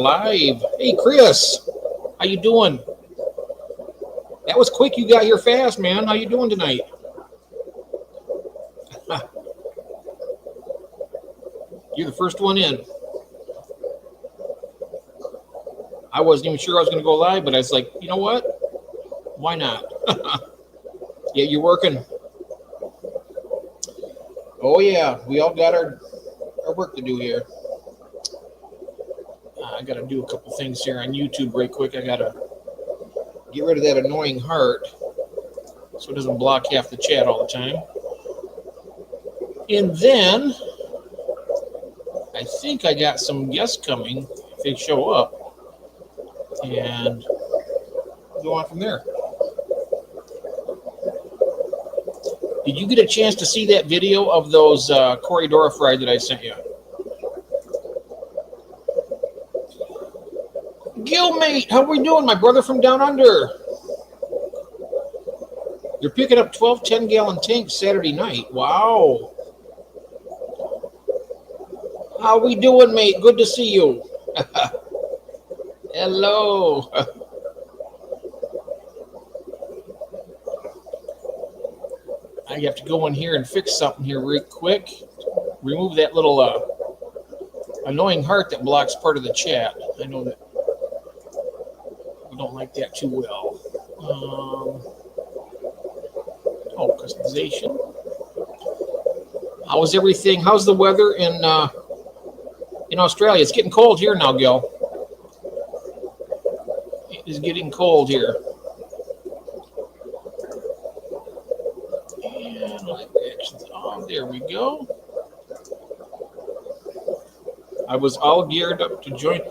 live. Hey, Chris, how you doing? That was quick. You got here fast, man. How you doing tonight? You're the first one in. I wasn't even sure I was going to go live, but I was like, you know what? Why not? Yeah, you're working. Oh, yeah. We all got our work to do here. I got to do a couple things here on YouTube right quick. I got to get rid of that annoying heart so it doesn't block half the chat all the time. And then I think I got some guests coming if they show up, and go on from there. Did you get a chance to see that video of those Corridor fry that I sent you? Gilmate, how we doing, my brother from down under? You're picking up 12 10-gallon tanks Saturday night. Wow. How we doing, mate? Good to see you. Hello. I have to go in here and fix something here real quick. Remove that little annoying heart that blocks part of the chat. I know that we don't like that too well. Customization. How is everything? How's the weather in Australia? It's getting cold here now, Gil. It is getting cold here. And live actions on. There we go. I was all geared up to join.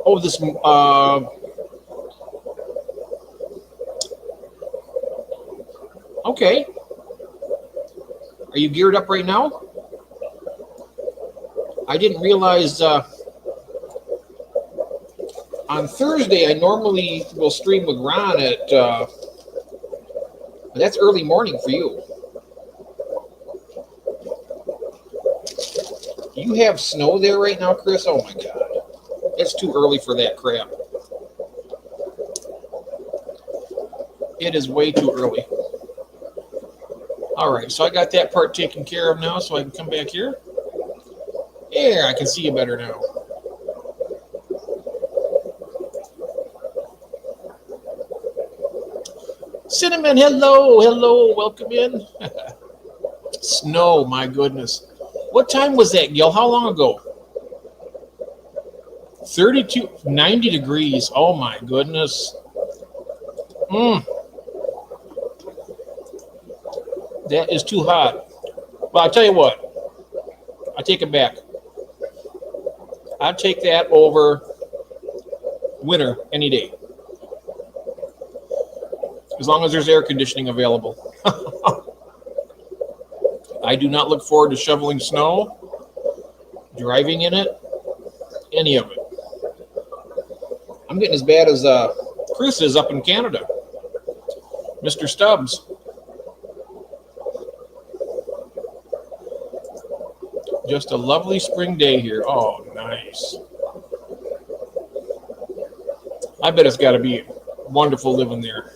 Oh, this okay. Are you geared up right now? I didn't realize on Thursday I normally will stream with Ron at that's early morning for you. Do you have snow there right now, Chris? Oh my God. It's too early for that crap. It is way too early. All right, so I got that part taken care of now, so I can come back here. Yeah, I can see you better now. Cinnamon, hello, welcome in. Snow, my goodness. What time was that, Gil? How long ago? 90 degrees. Oh my goodness. That is too hot. Well, I'll tell you what. I'll take it back. I'd take that over winter any day. As long as there's air conditioning available. I do not look forward to shoveling snow, driving in it, any of it. I'm getting as bad as Chris is up in Canada. Mr. Stubbs. Just a lovely spring day here. Oh, nice. I bet it's got to be wonderful living there.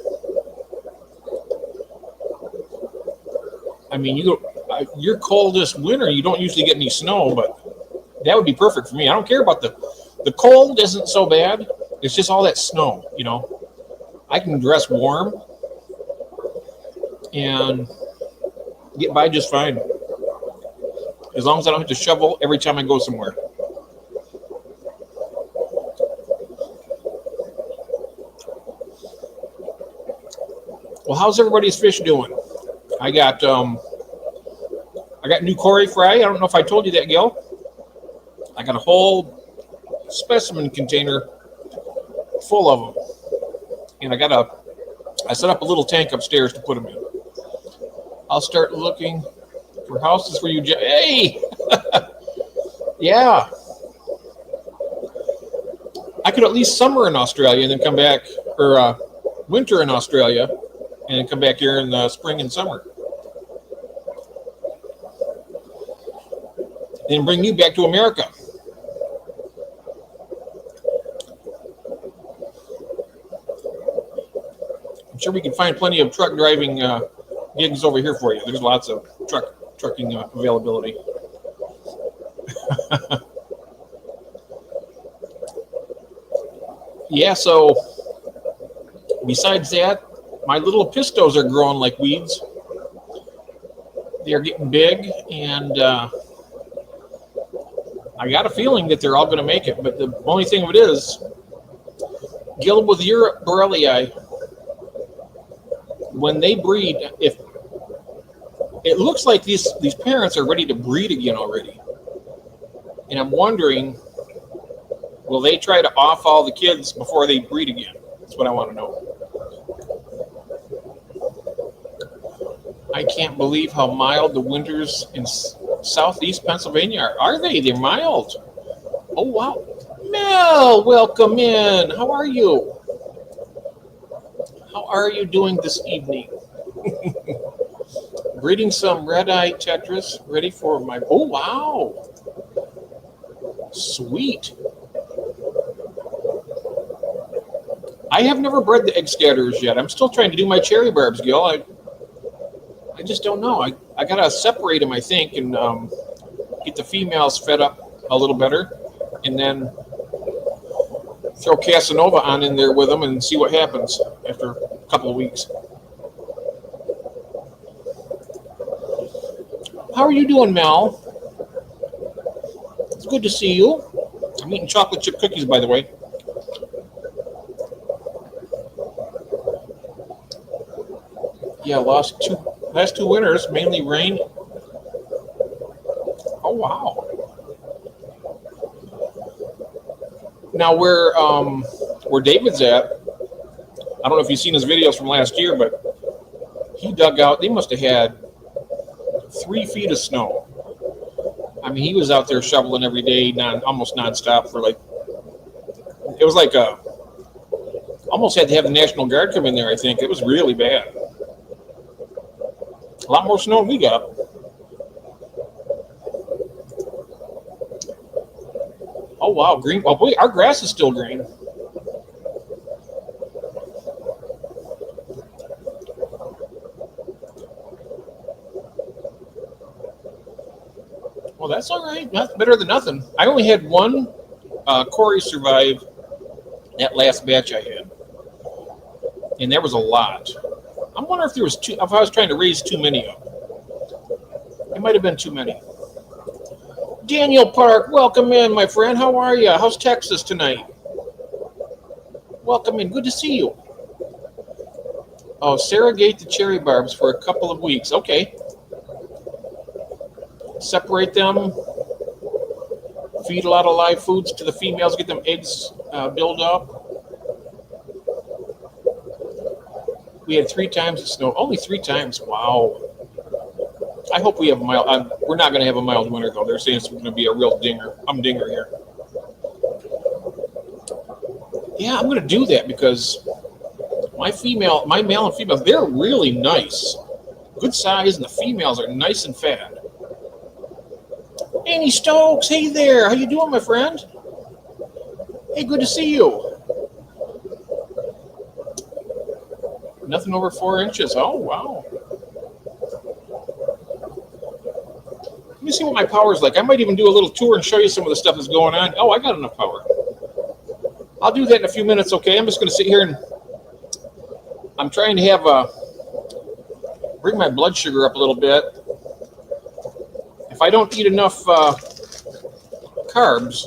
I mean, your coldest winter, you don't usually get any snow, but that would be perfect for me. I don't care about the cold isn't so bad. It's just all that snow, you know. I can dress warm and get by just fine. As long as I don't have to shovel every time I go somewhere. Well, how's everybody's fish doing? I got new Cory fry. I don't know if I told you that, Gil. I got a whole specimen container full of them. And I set up a little tank upstairs to put them in. I'll start looking for houses for you. Hey! Yeah. I could at least summer in Australia and then come back, or winter in Australia and then come back here in the spring and summer. Then bring you back to America. sure we can find plenty of truck driving gigs over here for you. There's lots of trucking availability. Yeah, so besides that, my little pistos are growing like weeds. They're getting big, and I got a feeling that they're all going to make it. But the only thing of it is, Gil, with Europe Borellii, when they breed, if it looks like these parents are ready to breed again already, and I'm wondering, will they try to off all the kids before they breed again? That's what I want to know. I can't believe how mild the winters in southeast Pennsylvania are. Are they? They're mild. Oh, wow. Mel, welcome in. How are you? How are you doing this evening? Breeding some red-eye tetras, ready for my... Oh, wow. Sweet. I have never bred the egg scatterers yet. I'm still trying to do my cherry barbs, Gil. I just don't know. I got to separate them, I think, and get the females fed up a little better, and then throw Casanova on in there with them and see what happens after a couple of weeks. How are you doing, Mel? It's good to see you. I'm eating chocolate chip cookies, by the way. Yeah, last two winters, mainly rain. Oh, wow. Now where David's at, I don't know if you've seen his videos from last year, but he dug out, they must have had 3 feet of snow. I mean, he was out there shoveling every day, almost nonstop for like, it was like almost had to have the National Guard come in there, I think. It was really bad. A lot more snow than we got. Oh, wow, green. Oh, boy, our grass is still green. Well, that's all right. That's better than nothing. I only had one Corey survive that last batch I had. And there was a lot. I wonder if there was if I was trying to raise too many of them. It might have been too many. Daniel Park, welcome in, my friend. How are you? How's Texas tonight? Welcome in. Good to see you. Oh, surrogate the cherry barbs for a couple of weeks. Okay. Separate them. Feed a lot of live foods to the females. Get them eggs build up. We had 3 times the snow. Only 3 times. Wow. I hope we have a mild. We're not going to have a mild winter, though. They're saying it's going to be a real dinger. Dinger here. Yeah, I'm going to do that because my male and females, they're really nice. Good size, and the females are nice and fat. Annie Stokes, hey there. How you doing, my friend? Hey, good to see you. Nothing over 4 inches. Oh, wow. Let me see what my power is like. I might even do a little tour and show you some of the stuff that's going on. Oh, I got enough power. I'll do that in a few minutes, okay? I'm just going to sit here and I'm trying to have bring my blood sugar up a little bit. If I don't eat enough carbs,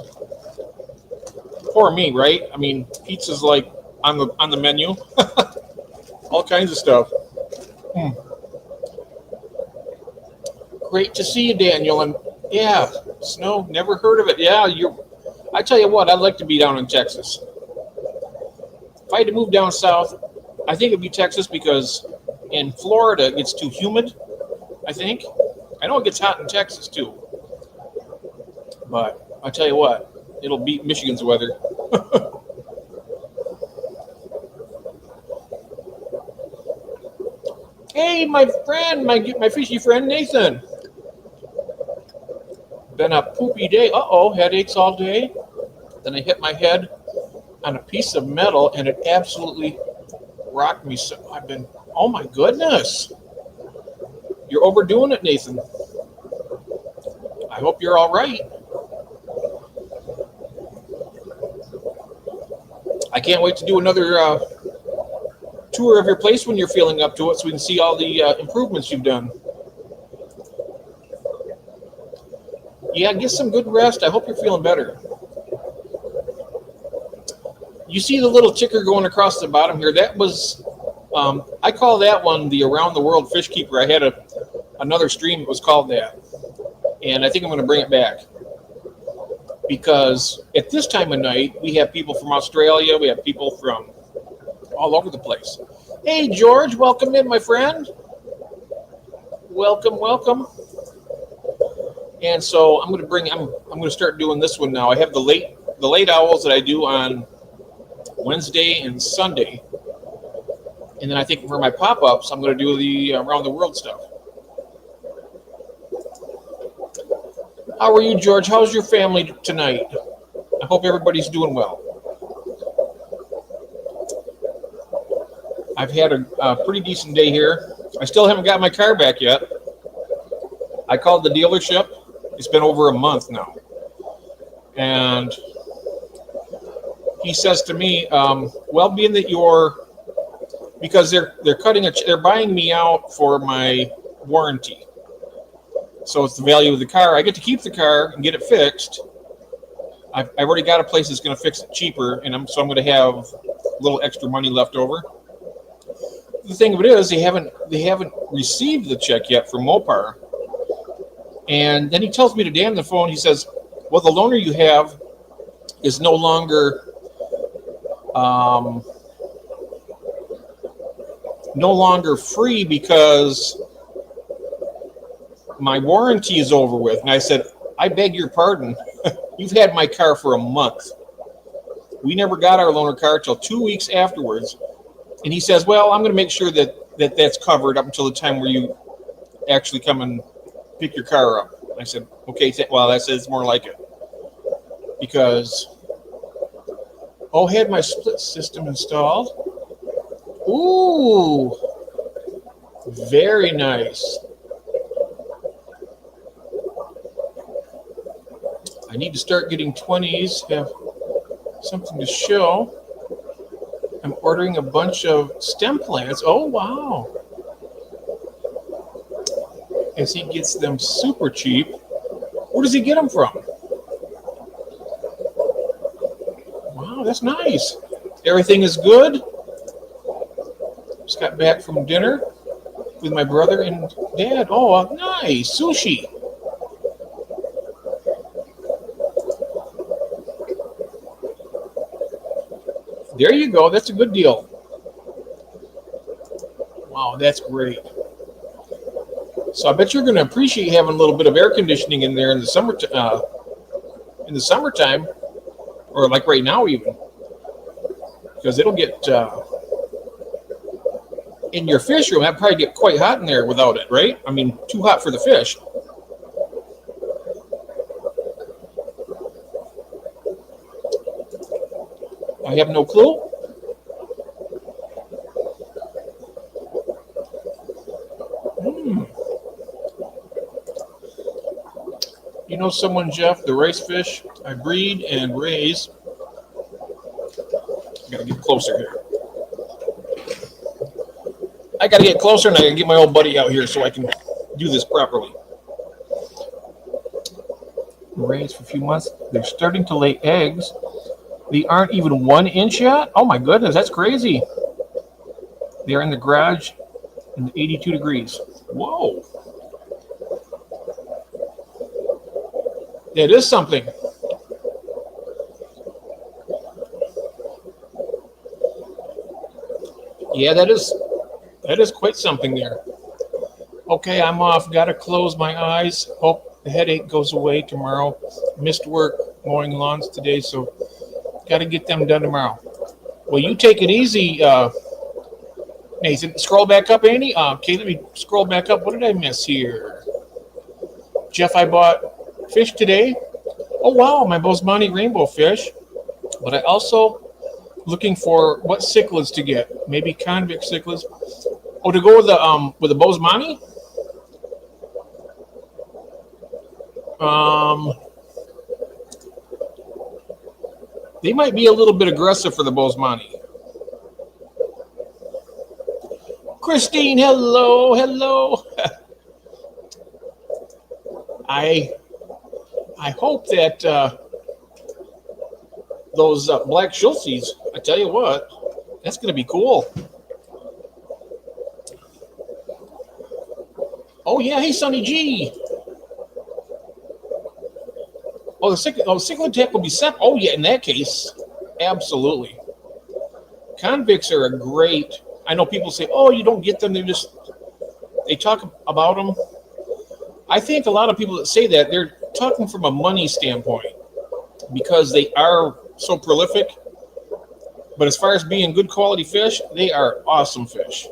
poor me, right? I mean, pizza's like on the menu. All kinds of stuff. Great to see you, Daniel. And yeah, snow, never heard of it. Yeah, I tell you what, I'd like to be down in Texas. If I had to move down south, I think it'd be Texas because in Florida it gets too humid, I think. I know it gets hot in Texas too. But I tell you what, it'll beat Michigan's weather. Hey, my friend, my fishy friend Nathan. Been a poopy day. Uh-oh, headaches all day. Then I hit my head on a piece of metal, and it absolutely rocked me so. Oh my goodness. You're overdoing it, Nathan. I hope you're all right. I can't wait to do another tour of your place when you're feeling up to it so we can see all the improvements you've done. Yeah, get some good rest. I hope you're feeling better. You see the little ticker going across the bottom here? That was, I call that one the Around the World Fish Keeper. I had another stream that was called that. And I think I'm going to bring it back. Because at this time of night, we have people from Australia. We have people from all over the place. Hey, George, welcome in, my friend. Welcome, welcome. And so I'm going to start doing this one now. I have the late owls that I do on Wednesday and Sunday. And then I think for my pop-ups, I'm going to do the around the world stuff. How are you, George? How's your family tonight? I hope everybody's doing well. I've had a pretty decent day here. I still haven't got my car back yet. I called the dealership. It's been over a month now. And he says to me, well, being that because they're buying me out for my warranty. So it's the value of the car. I get to keep the car and get it fixed. I've already got a place that's going to fix it cheaper, and so I'm going to have a little extra money left over. The thing of it is, they haven't received the check yet from Mopar. And then he tells me today on the phone, he says, well, the loaner you have is no longer free because my warranty is over with. And I said, I beg your pardon. You've had my car for a month. We never got our loaner car till 2 weeks afterwards. And he says, well, I'm going to make sure that's covered up until the time where you actually come and pick your car up. I said, okay, well, that says more like it. Because, had my split system installed. Ooh, very nice. I need to start getting 20s, have something to show. I'm ordering a bunch of stem plants. Oh, wow. As he gets them super cheap. Where does he get them from? Wow, that's nice. Everything is good. Just got back from dinner with my brother and dad. Oh, nice. Sushi. There you go. That's a good deal. Wow, that's great. So I bet you're going to appreciate having a little bit of air conditioning in there in the summertime, or like right now even, because it'll get in your fish room. That'd probably get quite hot in there without it, right? I mean, too hot for the fish. I have no clue. You know someone, Jeff, the rice fish I breed and raise. I gotta get closer here. I gotta get closer and I gotta get my old buddy out here so I can do this properly. Raised for a few months. They're starting to lay eggs. They aren't even 1 inch yet? Oh my goodness, that's crazy. They're in the garage in 82 degrees. Whoa. That is something. Yeah, that is quite something there. Okay, I'm off. Got to close my eyes. Hope the headache goes away tomorrow. Missed work mowing lawns today, so got to get them done tomorrow. Well, you take it easy, Nathan. Scroll back up, Andy. Okay, let me scroll back up. What did I miss here? Jeff, I bought fish today. Oh, wow, my Bosemani rainbow fish. But I also Looking for what cichlids to get. Maybe convict cichlids. Oh, to go with the Bosemani? Um, they might be a little bit aggressive for the Bosemani. Christine, hello, hello. I I hope that those black Schultzes, I tell you what, that's going to be cool. Oh yeah, hey Sonny G. Oh, cichlid tech will be set. Oh yeah, in that case, absolutely. Convicts are a great. I know people say, "Oh, you don't get them." They talk about them. I think a lot of people that say that they're talking from a money standpoint because they are so prolific. But as far as being good quality fish, they are awesome fish.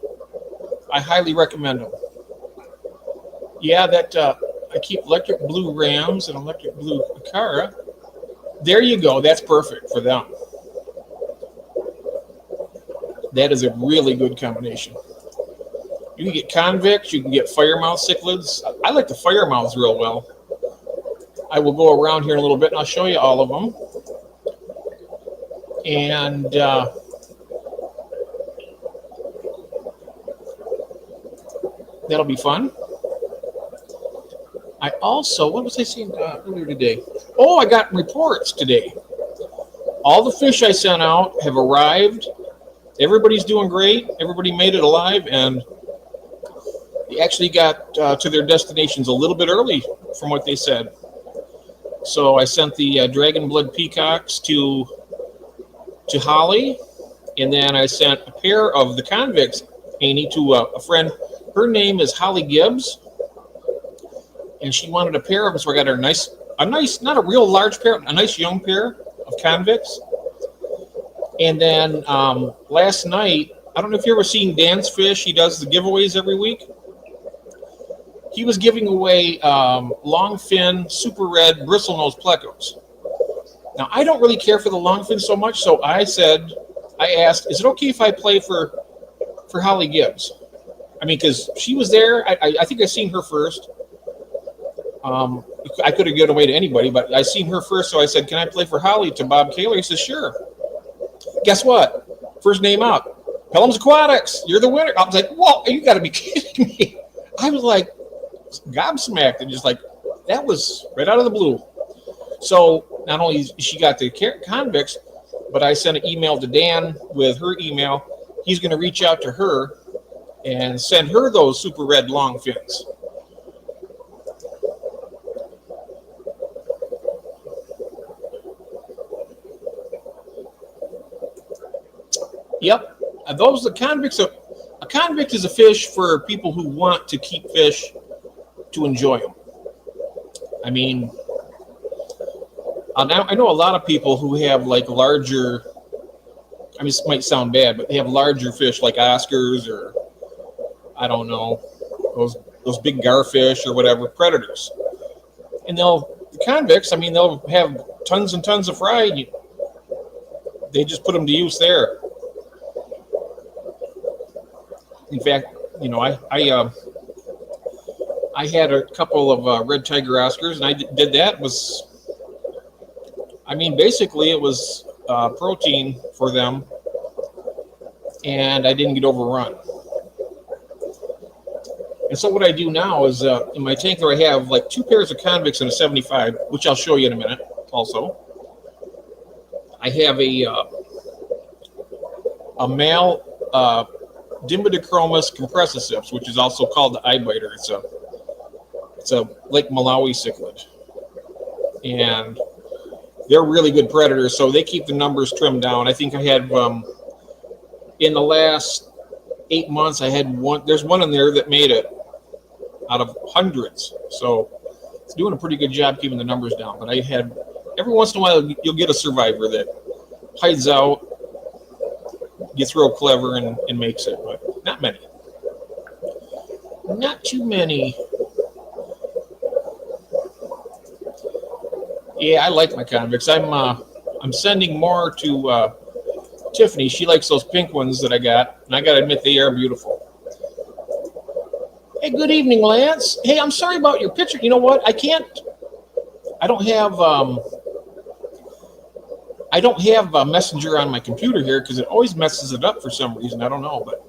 I highly recommend them. Yeah, that I keep electric blue rams and electric blue Acara. There you go. That's perfect for them. That is a really good combination. You can get convicts, you can get firemouth cichlids. I like the firemouths real well. I will go around here in a little bit and I'll show you all of them. And that'll be fun. I also, what was I seeing earlier today? Oh, I got reports today. All the fish I sent out have arrived. Everybody's doing great. Everybody made it alive, and they actually got to their destinations a little bit early from what they said. So I sent the dragon blood peacocks to Holly, and then I sent a pair of the convicts, Amy, to a friend. Her name is Holly Gibbs, and she wanted a pair of them, so I got her a nice, not a real large pair, a nice young pair of convicts. And then last night, I don't know if you've ever seen Dan's Fish. He does the giveaways every week. He was giving away longfin, super red, bristlenose plecos. Now, I don't really care for the longfin so much, so I asked, is it okay if I play for Holly Gibbs? I mean, because she was there. I think I seen her first. I could have given away to anybody, but I seen her first, so I said, can I play for Holly to Bob Kaler? He says, sure. Guess what? First name out. Pelham's Aquatics. You're the winner. I was like, whoa, you got to be kidding me. I was like gobsmacked and just like, that was right out of the blue. So not only she got the convicts, but I sent an email to Dan with her email. He's going to reach out to her and send her those super red long fins. Yep. Those the convicts are. A convict is a fish for people who want to keep fish to enjoy them. I mean, I know a lot of people who have like larger. I mean, this might sound bad, but they have larger fish like Oscars or I don't know those big garfish or whatever predators. And the convicts. I mean, they'll have tons and tons of fry. They just put them to use there. In fact, I had a couple of red tiger Oscars, and I did that. Basically, it was protein for them, and I didn't get overrun. And so what I do now is in my tank there I have like 2 pairs of convicts and a 75, which I'll show you in a minute. Also, I have a male. Dimbidichromis compressiceps, which is also called the eye biter. It's a Lake Malawi cichlid, and they're really good predators. So they keep the numbers trimmed down. I think I had in the last 8 months, I had one. There's one in there that made it out of hundreds. So it's doing a pretty good job keeping the numbers down. But I had every once in a while you'll get a survivor that hides out, gets real clever and makes it, but not many. Not too many. Yeah, I like my convicts. I'm sending more to Tiffany, she likes those pink ones that I got, and I got to admit they are beautiful. Hey, good evening, Lance. Hey, I'm sorry about your picture. You know what? I don't have a messenger on my computer here because it always messes it up for some reason. I don't know, but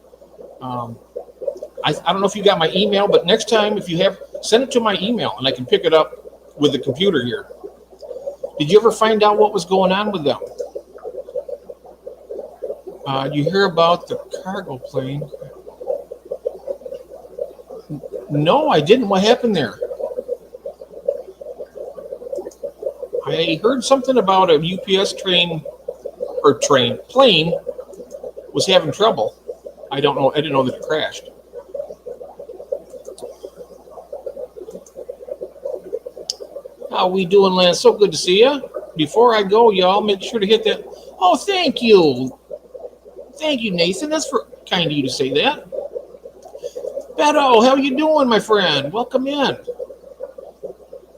I don't know if you got my email, but next time if you have, send it to my email and I can pick it up with the computer here. Did you ever find out what was going on with them? You hear about the cargo plane? No, I didn't. What happened there? I heard something about a UPS plane was having trouble. I don't know. I didn't know that it crashed. How we doing, Lance? So good to see you. Before I go, y'all, make sure to hit that. Oh, thank you. Thank you, Nathan. That's kind of you to say that. Beto, how you doing, my friend? Welcome in.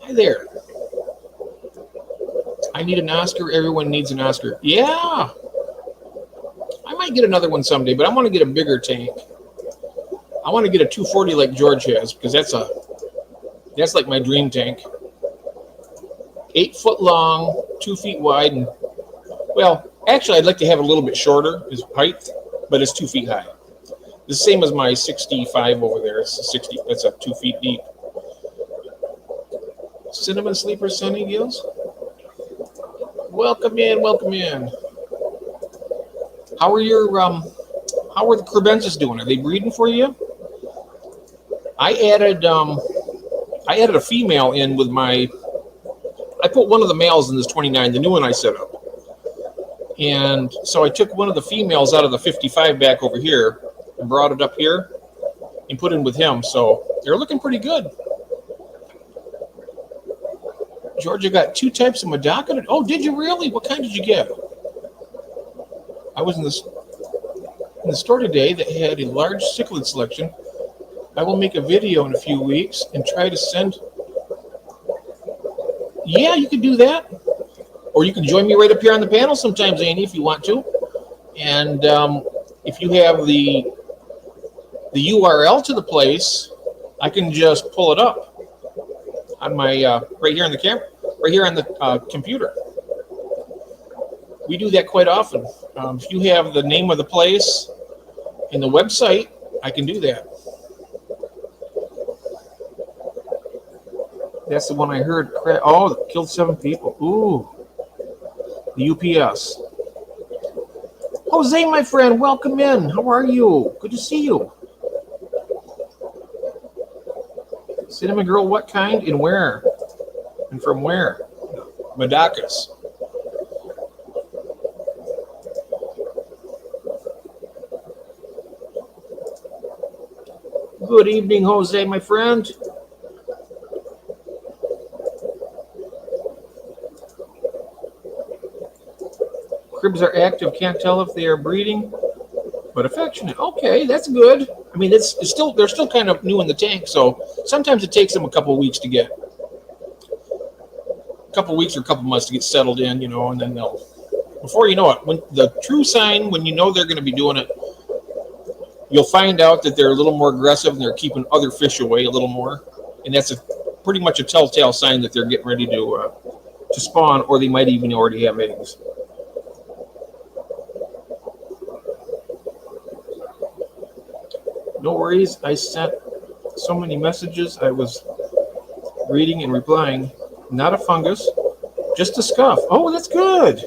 Hi there. I need an Oscar. Everyone needs an Oscar. Yeah. I might get another one someday, but I want to get a bigger tank. I want to get a 240 like George has because that's like my dream tank. 8 foot long, 2 feet wide, and well, actually, I'd like to have it a little bit shorter as height, but it's 2 feet high. The same as my 65 over there. It's a 60. That's a 2 feet deep. Cinnamon sleeper, Sunny Gills. Welcome in. Welcome in. How are the crebensis doing? Are they breeding for you? I added a female in with my. I put one of the males in this 29, the new one I set up. And so I took one of the females out of the 55 back over here and brought it up here and put in with him. So they're looking pretty good. Georgia got 2 types of Medaka. Oh, did you really? What kind did you get? I was in the store today that had a large cichlid selection. I will make a video in a few weeks and try to send. Yeah, you can do that. Or you can join me right up here on the panel sometimes, Andy, if you want to. And if you have the URL to the place, I can just pull it up on my right here on the camera, right here on the computer. We do that quite often. If you have the name of the place and the website, I can do that. That's the one I heard. Oh, it killed 7 people. Ooh. The UPS. Jose, my friend, welcome in. How are you? Good to see you. Cinnamon Girl, what kind and where? And from where? Medakas. Good evening, Jose, my friend. Cribs are active. Can't tell if they are breeding, but affectionate. Okay, that's good. I mean, they're still kind of new in the tank, so sometimes it takes them a couple of weeks to get, a couple of weeks or a couple of months to get settled in, and then before you know it, when the true sign, when you know they're going to be doing it, you'll find out that they're a little more aggressive and they're keeping other fish away a little more, and that's pretty much a telltale sign that they're getting ready to spawn, or they might even already have eggs. No worries. I sent so many messages. I was reading and replying. Not a fungus, just a scuff. Oh, that's good.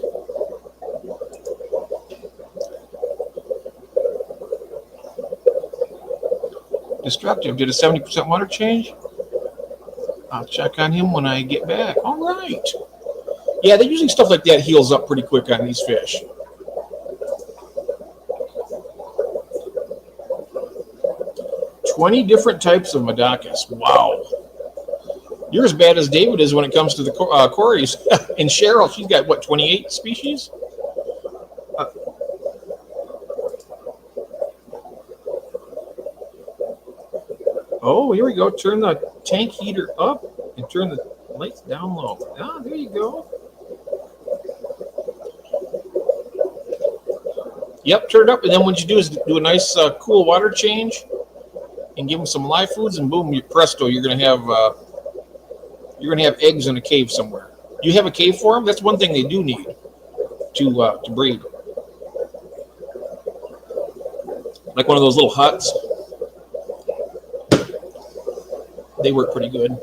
Destructive. Did a 70% water change? I'll check on him when I get back. All right. Yeah, they're using stuff like that heals up pretty quick on these fish. 20 different types of Medakas. Wow. You're as bad as David is when it comes to the Corys. And Cheryl, she's got, what, 28 species? Oh, here we go. Turn the tank heater up and turn the lights down low. Ah, there you go. Yep, turn it up, and then what you do is do a nice cool water change, and give them some live foods, and boom, you presto, you're gonna have eggs in a cave somewhere. Do you have a cave for them? That's one thing they do need to breed, like one of those little huts. They work pretty good.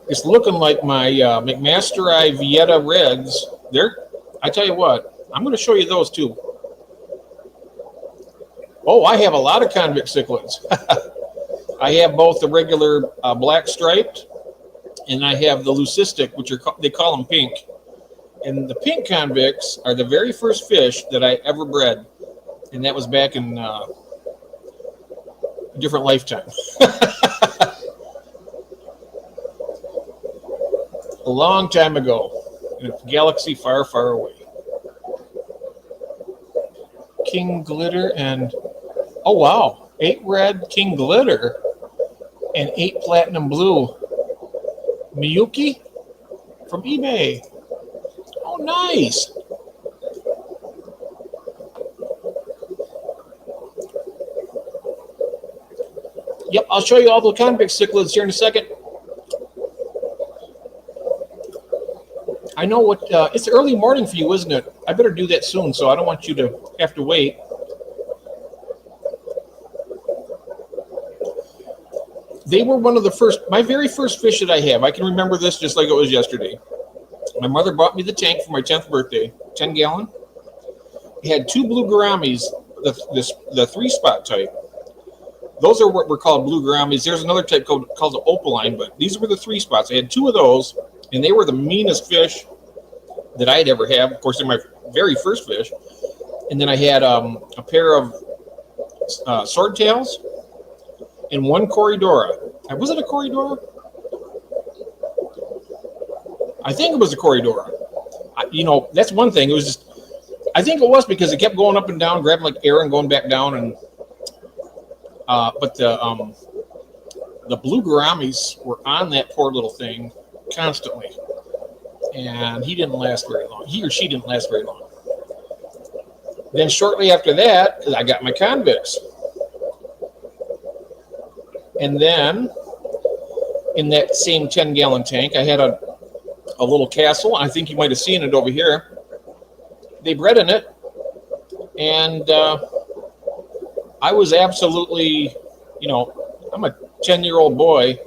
It's looking like my McMaster I Vieta Reds. I tell you what, I'm going to show you those too. Oh, I have a lot of convict cichlids. I have both the regular black striped, and I have the leucistic, which they call them pink. And the pink convicts are the very first fish that I ever bred, and that was back in a different lifetime, a long time ago, in a galaxy far, far away. King glitter and oh wow, 8 red king glitter and 8 platinum blue Miyuki from eBay. Oh, nice. Yep, I'll show you all the convict cichlids here in a second. I know what it's early morning for you, isn't it? I better do that soon, so I don't want you to have to wait. They were one of the first, my very first fish that I have. I can remember this just like it was yesterday. My mother bought me the tank for my 10th birthday, 10 gallon. It had 2 blue gouramis, the 3-spot type. Those are what were called blue gouramis. There's another type called the opaline, but these were the 3 spots. I had 2 of those, and they were the meanest fish that I'd ever have. Of course, they're my very first fish. And then I had a pair of swordtails and 1 Corridora. Was it a Corridora? I think it was a Corridora. That's one thing. It was just, I think it was because it kept going up and down, grabbing like air and going back down. And but the blue gouramis were on that poor little thing constantly, and he didn't last very long. He or she didn't last very long. Then shortly after that, I got my convicts. And then in that same 10-gallon tank, I had a little castle. I think you might have seen it over here. They bred in it, and I was absolutely, I'm a 10-year-old boy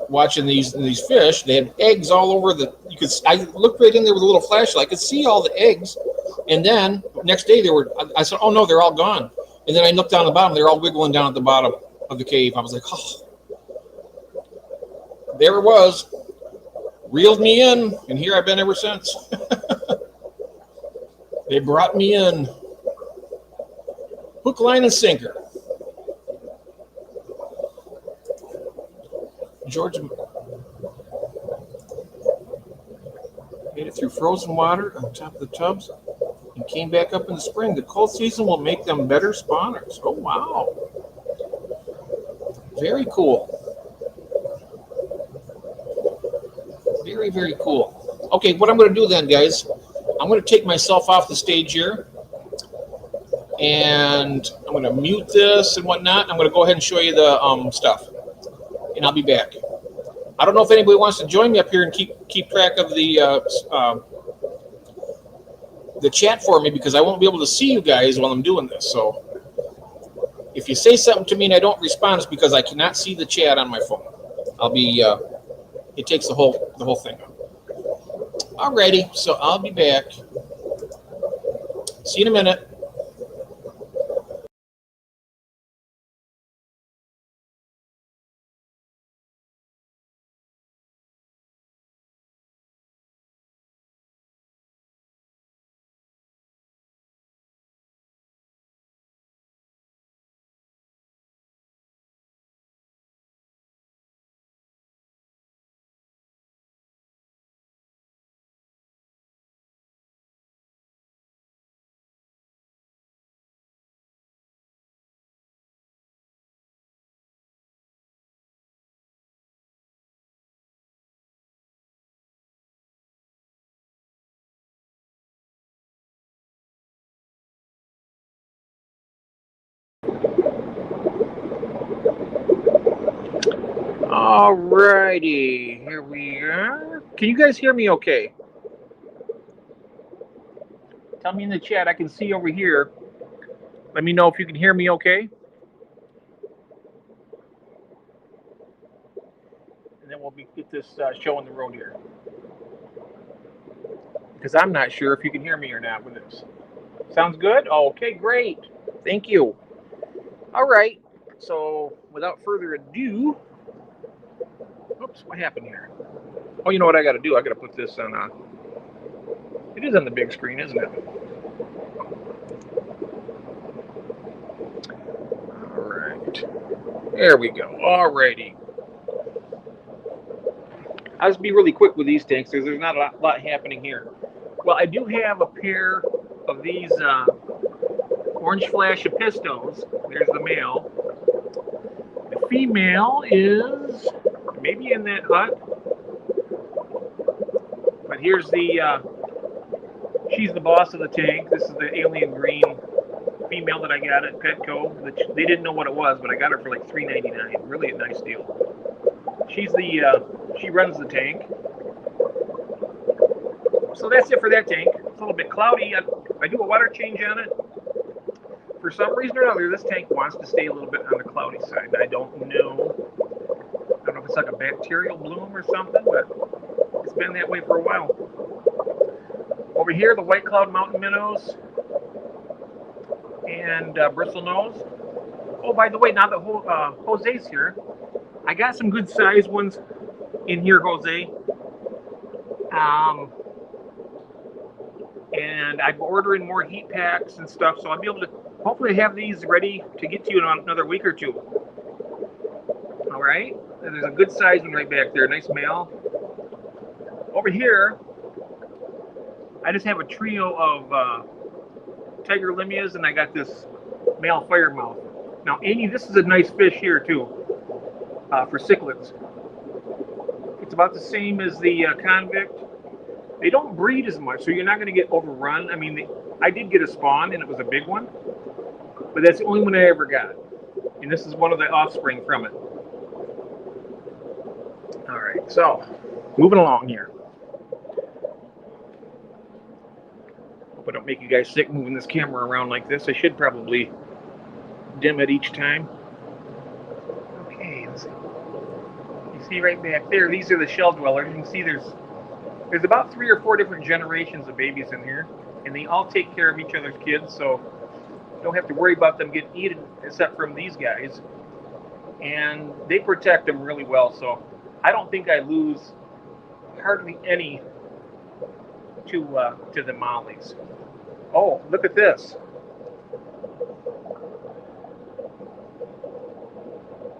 watching these fish. They had eggs all over I looked right in there with a little flashlight. I could see all the eggs. And then next day I said, oh no, they're all gone. And then I looked down the bottom, they're all wiggling down at the bottom of the cave. I was like, oh, there it was. Reeled me in, and here I've been ever since. They brought me in. Hook, line, and sinker. George made it through frozen water on top of the tubs and came back up in the spring. The cold season will make them better spawners. Oh, wow. Very cool. Very, very cool. Okay, what I'm going to do then, guys, I'm going to take myself off the stage here, and I'm going to mute this and whatnot. I'm going to go ahead and show you the stuff, and I'll be back. I don't know if anybody wants to join me up here and keep track of the chat for me, because I won't be able to see you guys while I'm doing this. So if you say something to me and I don't respond, it's because I cannot see the chat on my phone. I'll be it takes the whole thing up. Alrighty, so I'll be back. See you in a minute. Alrighty, here we are. Can you guys hear me okay? Tell me in the chat. I can see over here. Let me know if you can hear me okay. And then we'll get this show on the road here. Because I'm not sure if you can hear me or not with this. Sounds good? Okay, great. Thank you. All right. So without further ado, oops, what happened here? Oh, you know what I got to do? I got to put this on. It is on the big screen, isn't it? All right. There we go. All righty. I'll just be really quick with these tanks because there's not a lot happening here. Well, I do have a pair of these orange flash epistos. There's the male. The female is maybe in that hut. But here's the, she's the boss of the tank. This is the alien green female that I got at Petco. They didn't know what it was, but I got her for like $3.99. Really a nice deal. She's the, she runs the tank. So that's it for that tank. It's a little bit cloudy. I do a water change on it. For some reason or another, this tank wants to stay a little bit on the cloudy side. I don't know. I don't know if it's like a bacterial bloom or something, but it's been that way for a while. Over here, the white cloud mountain minnows and bristlenose. Oh, by the way, now that Jose's here, I got some good sized ones in here, Jose. And I'm ordering more heat packs and stuff, so I'll be able to hopefully have these ready to get to you in another week or two. All right, and there's a good size one right back there, nice male. Over here, I just have a trio of tiger limias, and I got this male firemouth. Now, Amy, this is a nice fish here too, for cichlids. It's about the same as the convict. They don't breed as much, so you're not going to get overrun. I mean, I did get a spawn, and it was a big one, but that's the only one I ever got. And this is one of the offspring from it. All right, so moving along here. Hope I don't make you guys sick moving this camera around like this. I should probably dim it each time. Okay, let's see. You see right back there, these are the shell dwellers. You can see there's about 3 or 4 different generations of babies in here, and they all take care of each other's kids, so you don't have to worry about them getting eaten except from these guys. And they protect them really well, so I don't think I lose hardly any to the mollies. Oh, look at this.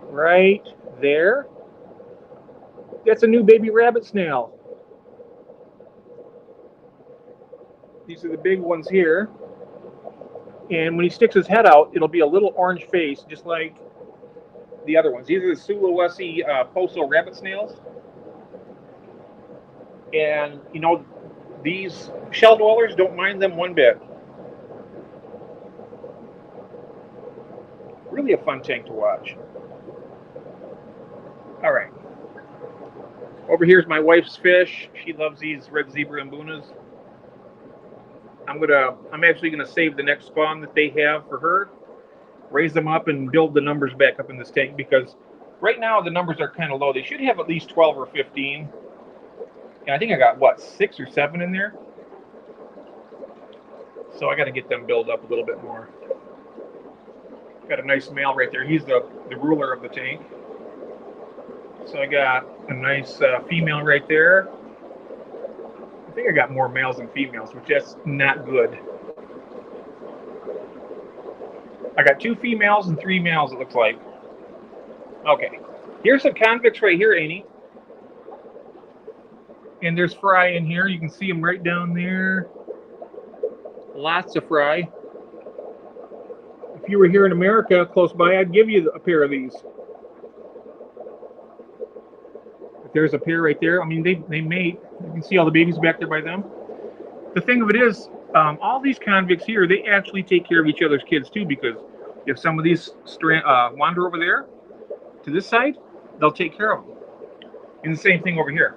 Right there. That's a new baby rabbit snail. These are the big ones here. And when he sticks his head out, it'll be a little orange face, just like the other ones. These are the Sulawesi Poso rabbit snails. And, you know, these shell dwellers don't mind them one bit. Really a fun tank to watch. All right. Over here's my wife's fish. She loves these red zebra mbunas. I'm actually gonna save the next spawn that they have for her, raise them up, and build the numbers back up in this tank, because right now the numbers are kind of low. They should have at least 12 or 15, and I think I got what, 6 or 7 in there. So I got to get them built up a little bit more. Got a nice male right there. He's the ruler of the tank. So I got a nice female right there. I think I got more males than females, which that's not good. I got 2 females and 3 males, it looks like. Okay. Here's some convicts right here, Annie. And there's fry in here. You can see them right down there. Lots of fry. If you were here in America, close by, I'd give you a pair of these. If there's a pair right there, I mean, they mate. You can see all the babies back there by them. The thing of it is, all these convicts here, they actually take care of each other's kids too, because if some of these wander over there to this side, they'll take care of them. And the same thing over here.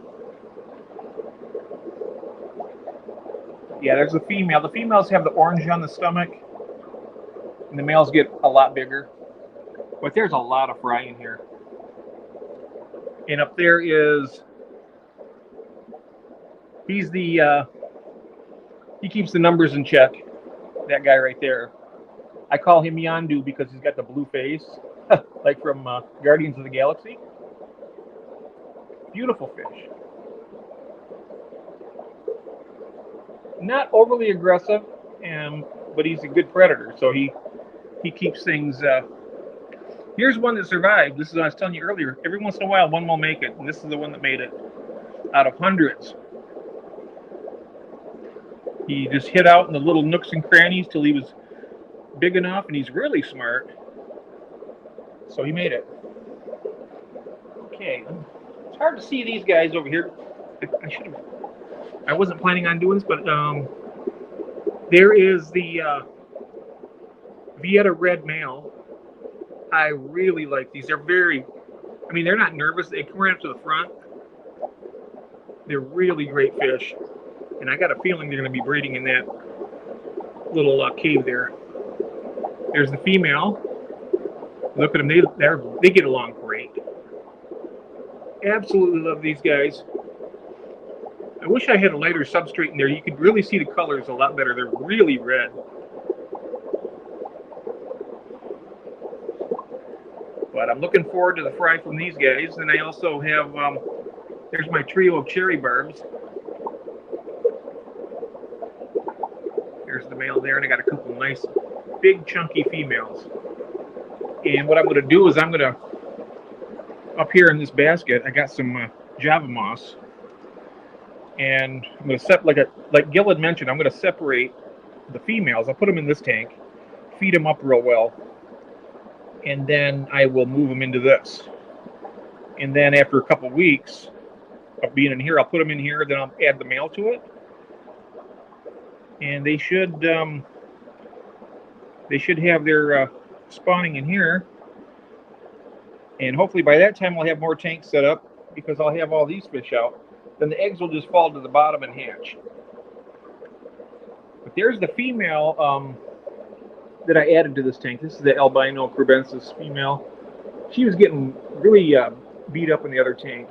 Yeah, there's the female. The females have the orange on the stomach, and the males get a lot bigger. But there's a lot of fry in here. And up there is, he keeps the numbers in check. That guy right there. I call him Yondu because he's got the blue face, like from Guardians of the Galaxy. Beautiful fish. Not overly aggressive, but he's a good predator, so he keeps things. Here's one that survived. This is what I was telling you earlier. Every once in a while, one will make it, and this is the one that made it out of hundreds. He just hid out in the little nooks and crannies till he was big enough, and he's really smart. So he made it. Okay, it's hard to see these guys over here. I wasn't planning on doing this, but there is the Vieta red male. I really like these. They're very, they're not nervous. They come right up to the front. They're really great fish. And I got a feeling they're going to be breeding in that little cave there. There's the female. Look at them. They get along great. Absolutely love these guys. I wish I had a lighter substrate in there. You could really see the colors a lot better. They're really red. But I'm looking forward to the fry from these guys. And I also have, there's my trio of cherry barbs. There's the male there, and I got a couple nice, big, chunky females. And what I'm going to do is I'm going to, up here in this basket, I got some Java moss. And I'm going to like Gil had mentioned, I'm going to separate the females. I'll put them in this tank, feed them up real well, and then I will move them into this. And then after a couple weeks of being in here, I'll put them in here, then I'll add the male to it. And they should have their spawning in here. And hopefully by that time I'll have more tanks set up because I'll have all these fish out. Then the eggs will just fall to the bottom and hatch. But there's the female that I added to this tank. This is the albino crubensis female. She was getting really beat up in the other tank,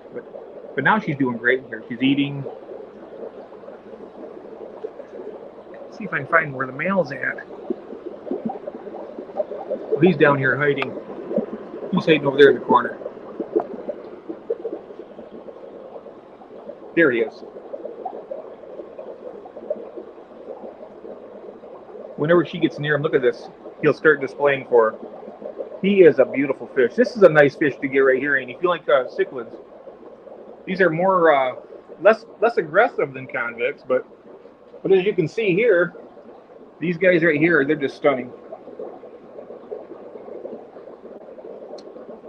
but now she's doing great here. She's eating. Let's see if I can find where the male's at. Oh, he's down here hiding. He's hiding over there in the corner. There he is. Whenever she gets near him, look at this. He'll start displaying for her. He is a beautiful fish. This is a nice fish to get right here. And if you like cichlids, these are more less aggressive than convicts, but as you can see here, these guys right here, they're just stunning.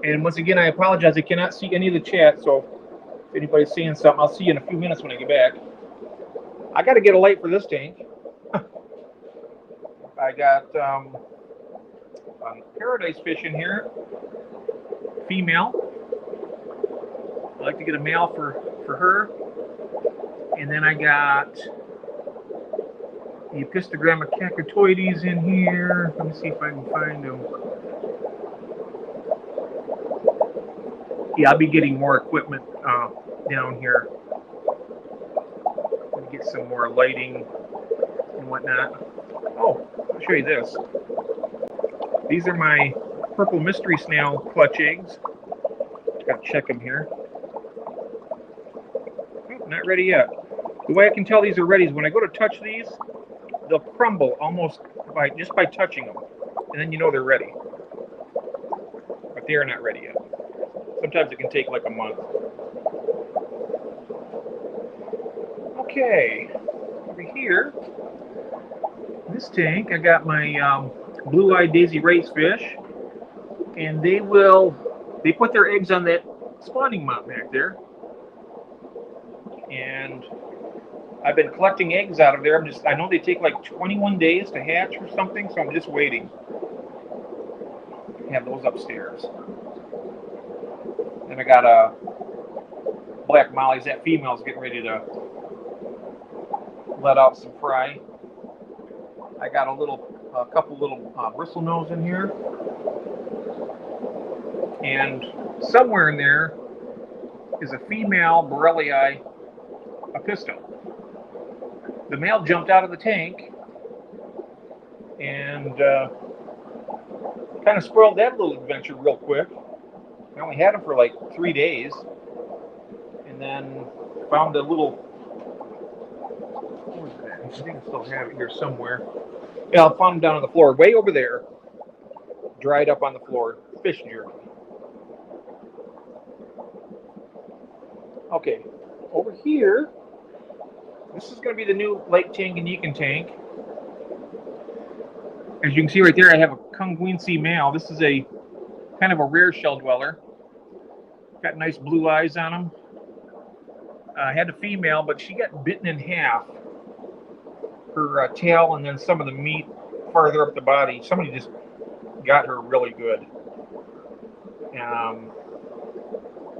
And once again, I apologize. I cannot see any of the chat, so if anybody's seeing something, I'll see you in a few minutes when I get back. I got to get a light for this tank. I got paradise fish in here, female. I like to get a male for her. And then I got the Epistogramma cacatoides in here. Let me see if I can find them. Yeah, I'll be getting more equipment down here. Let me get some more lighting and whatnot. Oh, I'll show you this. These are my purple mystery snail clutch eggs. Got to check them here. Oh, not ready yet. The way I can tell these are ready is when I go to touch these, they'll crumble almost just by touching them, and then you know they're ready. But they are not ready yet. Sometimes it can take like a month. Okay, over here, this tank, I got my blue-eyed daisy race fish, and they put their eggs on that spawning mop back there. And I've been collecting eggs out of there. I know they take like 21 days to hatch or something, so I'm just waiting. I have those upstairs. Then I got a black mollies. That female's getting ready to let out some fry. I got a couple little bristle nose in here, and somewhere in there is a female Borellii apisto. The male jumped out of the tank and kind of spoiled that little adventure real quick. I only had him for like 3 days, and then found a little. What was that? I think I still have it here somewhere. Yeah, I found him down on the floor, way over there, dried up on the floor, fish jerky. Okay, over here, this is going to be the new Lake Tanganyika tank. As you can see right there, I have a Kungwinsi male. This is a kind of a rare shell dweller. Got nice blue eyes on him. I had a female, but she got bitten in half. Her tail and then some of the meat farther up the body. Somebody just got her really good.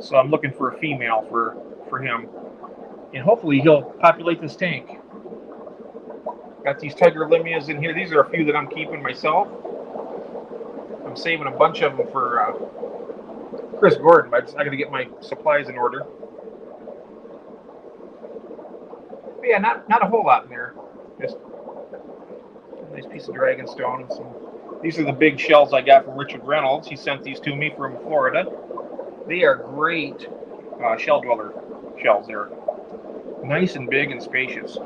So I'm looking for a female for him. And hopefully he'll populate this tank. Got these tiger limias in here. These are a few that I'm keeping myself. I'm saving a bunch of them for Chris Gordon, but I got to get my supplies in order. But yeah, not a whole lot in there. Just a nice piece of dragonstone. And some. These are the big shells I got from Richard Reynolds. He sent these to me from Florida. They are great shell dweller shells. They're nice and big and spacious.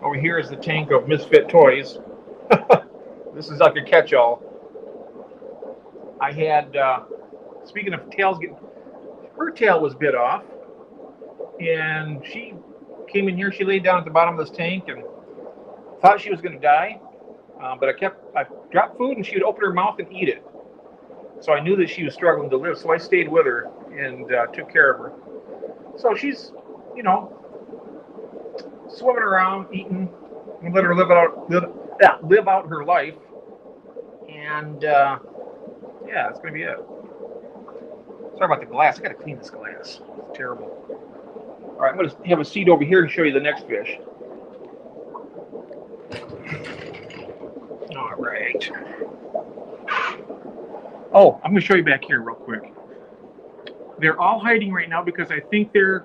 Over here is the tank of Misfit Toys. This is like a catch-all. I had, speaking of tails getting, her tail was bit off, and she came in here. She laid down at the bottom of this tank and thought she was going to die, but I dropped food and she would open her mouth and eat it. So I knew that she was struggling to live, so I stayed with her and took care of her. So she's, you know, swimming around, eating, and let her live out her life. And yeah, that's gonna be it. Sorry about the glass. I gotta clean this glass. It's terrible. All right, I'm gonna have a seat over here and show you the next fish. All right. Oh, I'm gonna show you back here real quick. They're all hiding right now because I think they're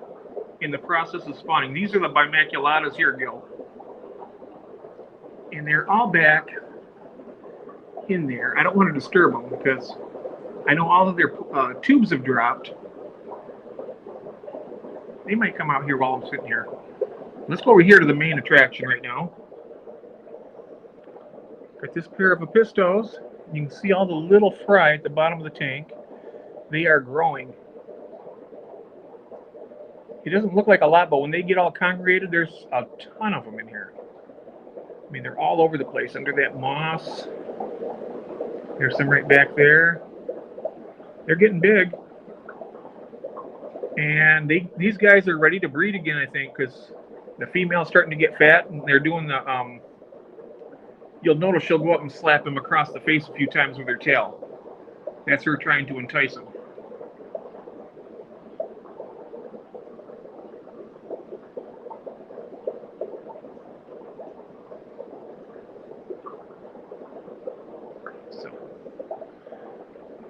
in the process of spawning. These are the bimaculatas here, Gil. And they're all back in there. I don't want to disturb them because I know all of their tubes have dropped. They might come out here while I'm sitting here. Let's go over here to the main attraction right now. Got this pair of apistos. You can see all the little fry at the bottom of the tank. They are growing. It doesn't look like a lot, but when they get all congregated, there's a ton of them in here. I mean, they're all over the place under that moss. There's some right back there. They're getting big. And these guys are ready to breed again, I think, because the female's starting to get fat, and they're doing the, you'll notice she'll go up and slap him across the face a few times with her tail. That's her trying to entice him. So,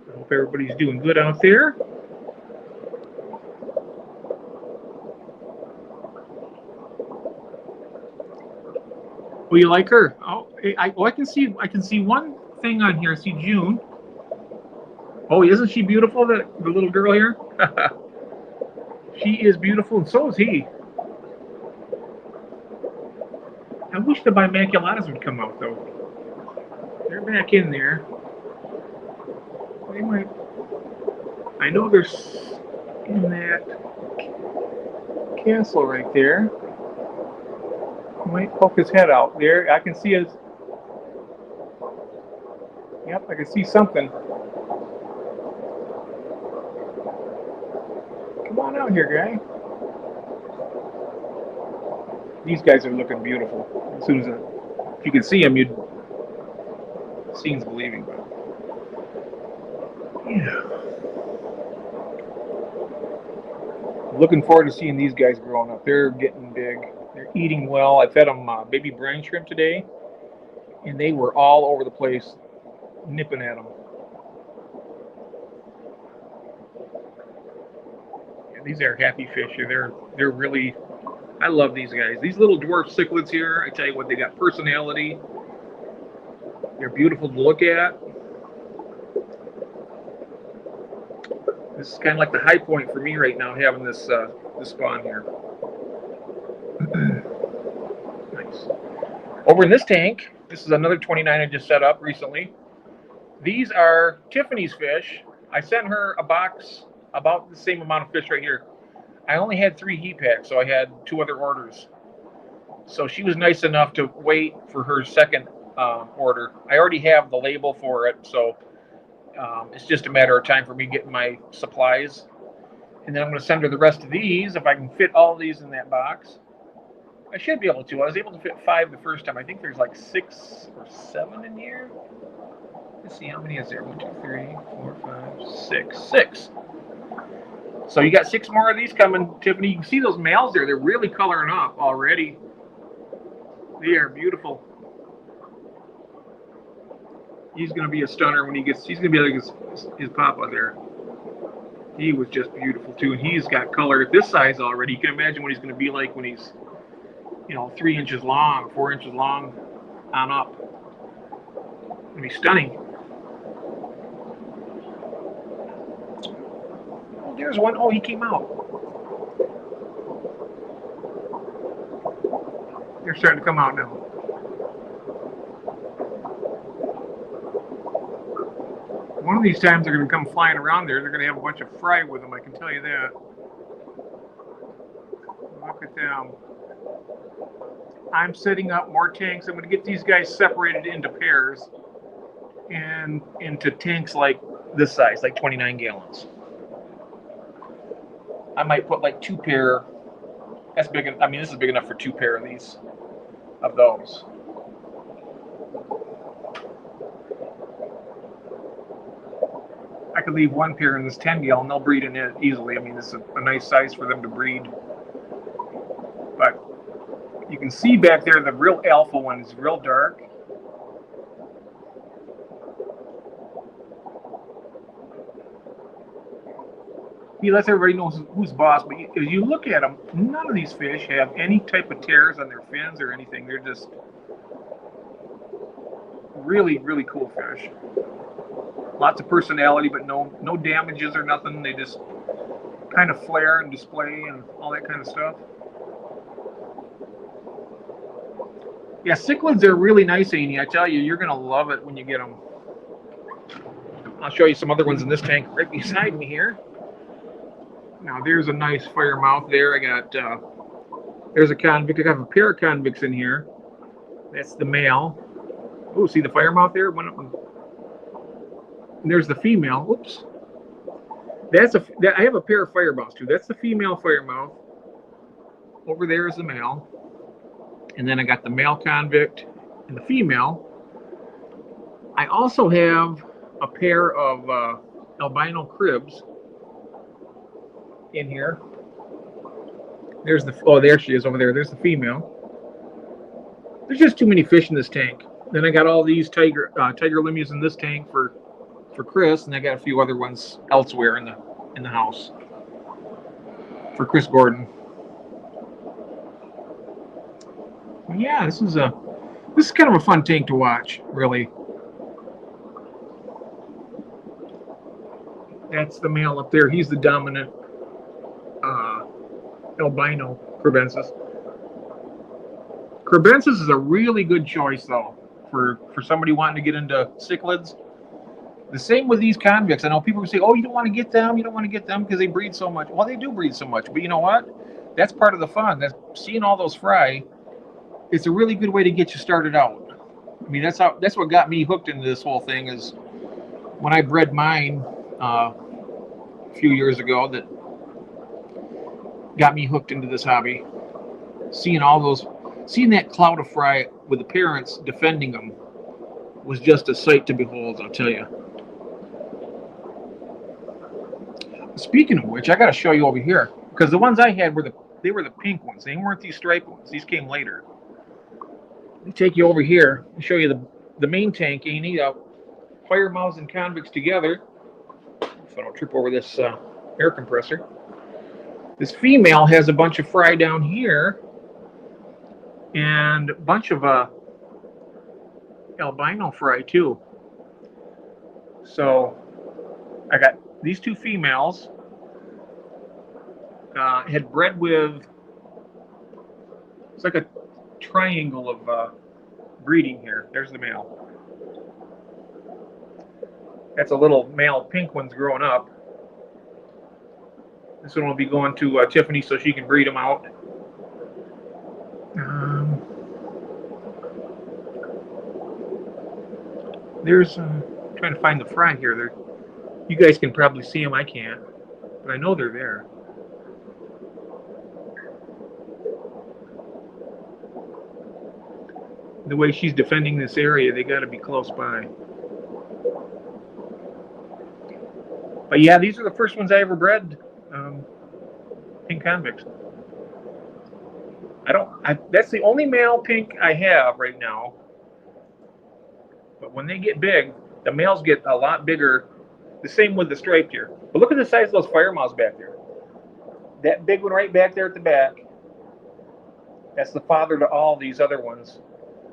I hope everybody's doing good out there. Oh, you like her? Oh, I can see one thing on here. I see June. Oh, isn't she beautiful? The little girl here. She is beautiful, and so is he. I wish the bimaculatas would come out though. They're back in there. They might. I know they're in that castle right there. Might poke his head out there. I can see his. Yep, I can see something. Come on out here, guy. These guys are looking beautiful. As soon as if you can see them, you'd. Seeing's believing, but yeah. Looking forward to seeing these guys growing up. They're getting big. They're eating well. I fed them baby brine shrimp today, and they were all over the place, nipping at them. And these are happy fish. They're really. I love these guys. These little dwarf cichlids here. I tell you what, they got personality. They're beautiful to look at. This is kind of like the high point for me right now, having this spawn here. Nice. Over in this tank, this is another 29 I just set up recently. These are Tiffany's fish. I sent her a box about the same amount of fish right here. I only had 3 heat packs, so I had 2 other orders. So she was nice enough to wait for her second order. I already have the label for it, so it's just a matter of time for me getting my supplies. And then I'm going to send her the rest of these. If I can fit all these in that box, I should be able to. I was able to fit 5 the first time. I think there's like 6 or 7 in here. Let's see, how many is there? 1, 2, 3, 4, 5, 6. 6. So you got 6 more of these coming, Tiffany. You can see those males there. They're really coloring up already. They are beautiful. He's going to be a stunner when he gets. He's going to be like his papa there. He was just beautiful too, and he's got color at this size already. You can imagine what he's going to be like when he's, 3 inches long, 4 inches long, on up. It's going to be stunning. Oh, there's one. Oh, he came out. They're starting to come out now. One of these times they're going to come flying around there. They're going to have a bunch of fry with them, I can tell you that. Look at them. I'm setting up more tanks. I'm going to get these guys separated into pairs and into tanks like this size, like 29 gallons. I might put like 2 pair. That's big. I mean, this is big enough for 2 pair of these, of those. I could leave 1 pair in this 10 gallon. They'll breed in it easily. I mean, this is a nice size for them to breed. But you can see back there, the real alpha one is real dark. He lets everybody know who's boss, but if you look at them, none of these fish have any type of tears on their fins or anything. They're just really, really cool fish. Lots of personality, but no damages or nothing. They just kind of flare and display and all that kind of stuff. Yeah, cichlids are really nice, Amy. I tell you, you're going to love it when you get them. I'll show you some other ones in this tank right beside me here. Now, there's a nice fire mouth there. I got, there's a convict. I have a pair of convicts in here. That's the male. Oh, see the fire mouth there? One of them. And there's the female. Oops. I have a pair of firemouths too. That's the female firemouth. Over there is the male. And then I got the male convict and the female. I also have a pair of albino cribs in here. There's the, oh, there she is over there. There's the female. There's just too many fish in this tank. Then I got all these tiger lemurs in this tank for Chris, and I got a few other ones elsewhere in the house for Chris Gordon. Yeah, this is kind of a fun tank to watch, really. That's the male up there. He's the dominant albino crebensis. Crebensis is a really good choice, though, for somebody wanting to get into cichlids. The same with these convicts. I know people say, oh, you don't want to get them. You don't want to get them because they breed so much. Well, they do breed so much. But you know what? That's part of the fun. That's seeing all those fry. It's a really good way to get you started out. I mean, that's what got me hooked into this whole thing is when I bred mine a few years ago that got me hooked into this hobby. Seeing that cloud of fry with the parents defending them was just a sight to behold, I'll tell you. Speaking of which, I got to show you over here. because the ones I had were the pink ones. They weren't these striped ones. These came later. Let me take you over here and show you the main tank. You need fire mouths and convicts together, so I don't trip over this air compressor. This female has a bunch of fry down here and a bunch of albino fry too. So I got these two females. Had bred with, it's like a triangle of breeding here. There's the male. That's a little male pink one's growing up. This one will be going to Tiffany so she can breed them out. There's trying to find the fry here. There, you guys can probably see them. I can't, but I know they're there. The way she's defending this area, they got to be close by. But yeah, these are the first ones I ever bred, pink convicts. That's the only male pink I have right now. But when they get big, the males get a lot bigger. The same with the striped here. But look at the size of those fire mouths back there. That big one right back there at the back, that's the father to all these other ones.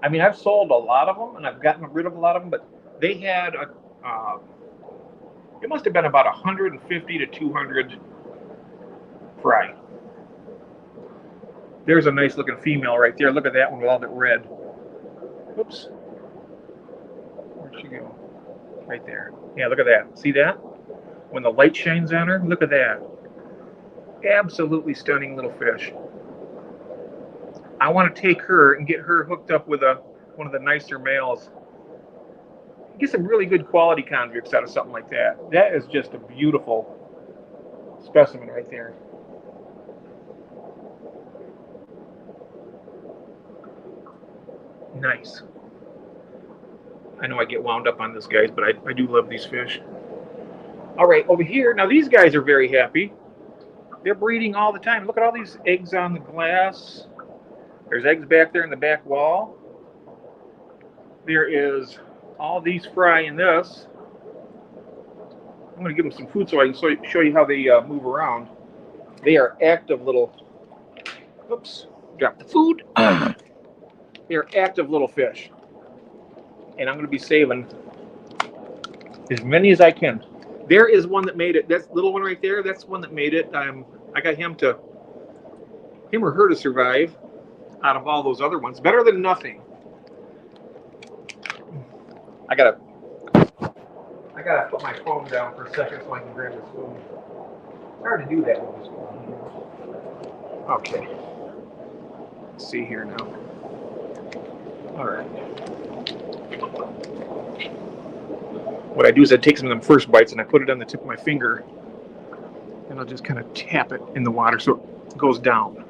I mean, I've sold a lot of them, and I've gotten rid of a lot of them, but they had it must have been about 150 to 200 fry. There's a nice looking female right there. Look at that one with all that red. Oops. Where'd she go? Right there. Yeah, look at that. See that? When the light shines on her, look at that. Absolutely stunning little fish. I want to take her and get her hooked up with one of the nicer males. Get some really good quality convicts out of something like that. That is just a beautiful specimen right there. Nice. I know I get wound up on this, guys, but I do love these fish. All right, over here, now these guys are very happy. They're breeding all the time. Look at all these eggs on the glass. There's eggs back there in the back wall. There is all these fry in this. I'm going to give them some food so I can show you how they move around. They are active little, oops, dropped the food. They are active little fish. And I'm going to be saving as many as I can. There is one that made it. That little one right there, that's one that made it. I got him or her to survive out of all those other ones. Better than nothing. I gotta put my phone down for a second so I can grab this food. It's hard to do that with this phone. Okay. Let's see here now. All right. What I do is I take some of them first bites and I put it on the tip of my finger, and I'll just kind of tap it in the water so it goes down.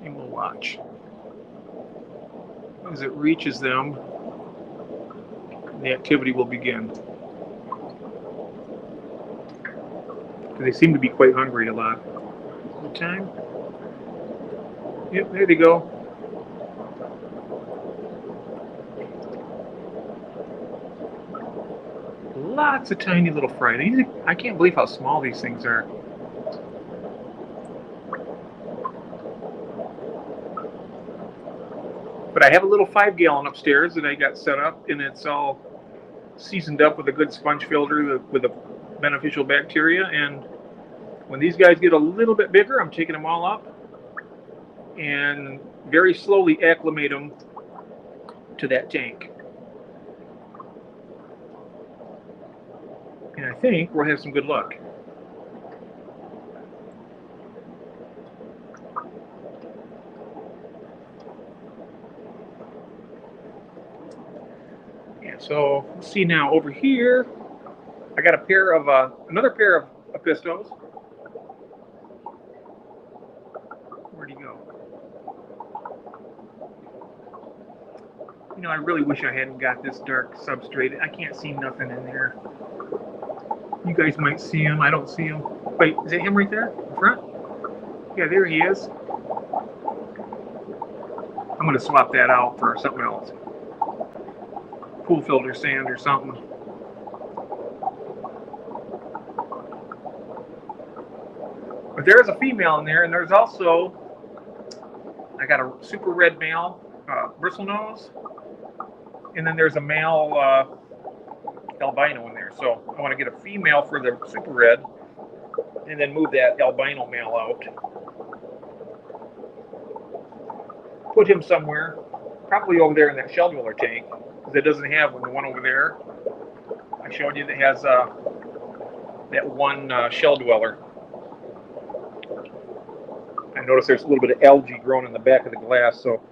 And we'll watch. As it reaches them, the activity will begin. They seem to be quite hungry a lot of the time. Yep, there they go. Lots of tiny little fry. I can't believe how small these things are. But I have a little 5-gallon upstairs that I got set up, and it's all seasoned up with a good sponge filter with the beneficial bacteria. And when these guys get a little bit bigger, I'm taking them all up and very slowly acclimate them to that tank. And I think we'll have some good luck. So let's see now over here. I got another pair of pistos. Where'd he go? You know, I really wish I hadn't got this dark substrate. I can't see nothing in there. You guys might see him. I don't see him. Wait, is it him right there in front? Yeah, there he is. I'm going to swap that out for something else. Pool filter sand or something. But there's a female in there, and there's also, I got a super red male bristlenose, and then there's a male albino in there. So I want to get a female for the super red, and then move that albino male out. Put him somewhere, probably over there in that shell dweller tank, because it doesn't have the one over there. I showed you that has that one shell dweller. I noticed there's a little bit of algae growing in the back of the glass, so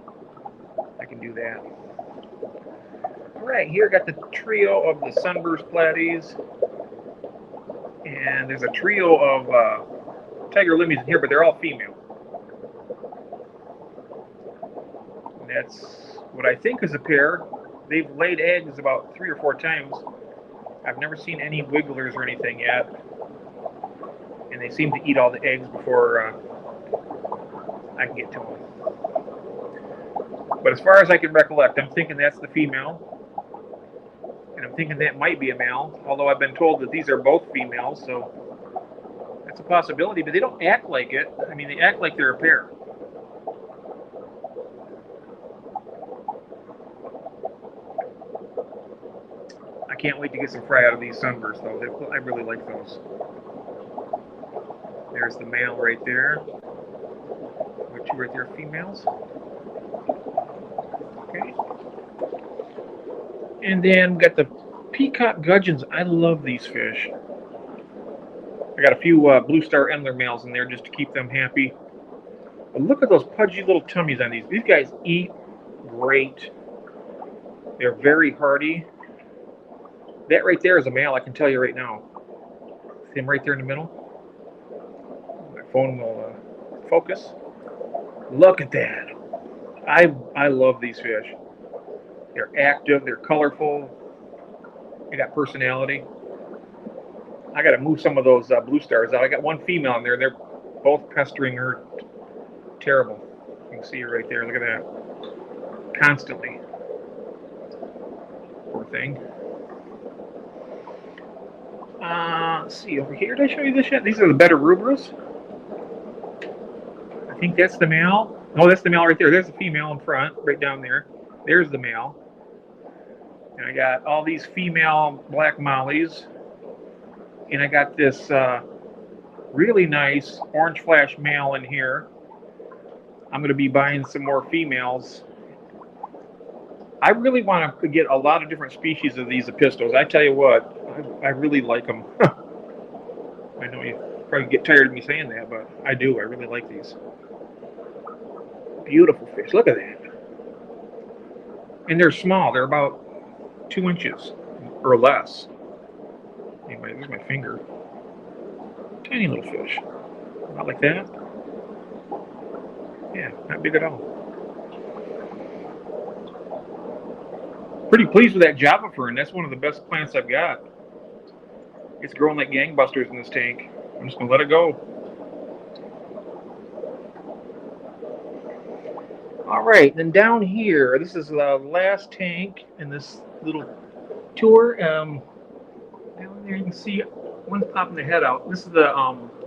I can do that. All right, here I got the trio of the sunburst platies, and there's a trio of tiger limbys in here, but they're all female. And that's what I think is a pair. They've laid eggs about 3 or 4 times. I've never seen any wigglers or anything yet, and they seem to eat all the eggs before I can get to them. But as far as I can recollect, I'm thinking that's the female, and I'm thinking that might be a male, although I've been told that these are both females, so that's a possibility, but they don't act like it. I mean, they act like they're a pair. I can't wait to get some fry out of these sunbursts, though. I really like those. There's the male right there. The 2 right there, females. Okay. And then we got the peacock gudgeons. I love these fish. I got a few blue star endler males in there just to keep them happy. But look at those pudgy little tummies on these. These guys eat great. They're very hardy. That right there is a male, I can tell you right now. See him right there in the middle? My phone will focus. Look at that. I love these fish. They're active, they're colorful, they got personality. I got to move some of those blue stars out. I got one female in there, and they're both pestering her terrible. You can see her right there. Look at that. Constantly. Poor thing. Let's see, over here, did I show you this yet? These are the better rubras. I think that's the male. Oh, that's the male right there. There's the female in front, right down there. There's the male. And I got all these female black mollies. And I got this really nice orange flash male in here. I'm going to be buying some more females. I really want to get a lot of different species of these epistos. I tell you what, I really like them. I know you probably get tired of me saying that, but I do. I really like these. Beautiful fish. Look at that. And they're small. They're about 2 inches or less. Anyway, there's my finger. Tiny little fish. About like that. Yeah, not big at all. Pretty pleased with that Java fern. That's one of the best plants I've got. It's growing like gangbusters in this tank. I'm just going to let it go. All right, then down here, this is the last tank in this little tour. Down there you can see one's popping the head out. This is the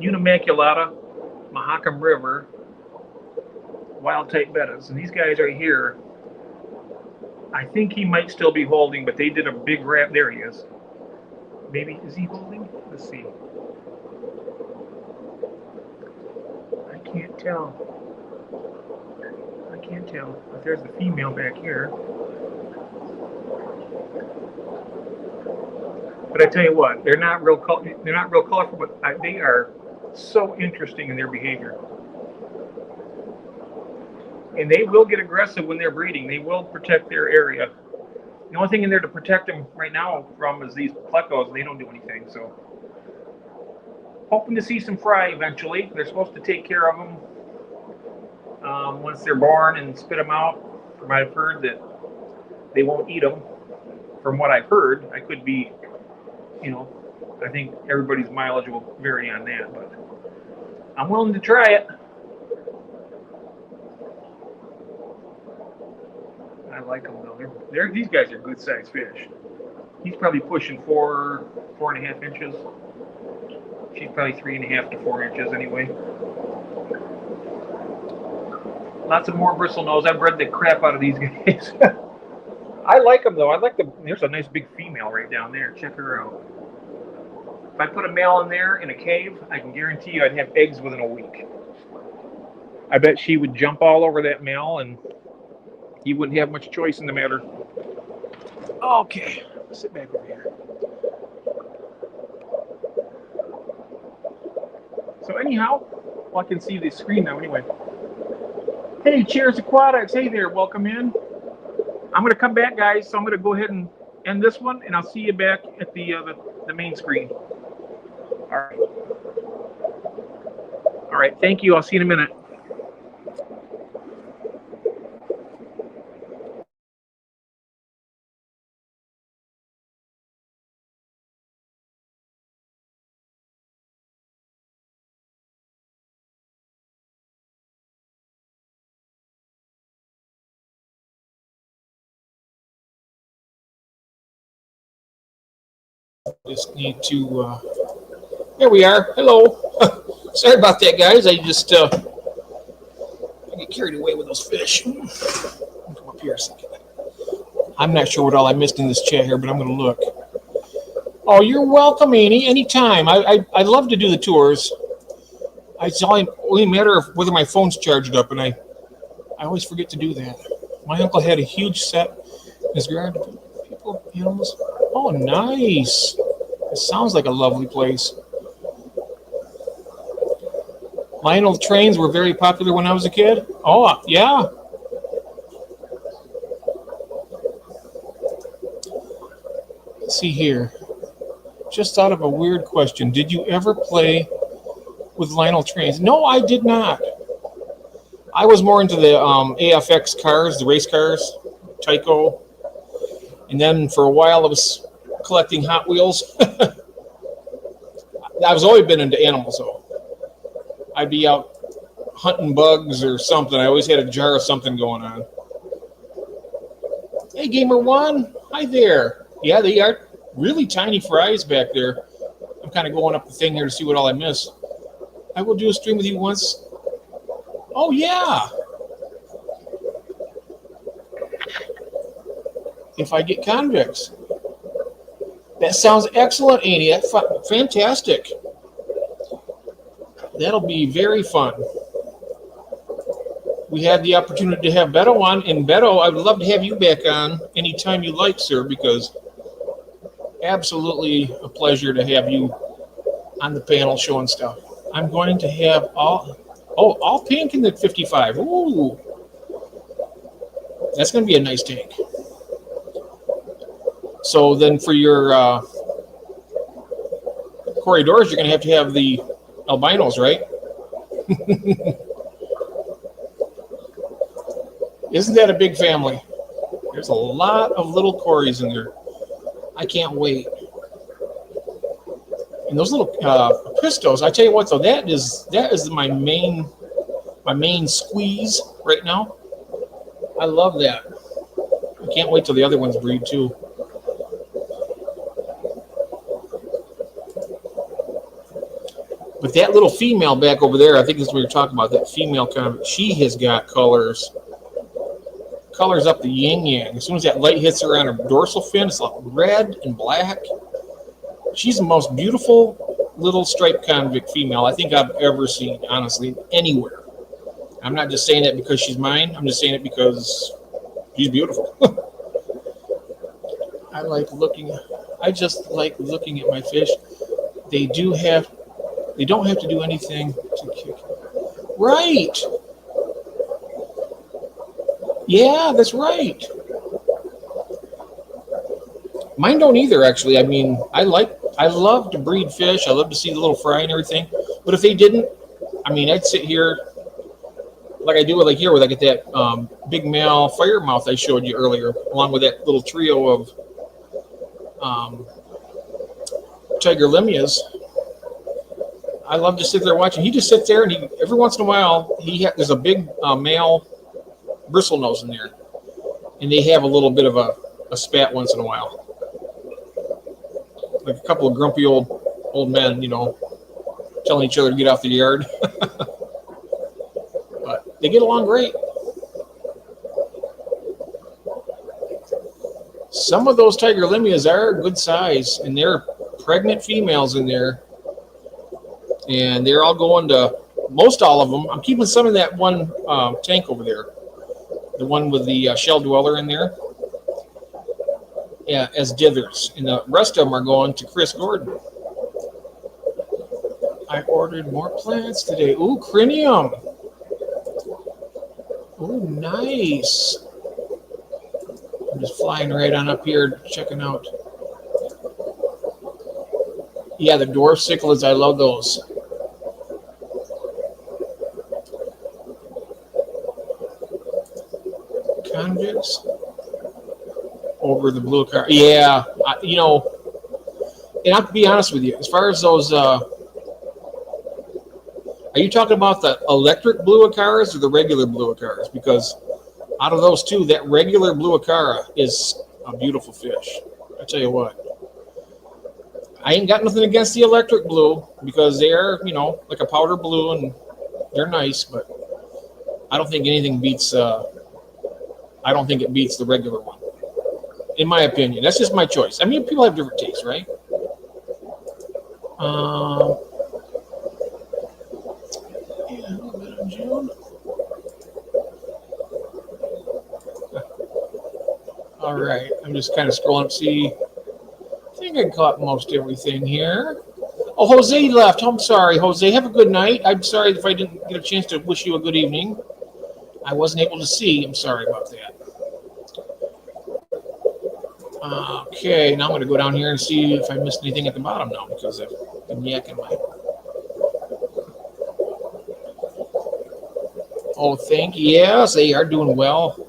Unimaculata Mahakam River wild type bettas. And these guys right here, I think he might still be holding, but they did a big wrap. There he is. Maybe, is he holding? Let's see. I can't tell. I can't tell. But there's the female back here. But I tell you what, they're not real colorful, but they are so interesting in their behavior. And they will get aggressive when they're breeding. They will protect their area. The only thing in there to protect them right now from is these plecos, and they don't do anything. So, hoping to see some fry eventually. They're supposed to take care of them once they're born and spit them out. From what I've heard, that they won't eat them. From what I've heard, I could be, I think everybody's mileage will vary on that, but I'm willing to try it. I like them though. These guys are good sized fish. He's probably pushing 4.5 inches. She's probably 3.5 to 4 inches anyway. Lots of more bristle nose. I've bred the crap out of these guys. I like them though. I like the. There's a nice big female right down there. Check her out. If I put a male in there in a cave, I can guarantee you I'd have eggs within a week. I bet she would jump all over that male and you wouldn't have much choice in the matter. Okay, sit back over here. So anyhow, well, I can see the screen now anyway. Hey, Cheers Aquatics. Hey there, welcome in. I'm going to come back, guys, so I'm going to go ahead and end this one, and I'll see you back at the main screen. All right. All right, thank you. I'll see you in a minute. Just need to. There we are. Hello. Sorry about that, guys. I just I get carried away with those fish. Come up here a second. I'm not sure what all I missed in this chat here, but I'm going to look. Oh, you're welcome, Annie. Anytime. I love to do the tours. It's only a matter of whether my phone's charged up, and I always forget to do that. My uncle had a huge set in his garage. People, animals. Oh, nice. It sounds like a lovely place. Lionel trains were very popular when I was a kid. Oh, yeah. Let's see here. Just thought of a weird question. Did you ever play with Lionel trains? No, I did not. I was more into the AFX cars, the race cars, Tyco. And then for a while I was collecting Hot Wheels. I've always been into animals, though. I'd be out hunting bugs or something. I always had a jar of something going on. Hey, Gamer One. Hi there. Yeah, they are really tiny fries back there. I'm kind of going up the thing here to see what all I miss. I will do a stream with you once. Oh, yeah. If I get convicts. That sounds excellent, Annie. That's fantastic. That'll be very fun. We had the opportunity to have Beto on, and Beto, I would love to have you back on anytime you like, sir, because absolutely a pleasure to have you on the panel showing stuff. I'm going to have all pink in the 55. Ooh. That's going to be a nice tank. So then for your corridors, you're going to have the albinos, right? Isn't that a big family? There's a lot of little Corys in there. I can't wait. And those little pistos, I tell you what, though, that is my main squeeze right now. I love that. I can't wait till the other ones breed too. But that little female back over there, I think is what we were talking about. That female she has got colors up the yin yang. As soon as that light hits her on her dorsal fin, it's like red and black. She's the most beautiful little striped convict female I think I've ever seen, honestly, anywhere. I'm not just saying that because she's mine. I'm just saying it because she's beautiful. I just like looking at my fish. They don't have to do anything to kick. Right. Yeah, that's right. Mine don't either, actually. I mean, I love to breed fish. I love to see the little fry and everything. But if they didn't, I mean, I'd sit here like I do with here with I get that big male firemouth I showed you earlier, along with that little trio of tiger limias. I love to sit there watching. He just sits there, and every once in a while there's a big male bristlenose in there, and they have a little bit of a spat once in a while, like a couple of grumpy old men, telling each other to get off the yard. But they get along great. Some of those tiger limias are good size, and they're pregnant females in there, and they're all going to most all of them. I'm keeping some in that one tank over there, the one with the shell dweller in there, as dithers, and the rest of them are going to Chris Gordon. I ordered more plants today. Ooh, crinium. Ooh, nice. I'm just flying right on up here, checking out. Yeah, the dwarf cichlids, I love those. Convicts over the blue car. Yeah, and I have to be honest with you, as far as those, are you talking about the electric blue acaras or the regular blue acaras? Because out of those two, that regular blue acara is a beautiful fish. I tell you what. I ain't got nothing against the electric blue because they're, like a powder blue and they're nice, but I don't think anything beats, I don't think it beats the regular one. In my opinion. That's just my choice. I mean, people have different tastes, right? Yeah, a little bit of June. All right, I'm just kind of scrolling up to see. I think I caught most everything here. Oh, Jose left. I'm sorry, Jose. Have a good night. I'm sorry if I didn't get a chance to wish you a good evening. I wasn't able to see. I'm sorry about that. Okay, now I'm going to go down here and see if I missed anything at the bottom now because I've been yakking my. Oh, thank you. Yes, they are doing well.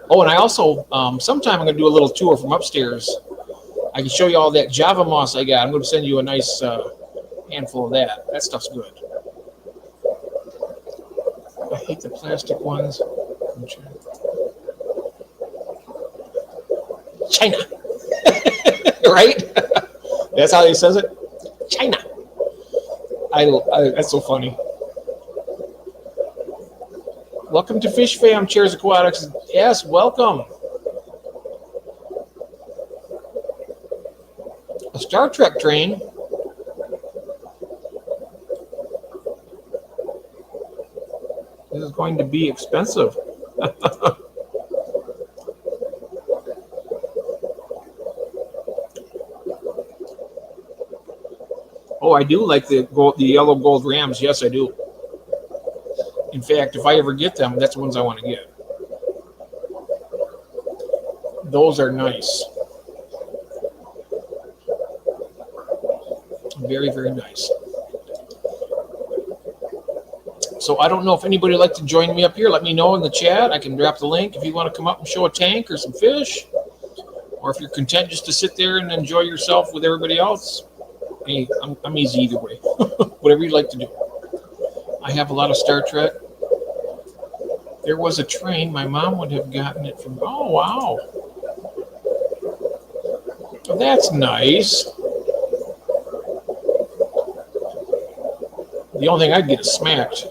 Oh, and I also, sometime I'm going to do a little tour from upstairs. I can show you all that Java moss I got. I'm going to send you a nice handful of that. That stuff's good. I hate the plastic ones. China. Right? That's how he says it? China. That's so funny. Welcome to Fish Fam, Chairs Aquatics. Yes, welcome. A Star Trek train. This is going to be expensive. Oh, I do like the yellow gold rams. Yes, I do. In fact, if I ever get them, that's the ones I want to get. Those are nice. Very, very nice. So I don't know if anybody would like to join me up here. Let me know in the chat. I can drop the link if you want to come up and show a tank or some fish. Or if you're content just to sit there and enjoy yourself with everybody else. Hey, I'm easy either way. Whatever you'd like to do. I have a lot of Star Trek. There was a train. My mom would have gotten it from. Oh, wow. Well, that's nice. The only thing I'd get is smacked.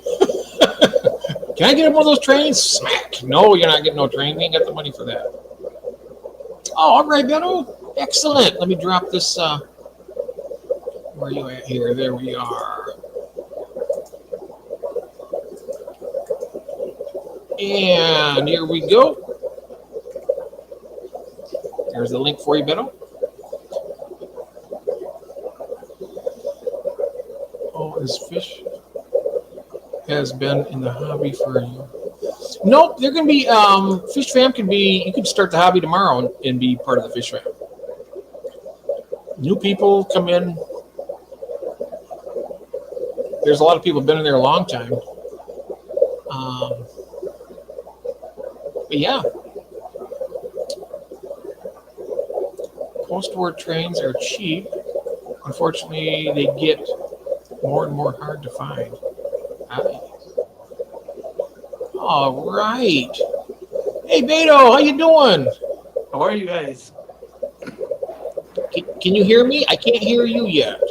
Can I get one of those trains? Smack. No, you're not getting no train. We ain't got the money for that. Oh, all right, Benno. Excellent. Let me drop this. Where are you at here? There we are. And here we go. There's the link for you, Benno. Oh, this fish has been in the hobby for a year. Nope, they're going to be, Fish Fam can be, you can start the hobby tomorrow and be part of the Fish Fam. New people come in. There's a lot of people who've been in there a long time. But yeah. Post-war trains are cheap. Unfortunately, they get more and more hard to find. Hi. All right. Hey, Beto, how you doing? How are you guys? Can you hear me? I can't hear you yet.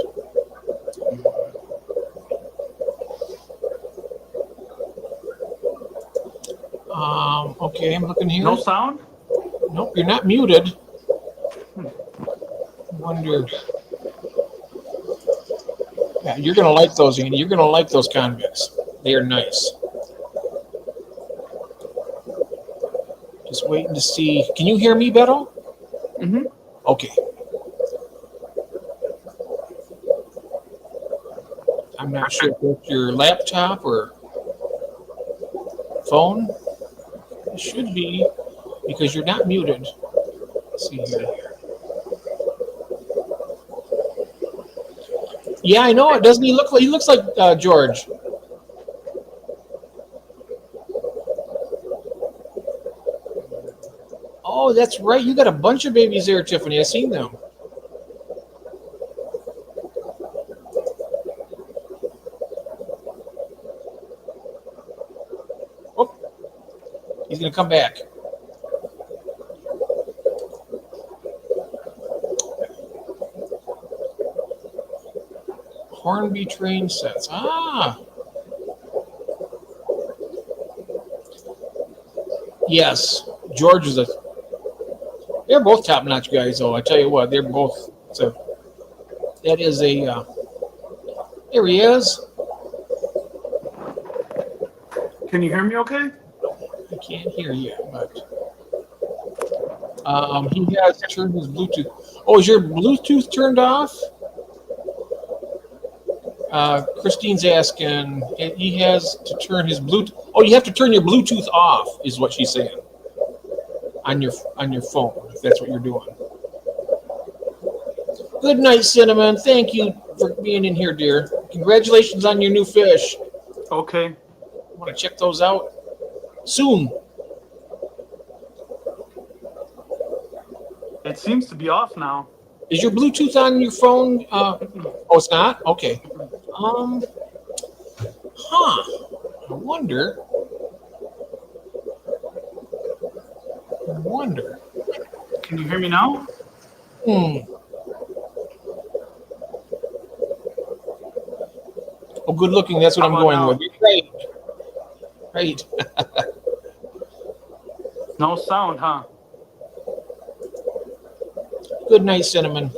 Okay, I'm looking here. No sound? Nope, you're not muted. Wonder. Yeah, you're gonna like those, Andy. You're gonna like those convicts. They are nice. Just waiting to see. Can you hear me, Beto? Mm-hmm. Okay. I'm not sure if it's your laptop or phone. It should be because you're not muted. Let's see here. Yeah, I know it. Doesn't he look like? He looks like George. Oh, that's right. You got a bunch of babies there, Tiffany. I seen them. Oh, he's gonna come back. Hornby train sets. Ah. Yes, George is a. They're both top-notch guys, though. I tell you what, they're both. So that is a. There he is. Can you hear me okay? I can't hear you, but he has turned his Bluetooth. Oh, is your Bluetooth turned off? Christine's asking. He has to turn his Bluetooth. Oh, you have to turn your Bluetooth off, is what she's saying. On your phone, if that's what you're doing. Good night, Cinnamon. Thank you for being in here, dear. Congratulations on your new fish. Okay. Want to check those out soon? It seems to be off now. Is your Bluetooth on your phone? Oh, it's not? Okay. I wonder. Can you hear me now? Oh, good looking. That's what I'm going now? with. Great. Great. No sound, huh? Good night, Cinnamon.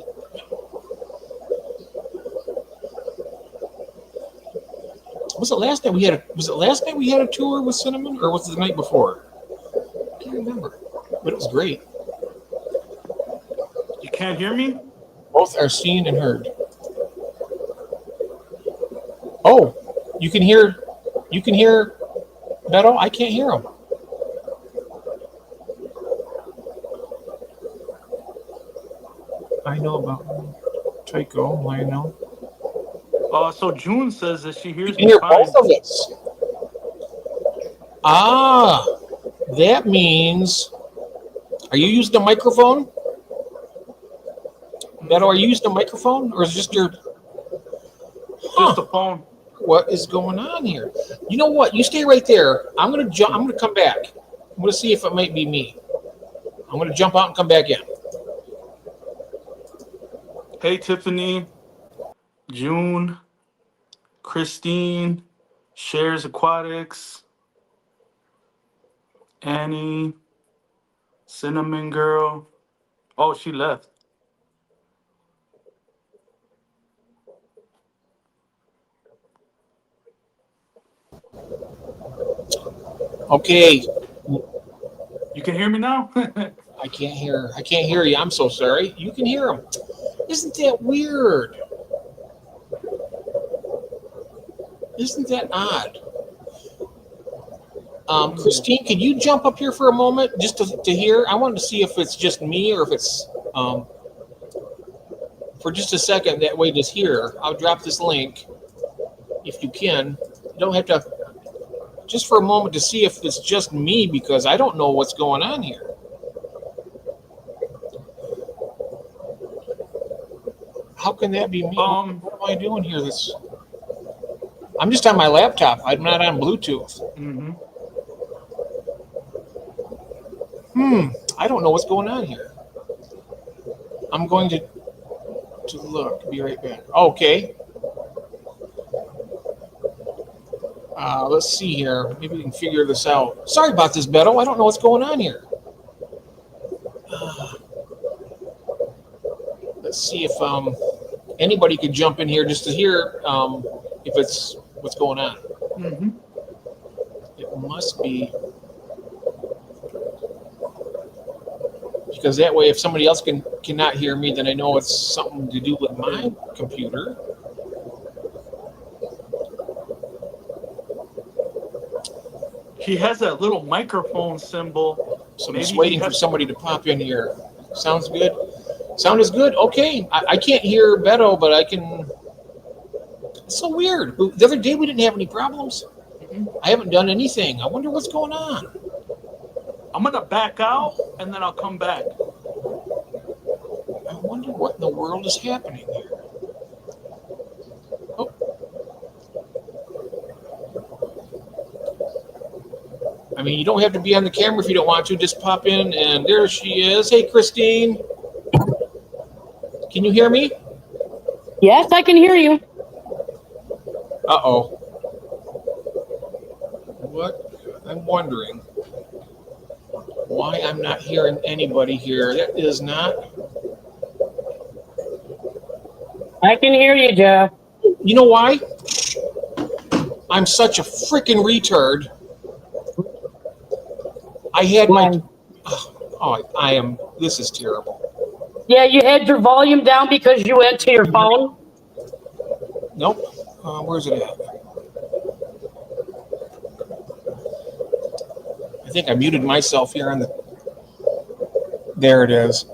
Was it last night we had a tour with Cinnamon, or was it the night before? I can't remember, but it was great. You can't hear me? Both are seen and heard. Oh, you can hear Beto? I can't hear him. I know about Tycho. I know. So June says that she hears You can me hear fine. both of us. Ah, that means. Are you using a microphone? Beto, are you using a microphone, or is it just your? Just the phone. What is going on here? You know what? You stay right there. I'm gonna jump. I'm gonna come back. I'm gonna see if it might be me. I'm gonna jump out and come back in. Hey, Tiffany, June, Christine, Shares Aquatics, Annie, Cinnamon Girl. Oh, she left. Okay. You can hear me now? I can't hear you. I'm so sorry. You can hear him. Isn't that weird? Isn't that odd? Christine, could you jump up here for a moment just to hear? I wanted to see if it's just me or if it's for just a second. That way, just hear. I'll drop this link if you can. You don't have to. Just for a moment to see if it's just me because I don't know what's going on here. How can that be me? Um. What am I doing here? I'm just on my laptop. I'm not on Bluetooth. Mm-hmm. I don't know what's going on here. I'm going to look. Be right back. Okay. Let's see here. Maybe we can figure this out. Sorry about this, Beto. I don't know what's going on here. Let's see if anybody could jump in here just to hear if it's what's going on. Mm-hmm. It must be because that way, if somebody else cannot hear me, then I know it's something to do with my computer. He has that little microphone symbol. So I'm Maybe just he waiting for has- somebody to pop in here. Sounds good. Sound is good. Okay, I can't hear Beto, but I can. It's so weird. The other day we didn't have any problems. Mhm. I haven't done anything. I wonder what's going on. I'm gonna back out and then I'll come back. I wonder what in the world is happening here. Oh. I mean, you don't have to be on the camera if you don't want to. Just pop in, and there she is. Hey, Christine. Can you hear me? Yes, I can hear you. Uh-oh. What? I'm wondering why I'm not hearing anybody here. That is not... I can hear you, Jeff. You know why? I'm such a freaking retard. I had my... Why? Oh, I am... This is terrible. Yeah, you had your volume down because you went to your phone. Nope. Where's it at? I think I muted myself here on the... There it is.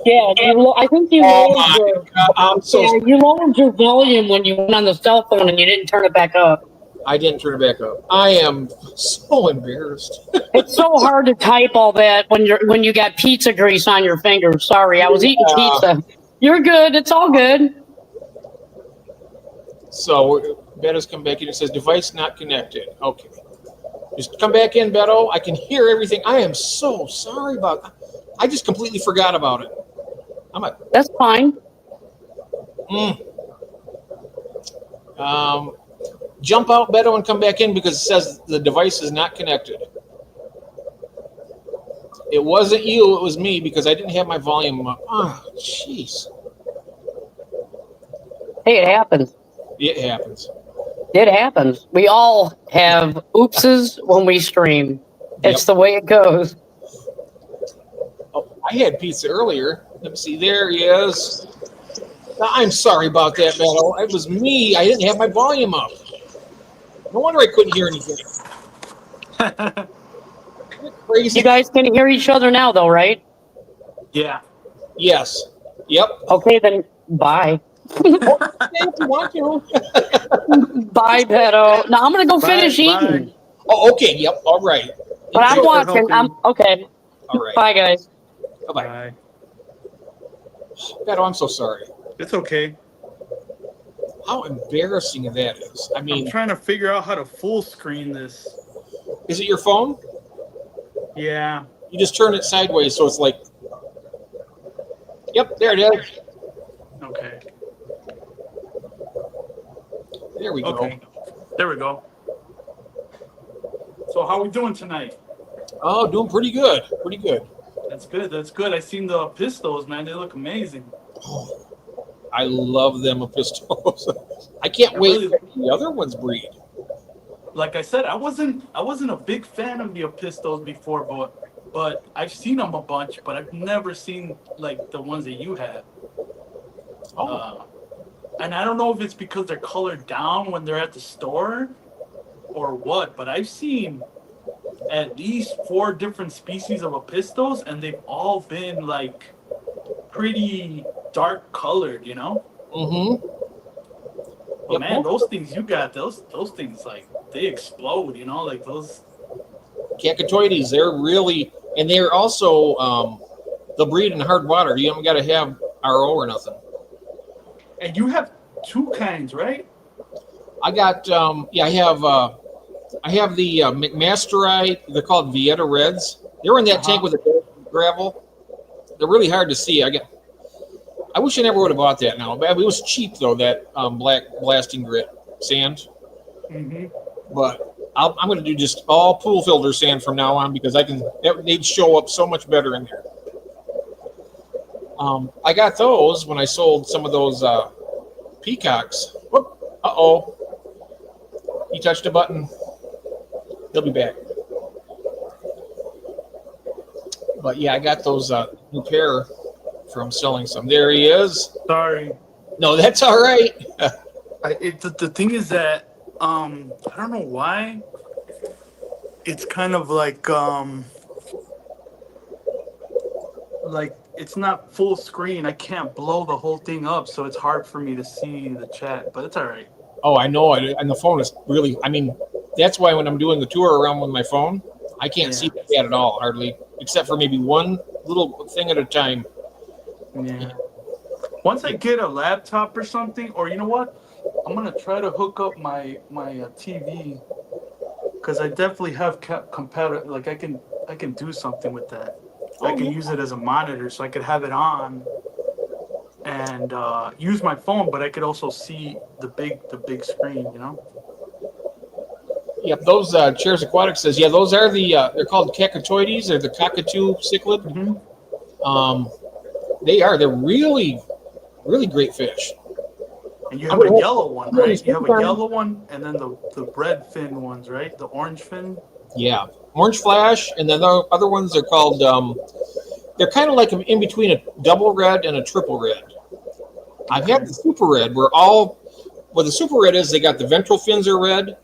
Yeah, I think you Oh lowered my your God, I'm so... yeah, you lowered your volume when you went on the cell phone and you didn't turn it back up. I didn't turn it back up. I am so embarrassed. It's so hard to type all that when you got pizza grease on your fingers. Sorry, I was eating pizza. You're good. It's all good. So Beto's come back in and says device not connected. Okay. Just come back in, Beto. I can hear everything. I am so sorry about... I just completely forgot about it. That's fine. Jump out, Beto, and come back in because it says the device is not connected. It wasn't you, it was me because I didn't have my volume up. Oh, jeez. Hey, it happens. It happens. It happens. We all have oopses when we stream. It's the way it goes. Oh, I had pizza earlier. Let me see. There he is. I'm sorry about that, Beto. It was me. I didn't have my volume up. No wonder I couldn't hear anything. Crazy. You guys can hear each other now, though, right? Yeah. Yes. Yep. Okay, then bye. If you want to. Bye, Beto. Now I'm gonna go finish Bye. eating. Oh, okay. Yep. All right. But I'm Thanks for watching. I'm helping. okay. All right. Bye, guys. Bye-bye. Bye. Beto, I'm so sorry. It's okay. How embarrassing that is. I I'm mean, trying to figure out how to full screen this. is it your phone? Yeah. You just turn it sideways so it's like... Yep, there it is. Okay. There we go. Okay. There we go. So how we doing tonight? Oh, doing pretty good. Pretty good. That's good. That's good. I seen the pistols, man. They look amazing. Oh, I love them pistols. I can't wait really- to see the other ones breed. Like I said, I wasn't a big fan of the pistols before, but I've seen them a bunch, but I've never seen like the ones that you had. Oh, And I don't know if it's because they're colored down when they're at the store or what, but I've seen at least 4 different species of pistols, and they've all been like pretty dark colored, you know? mm-hmm. But Yep. man, those things you got, those things like they explode, you know, like those. Cacatoides, they're really, and they're also, they'll breed in hard water. You haven't got to have RO or nothing. And you have two kinds, right? I got I have the McMasterite. They're called Vieta Reds. They were in that tank with the gravel. They're really hard to see. I wish I never would have bought that now. It was cheap though, that black blasting grit sand. Mm-hmm. But I'm going to do just all pool filter sand from now on because they'd show up so much better in there. I got those when I sold some of those peacocks. Whoop! Uh-oh. He touched a button. He'll be back. But yeah, I got those new pair from selling some. There he is. Sorry. No, that's all right. The thing is that I don't know why. It's kind of like it's not full screen. I can't blow the whole thing up, so it's hard for me to see the chat. But it's all right. Oh, I know. And the phone is really. I mean, that's why when I'm doing the tour around with my phone, I can't see the chat at all, hardly, except for maybe one little thing at a time. Yeah. Once I get a laptop or something, or you know what, I'm gonna try to hook up my TV because I definitely have compatible. Like I can do something with that. I can use it as a monitor, so I could have it on and use my phone, but I could also see the big screen. You know. Yep, those Chairs Aquatic says, those are they're called cacatoides, or the cockatoo cichlid. Mm-hmm. They're really, really great fish. And you have a yellow one, right? You have a yellow one, and then the red fin ones, right? The orange fin. Yeah, orange flash, and then the other ones are called. They're kind of like in between a double red and a triple red. I've had the super red, where the super red is they got the ventral fins are red,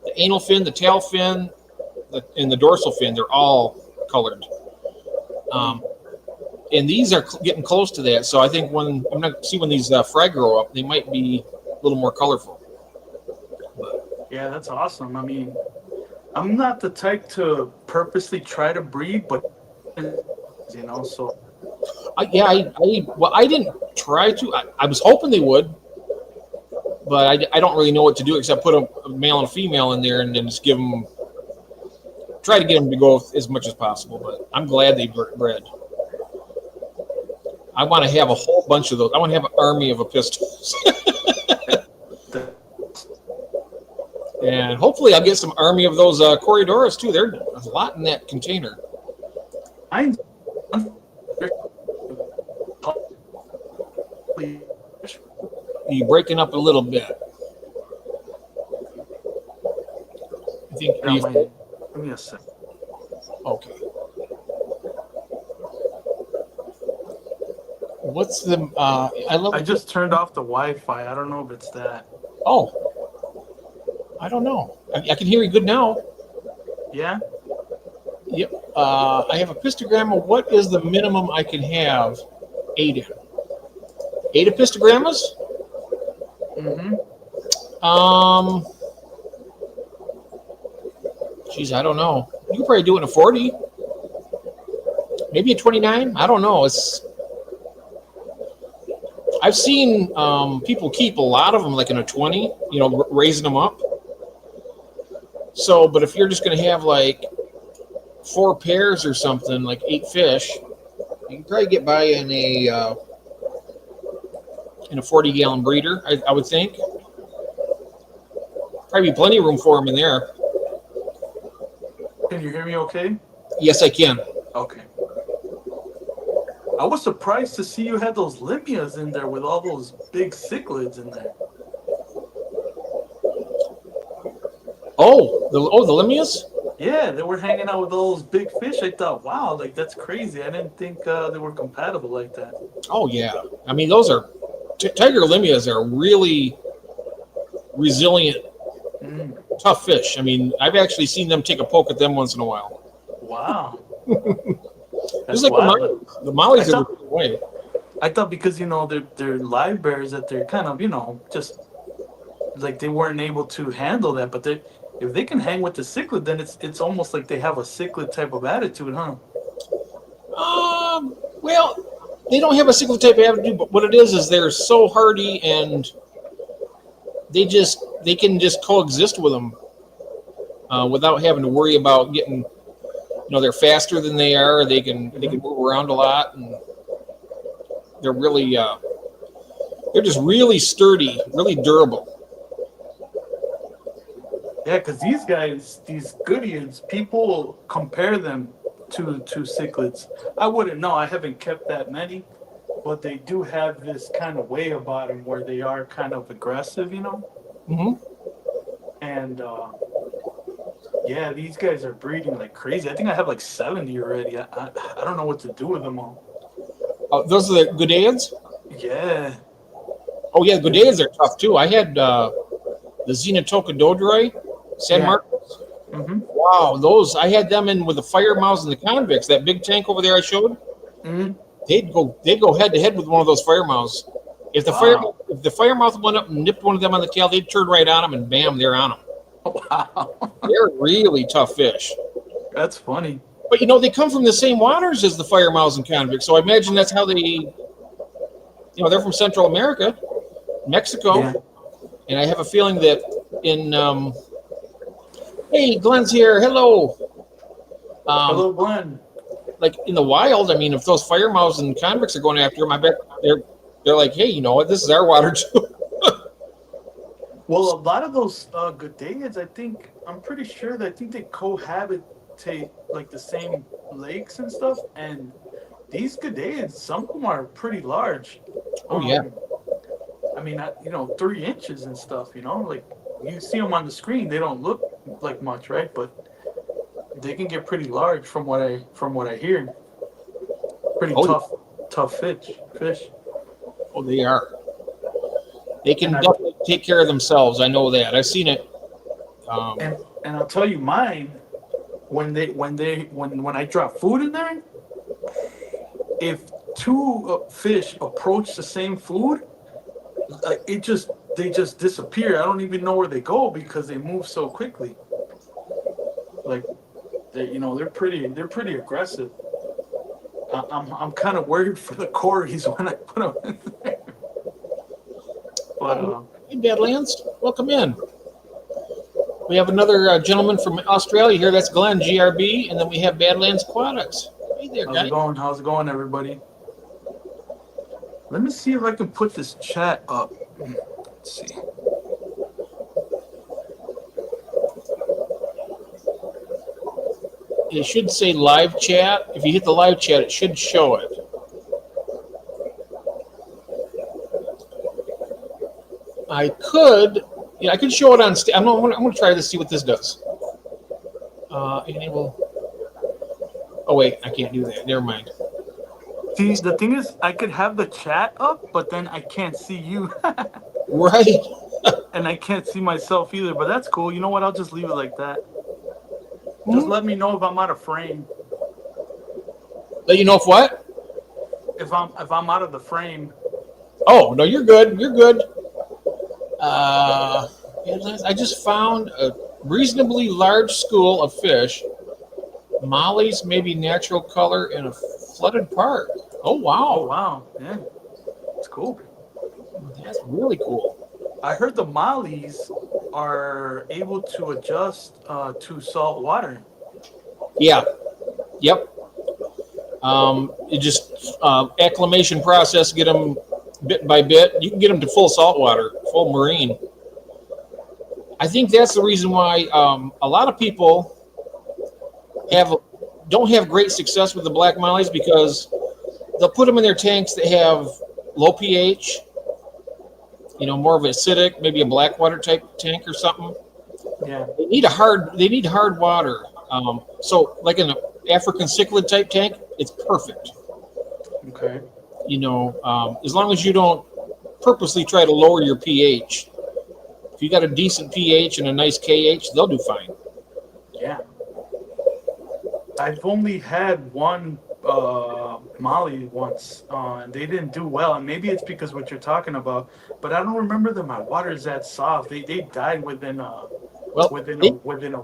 the anal fin, the tail fin, and the dorsal fin. They're all colored. And these are getting close to that. So I think when these fry grow up, they might be a little more colorful. Yeah, that's awesome. I mean, I'm not the type to purposely try to breed, but so. I didn't try to. I was hoping they would, but I don't really know what to do except put a male and a female in there and then just try to get them to go as much as possible. But I'm glad they bred. I want to have a whole bunch of those. I want to have an army of epistles. And hopefully I'll get some army of those Coriodoras too. There's a lot in that container. You're breaking up a little bit. I think. Give me a sec. Okay. What's the? I just turned off the Wi-Fi. I don't know if it's that. Oh. I don't know. I can hear you good now. Yeah. Yep. I have a pistogramma. What is the minimum I can have? 8 in. 8 epistogrammas? Mm-hmm. Geez, I don't know. You could probably do it in a 40. Maybe a 29. I don't know. I've seen people keep a lot of them like in a 20. Raising them up. So, but if you're just going to have like 4 pairs or something, like 8 fish, you can probably get by in a 40-gallon breeder, I would think. Probably plenty of room for them in there. Can you hear me okay? Yes, I can. Okay. I was surprised to see you had those Limias in there with all those big cichlids in there. Oh, the Limias? Yeah, they were hanging out with all those big fish. I thought, wow, like that's crazy. I didn't think they were compatible like that. Oh yeah, I mean those are tiger Limias are really resilient, tough fish. I mean, I've actually seen them take a poke at them once in a while. Wow. It's like the mollies are the way. I thought because they're live bears that they're kind of just like they weren't able to handle that, but if they can hang with the cichlid, then it's almost like they have a cichlid type of attitude, huh? Well, They don't have a single type of attitude, but what it is they're so hardy and they can just coexist with them without having to worry about getting. They're faster than they are. They can move around a lot, and they're really they're just really sturdy, really durable. Yeah, because these guys, these Goodians, people compare them to cichlids. I wouldn't know. I haven't kept that many, but they do have this kind of way about them where they are kind of aggressive, Mm-hmm. And yeah, these guys are breeding like crazy. I think I have like 70 already. I don't know what to do with them all. Those are the Gudeids? Yeah. Oh, yeah, the Gudeids are tough, too. I had the Xenotocadodroi, San Marcos. Mm-hmm. Wow, those, I had them in with the fire mouths and the convicts. That big tank over there I showed, Mm-hmm. they'd go head to head with one of those fire mouths. If the fire mouth went up and nipped one of them on the tail, they'd turn right on them, and bam, they're on them. Wow. They're really tough fish. That's funny. But, they come from the same waters as the fire mouths and convicts, so I imagine that's how they, they're from Central America, Mexico, Yeah. and I have a feeling that in, hey, Glenn's here, hello. Hello, Glenn. Like in the wild, I mean, if those fire mouths and convicts are going after them, I bet they're like, hey, you know what, this is our water too. Well, a lot of those Gudeids, I'm pretty sure that I think they cohabitate like the same lakes and stuff. And these Gudeids, some of them are pretty large. Oh, yeah. I mean, 3 inches and stuff. Like you see them on the screen, they don't look like much, right? But they can get pretty large from what I hear. Pretty tough fish. Oh, they are. They can definitely take care of themselves. I know that. I've seen it. And I'll tell you, mine, when I drop food in there, if 2 fish approach the same food, they just disappear. I don't even know where they go because they move so quickly. Like they're pretty aggressive. I'm kind of worried for the Corys when I put them in there. But hey, Badlands, welcome in. We have another gentleman from Australia here. That's Glenn, GRB, and then we have Badlands Aquatics. Hey there, guys. how's it going, everybody? Let me see if I can put this chat up. Let's see. It should say live chat. If you hit the live chat, it should show it. I could show it on. I'm going to try this. See what this does. Enable. Oh wait, I can't do that. Never mind. See, the thing is, I could have the chat up, but then I can't see you, Right. and I can't see myself either. But that's cool. You know what? I'll just leave it like that. Hmm? Just let me know if I'm out of frame. Let you know if what? If I'm out of the frame. Oh no, you're good. You're good. I just found a reasonably large school of fish. Mollies, maybe natural color in a flooded park. Oh wow. Oh wow, yeah, it's cool. That's really cool. I heard the mollies are able to adjust to salt water. Yeah. Yep. It just acclimation process, get them bit by bit. You can get them to full saltwater, full marine. I think that's the reason why a lot of people don't have great success with the black mollies, because they'll put them in their tanks that have low pH, more of acidic, maybe a blackwater type tank or something. Yeah. They need hard water. So like in an African cichlid type tank, it's perfect. Okay. As long as you don't purposely try to lower your pH. If you got a decent pH and a nice KH, they'll do fine. Yeah. I've only had one molly once, and they didn't do well. And maybe it's because what you're talking about, but I don't remember that my water is that soft. They died within a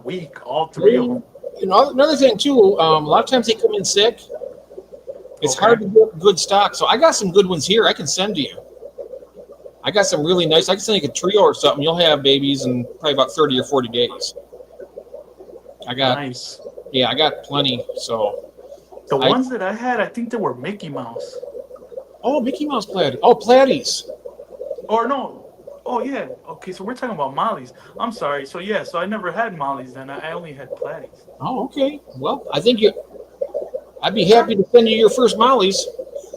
week. All 3 of them. Another thing too, a lot of times they come in sick, It's Okay. hard to get good stock. So I got some good ones here I can send to you. I got some really nice. I can send you a trio or something. You'll have babies in probably about 30 or 40 days. I got, Nice. yeah, I got plenty. So, The ones that I had, I think they were Mickey Mouse. oh, Mickey Mouse plaid. Oh, platies. Or no. Oh yeah. Okay, so we're talking about Mollies. I'm sorry. So yeah, so I never had Mollies then. I only had Platties. Oh, okay. Well, I'd be happy to send you your first Mollies.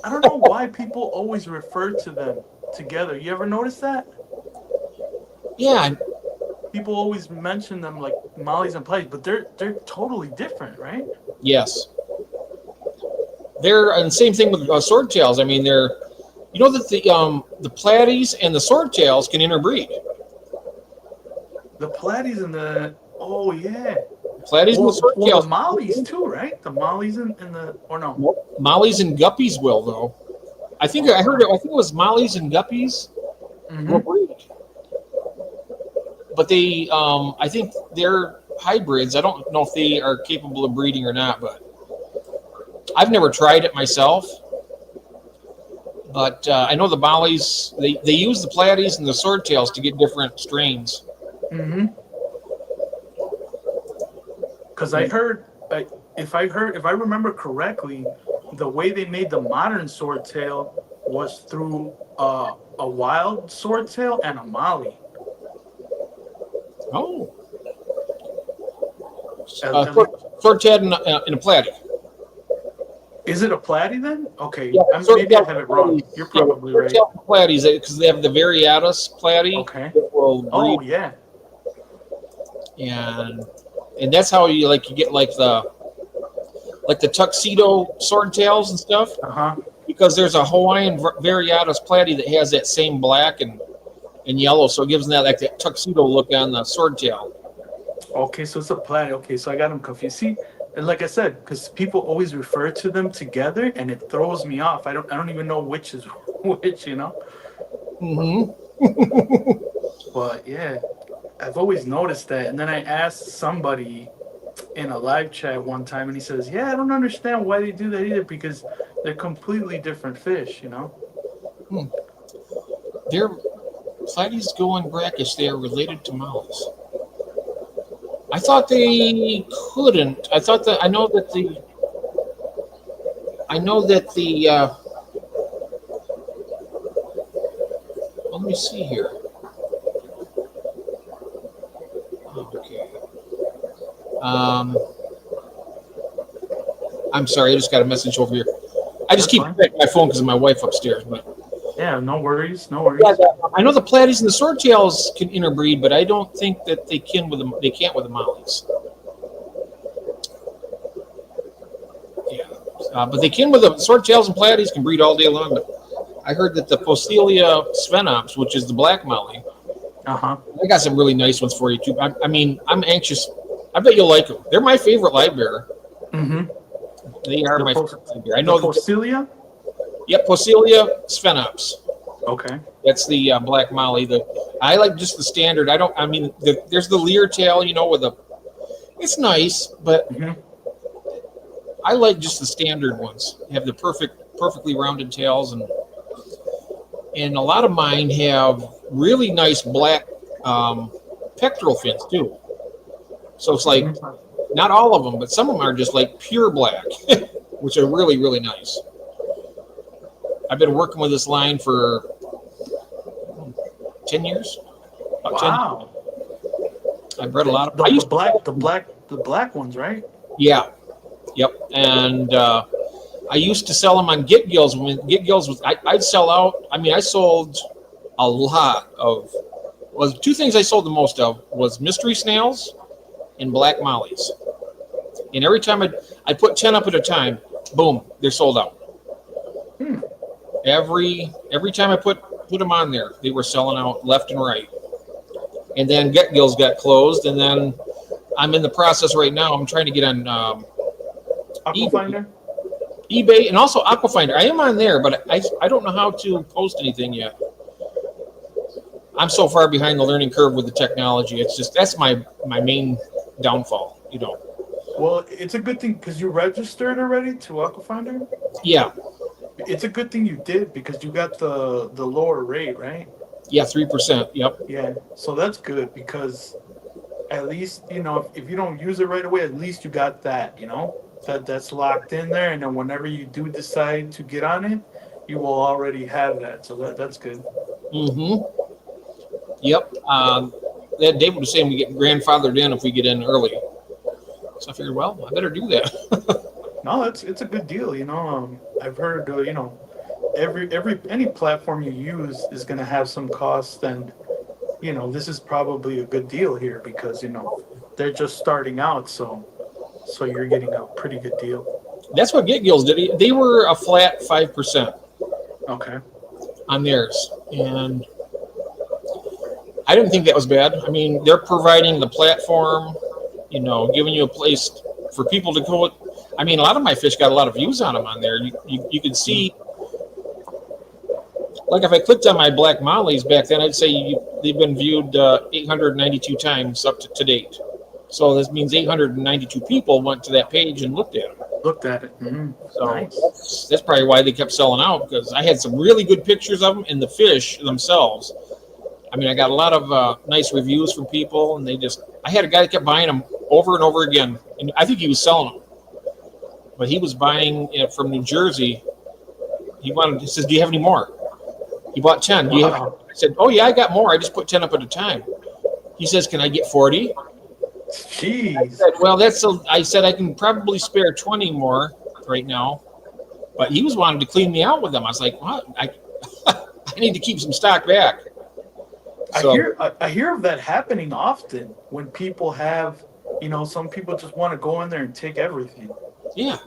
I don't know why people always refer to them together. You ever notice that? Yeah, People always mention them like Mollies and Platties, but they're totally different, right? yes. They're, and same thing with swordtails. I mean, they're, you know that the platies and the swordtails can interbreed. The Platties and the oh yeah. Platies and the Well, swordtails. the Mollies too, right? The Mollies and the or no? Mollies and guppies will though. I think I heard it. I think it was mollies and guppies will breed, but they, I think they're hybrids. I don't know if they are capable of breeding or not, but I've never tried it myself. But I know the mollies. They use the platies and the swordtails to get different strains. Mm-hmm. Because I heard, if I remember correctly, the way they made the modern swordtail was through a wild swordtail and a molly. Oh, And- swordtail and a platy. Is it a platy then? Okay, Yeah, maybe I have it wrong. You're probably right. Platies, because they have the variatus platy. Okay. That will breed, Oh yeah. and that's how you get like the tuxedo swordtails and stuff. Uh-huh. Because there's a Hawaiian variatus platy that has that same black and yellow, so it gives them that tuxedo look on the swordtail. Okay, so it's a platy. Okay, so I got them confused. See, and like I said, because people always refer to them together, and it throws me off. I don't even know which is which, you know. Mm-hmm. But yeah, I've always noticed that. And then I asked somebody in a live chat one time, and he says, "Yeah, I don't understand why they do that either, because they're completely different fish, you know." Their platies go in brackish. They are related to mollies. I thought they couldn't. I know that well, let me see here. Okay. I'm sorry, I just got a message over here. I just That's keep fine. checking my phone because of my wife upstairs. But Yeah, no worries, no worries. yeah, I know the platies and the swordtails can interbreed, but I don't think that they can with them. They can't with the mollies. Yeah, but they can with the swordtails and platies can breed all day long. But I heard that the Poecilia sphenops, which is the black molly, Uh-huh. I got some really nice ones for you too. I mean, I'm anxious. I bet you'll like them. They're my favorite live bearer. Mm-hmm. They are The my pos- favorite live bearer. I know. Poecilia? Yep, Poecilia sphenops. Okay. That's the black molly. I like just the standard. I mean, there's the leer tail, with a. It's nice, but Mhm. I like just the standard ones. They have the perfectly rounded tails, and a lot of mine have really nice black pectoral fins too. So it's like not all of them, but some of them are just like pure black, which are really, really nice. I've been working with this line for 10 years. About 10 Wow. years. I've bred a lot of. I used The black ones, right? Yeah. Yep. And I used to sell them on Get Gills. When Get Gills was, I'd sell out. I mean, I sold a lot of. Well, two things I sold the most of was mystery snails and black mollies. And every time I'd put 10 up at a time, boom, they're sold out. Every time I put them on there, they were selling out left and right. And then Get Gills got closed, and then I'm in the process right now. I'm trying to get on Aquafinder? eBay and also Aquafinder. I am on there, but I don't know how to post anything yet. I'm so far behind the learning curve with the technology. It's just that's my main downfall. Well, it's a good thing because you registered already to Aquafinder. Yeah, It's a good thing you did because you got the lower rate, right? yeah, 3%. Yep. Yeah. So that's good because at least if you don't use it right away, at least you got that. That's locked in there, and then whenever you do decide to get on it, you will already have that. So that's good. Mm-hmm. Yep. That David was saying we get grandfathered in if we get in early. So I figured, well, I better do that. No, it's a good deal. I've heard any platform you use is going to have some cost, and this is probably a good deal here because they're just starting out, so you're getting a pretty good deal. That's what Get Gills did. They were a flat 5%. Okay. On theirs, and I didn't think that was bad. I mean, they're providing the platform, giving you a place for people to go. I mean, a lot of my fish got a lot of views on them on there. You could see, like if I clicked on my black mollies back then, I'd say they've been viewed 892 times up to date. So this means 892 people went to that page and looked at them. Looked at it. Mm-hmm. So Nice. that's probably why they kept selling out, because I had some really good pictures of them and the fish themselves. I mean, I got a lot of nice reviews from people, and I had a guy that kept buying them over and over again, and I think he was selling them, but he was buying it from New Jersey. He says, "Do you have any more?" He bought 10. Do you have? I said, "Oh yeah, I got more. I just put 10 up at a time." He says, "Can I get 40?" Jeez. I said, well, I said I can probably spare 20 more right now, but he was wanting to clean me out with them. I was like, what? I need to keep some stock back. So, I hear of that happening often when people have, some people just want to go in there and take everything. Yeah,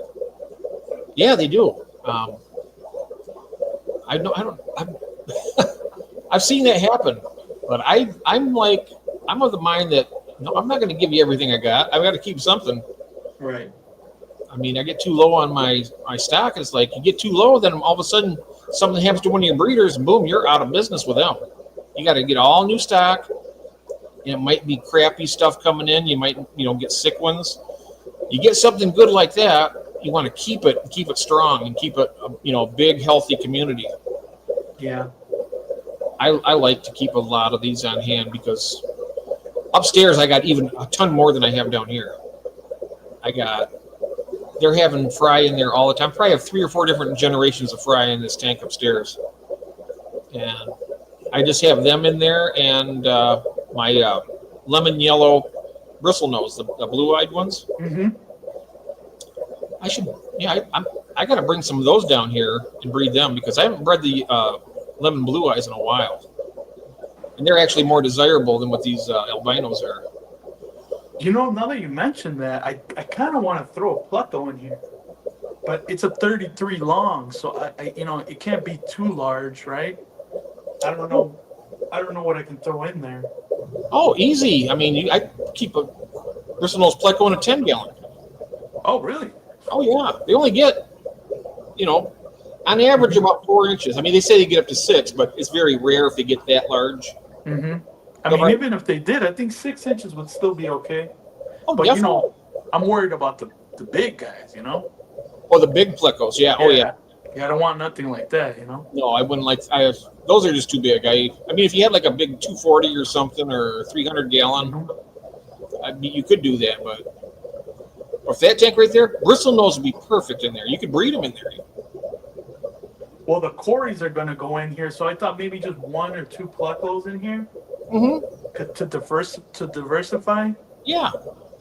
they do. I've seen that happen, but I'm of the mind that, no, I'm not going to give you everything I got. I've got to keep something. Right. I mean, I get too low on my stock. It's like you get too low, then all of a sudden something happens to one of your breeders, and boom, you're out of business with them. You got to get all new stock. It might be crappy stuff coming in. You might, get sick ones. You get something good like that, you want to keep it strong, and keep it, a big, healthy community. Yeah. I like to keep a lot of these on hand because upstairs I got even a ton more than I have down here. They're having fry in there all the time. Probably have 3 or 4 different generations of fry in this tank upstairs. And I just have them in there, and my lemon yellow bristlenose, the blue-eyed ones. Mm-hmm. I got to bring some of those down here and breed them because I haven't bred the lemon blue eyes in a while. And they're actually more desirable than what these albinos are. Now that you mentioned that, I kind of want to throw a Pleco in here. But it's a 33 long, so I it can't be too large, right? I don't know what I can throw in there. Oh, easy. I mean, I keep a bristlenose Pleco in a 10-gallon. Oh, really? Oh, yeah. They only get, on average about 4 inches. I mean, they say they get up to 6, but it's very rare if they get that large. Mm-hmm. I mean, even if they did, I think 6 inches would still be okay. Oh, but definitely. I'm worried about the big guys. Oh, the big Plecos. Yeah. Oh, yeah. Yeah, I don't want nothing like that. No, I wouldn't like. Those are just too big. I mean, if you had like a big 240 or something, or 300-gallon, Mm-hmm. You could do that. But if that tank right there, bristlenose would be perfect in there. You could breed them in there. Well, the Corys are going to go in here, so I thought maybe just 1 or 2 Plecos in here. Mm-hmm. To diversify. Yeah.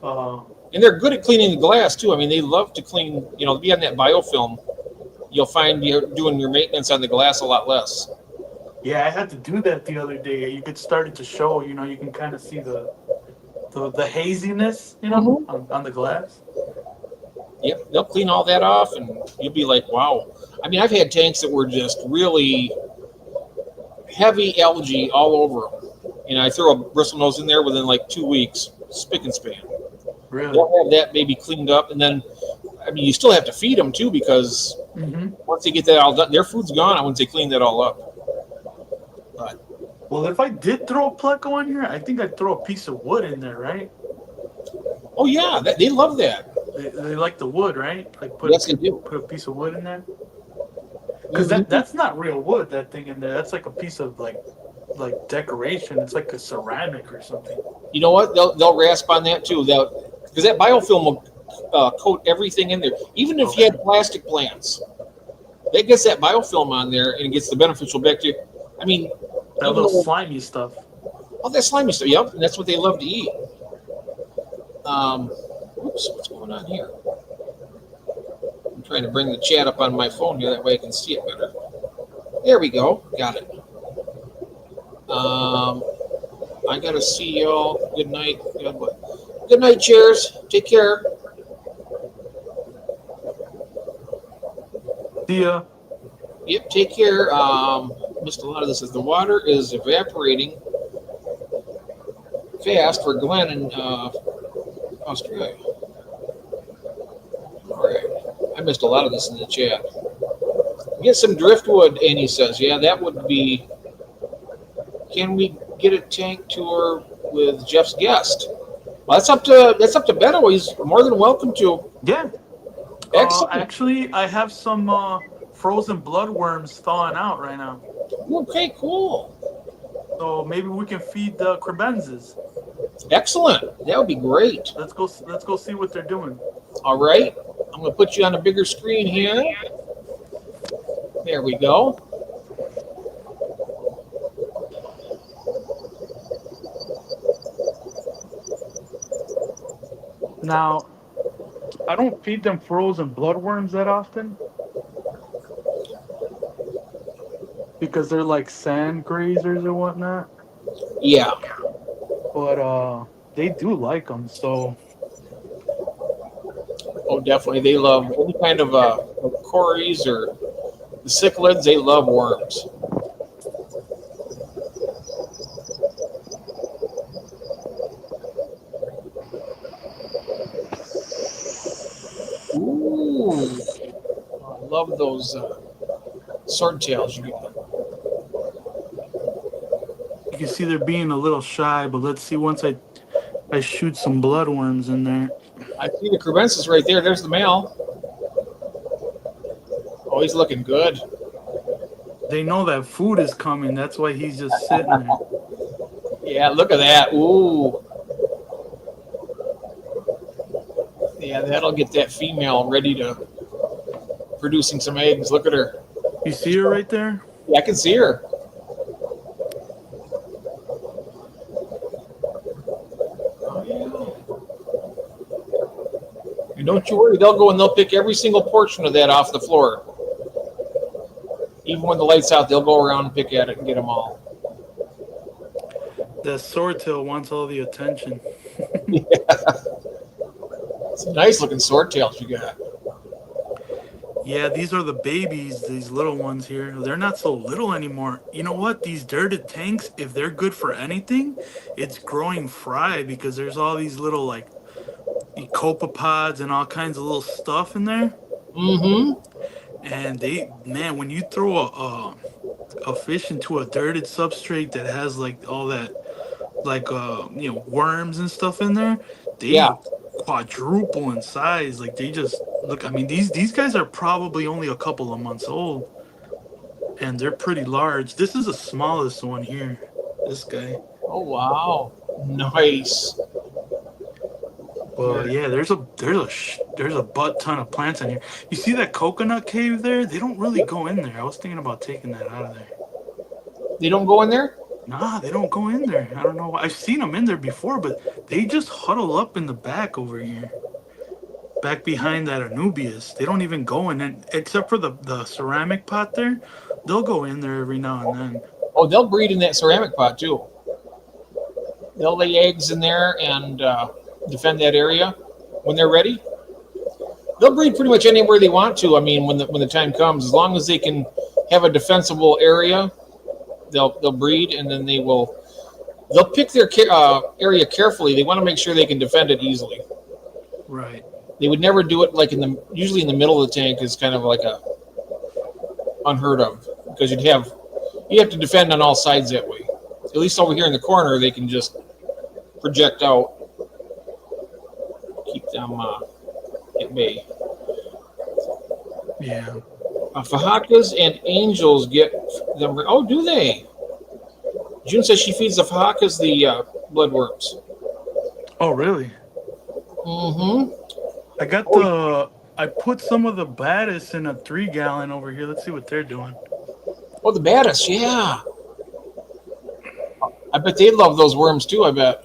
And they're good at cleaning the glass too. I mean, they love to clean. Be on that biofilm. You'll find you're doing your maintenance on the glass a lot less. Yeah, I had to do that the other day. You could start it to show. You can kind of see the haziness, on the glass. Yep, they'll clean all that off, and you'll be like, wow. I mean, I've had tanks that were just really heavy algae all over them. I throw a bristlenose in there within like 2 weeks, spick and span. Really? They'll have that maybe cleaned up, and then, I mean, you still have to feed them too, because once they get that all done, their food's gone. I wouldn't say clean that all up. But, well, if I did throw a Pleco in here, I think I'd throw a piece of wood in there, right? oh yeah, they love that. They like the wood, right? Like Yes, they do. put a piece of wood in there. Because that's not real wood. That thing in there. That's like a piece of like decoration. It's like a ceramic or something. You know what? They'll rasp on that too. Because that biofilm will coat everything in there. Even if you had plastic plants, that gets that biofilm on there and it gets the beneficial bacteria. I mean, That little slimy stuff. Oh, that slimy stuff. Yep, and that's what they love to eat. Oops, what's going on here? I'm trying to bring the chat up on my phone here, that way I can see it better. There we go. Got it. I gotta see y'all. Good night. Good night. Cheers. Take care. See ya. Yep. Take care. Missed a lot of this. As the water is evaporating fast for Glenn in Australia. All right. I missed a lot of this in the chat. Get some driftwood, Annie says. Yeah, that would be. Can we get a tank tour with Jeff's guest? Well, that's up to Beto. He's more than welcome to. Yeah. Excellent. Actually, I have some frozen bloodworms thawing out right now. Okay, cool. So maybe we can feed the crebenzes. Excellent. That would be great. Let's go see what they're doing. All right. I'm going to put you on a bigger screen here. There we go. Now, I don't feed them frozen bloodworms that often because they're like sand grazers or whatnot. Yeah. But they do like them, so. Oh, definitely. They love any kind of cories or the cichlids. They love worms. Ooh. I love those swordtails you get. You can see they're being a little shy, but let's see once I shoot some bloodworms in there. I see the crebensis right there. There's the male. Oh, he's looking good. They know that food is coming. That's why he's just sitting there. Yeah, look at that. Ooh. Yeah, that'll get that female ready to producing some eggs. Look at her. You see her right there? Yeah, I can see her. Oh, yeah. And don't you worry, they'll go and they'll pick every single portion of that off the floor. Even when the light's out, they'll go around and pick at it and get them all. That swordtail wants all the attention. Yeah. It's nice looking swordtails you got. Yeah, these are the babies, these little ones here. They're not so little anymore. You know what? These dirted tanks, if they're good for anything, it's growing fry because there's all these little like copepods and all kinds of little stuff in there. Mm-hmm. And when you throw a fish into a dirted substrate that has like all that like worms and stuff in there, they quadruple in size. Like they just look. I mean, these guys are probably only a couple of months old, and they're pretty large. This is the smallest one here. This guy. Oh wow, nice. Well, yeah, there's a butt ton of plants in here. You see that coconut cave there? They don't really go in there. I was thinking about taking that out of there. They don't go in there? Nah, they don't go in there. I don't know. I've seen them in there before, but they just huddle up in the back over here. Back behind that Anubias. They don't even go in there, except for the ceramic pot there. They'll go in there every now and then. Oh, they'll breed in that ceramic pot too. They'll lay eggs in there and defend that area when they're ready. They'll breed pretty much anywhere they want to. I mean, when the time comes, as long as they can have a defensible area, they'll breed, and then they'll pick their area carefully. They want to make sure they can defend it easily. Right. They would never do it like usually in the middle of the tank is kind of like a unheard of, because you have to defend on all sides that way. At least over here in the corner, they can just project out, keep them at bay. Yeah. Fajakas and angels get them. Oh, do they? June says she feeds the fajakas the bloodworms. Oh, really? Mm-hmm. I got the. I put some of the baddest in a 3-gallon over here. Let's see what they're doing. Oh, the baddest, yeah. I bet they love those worms too. I bet.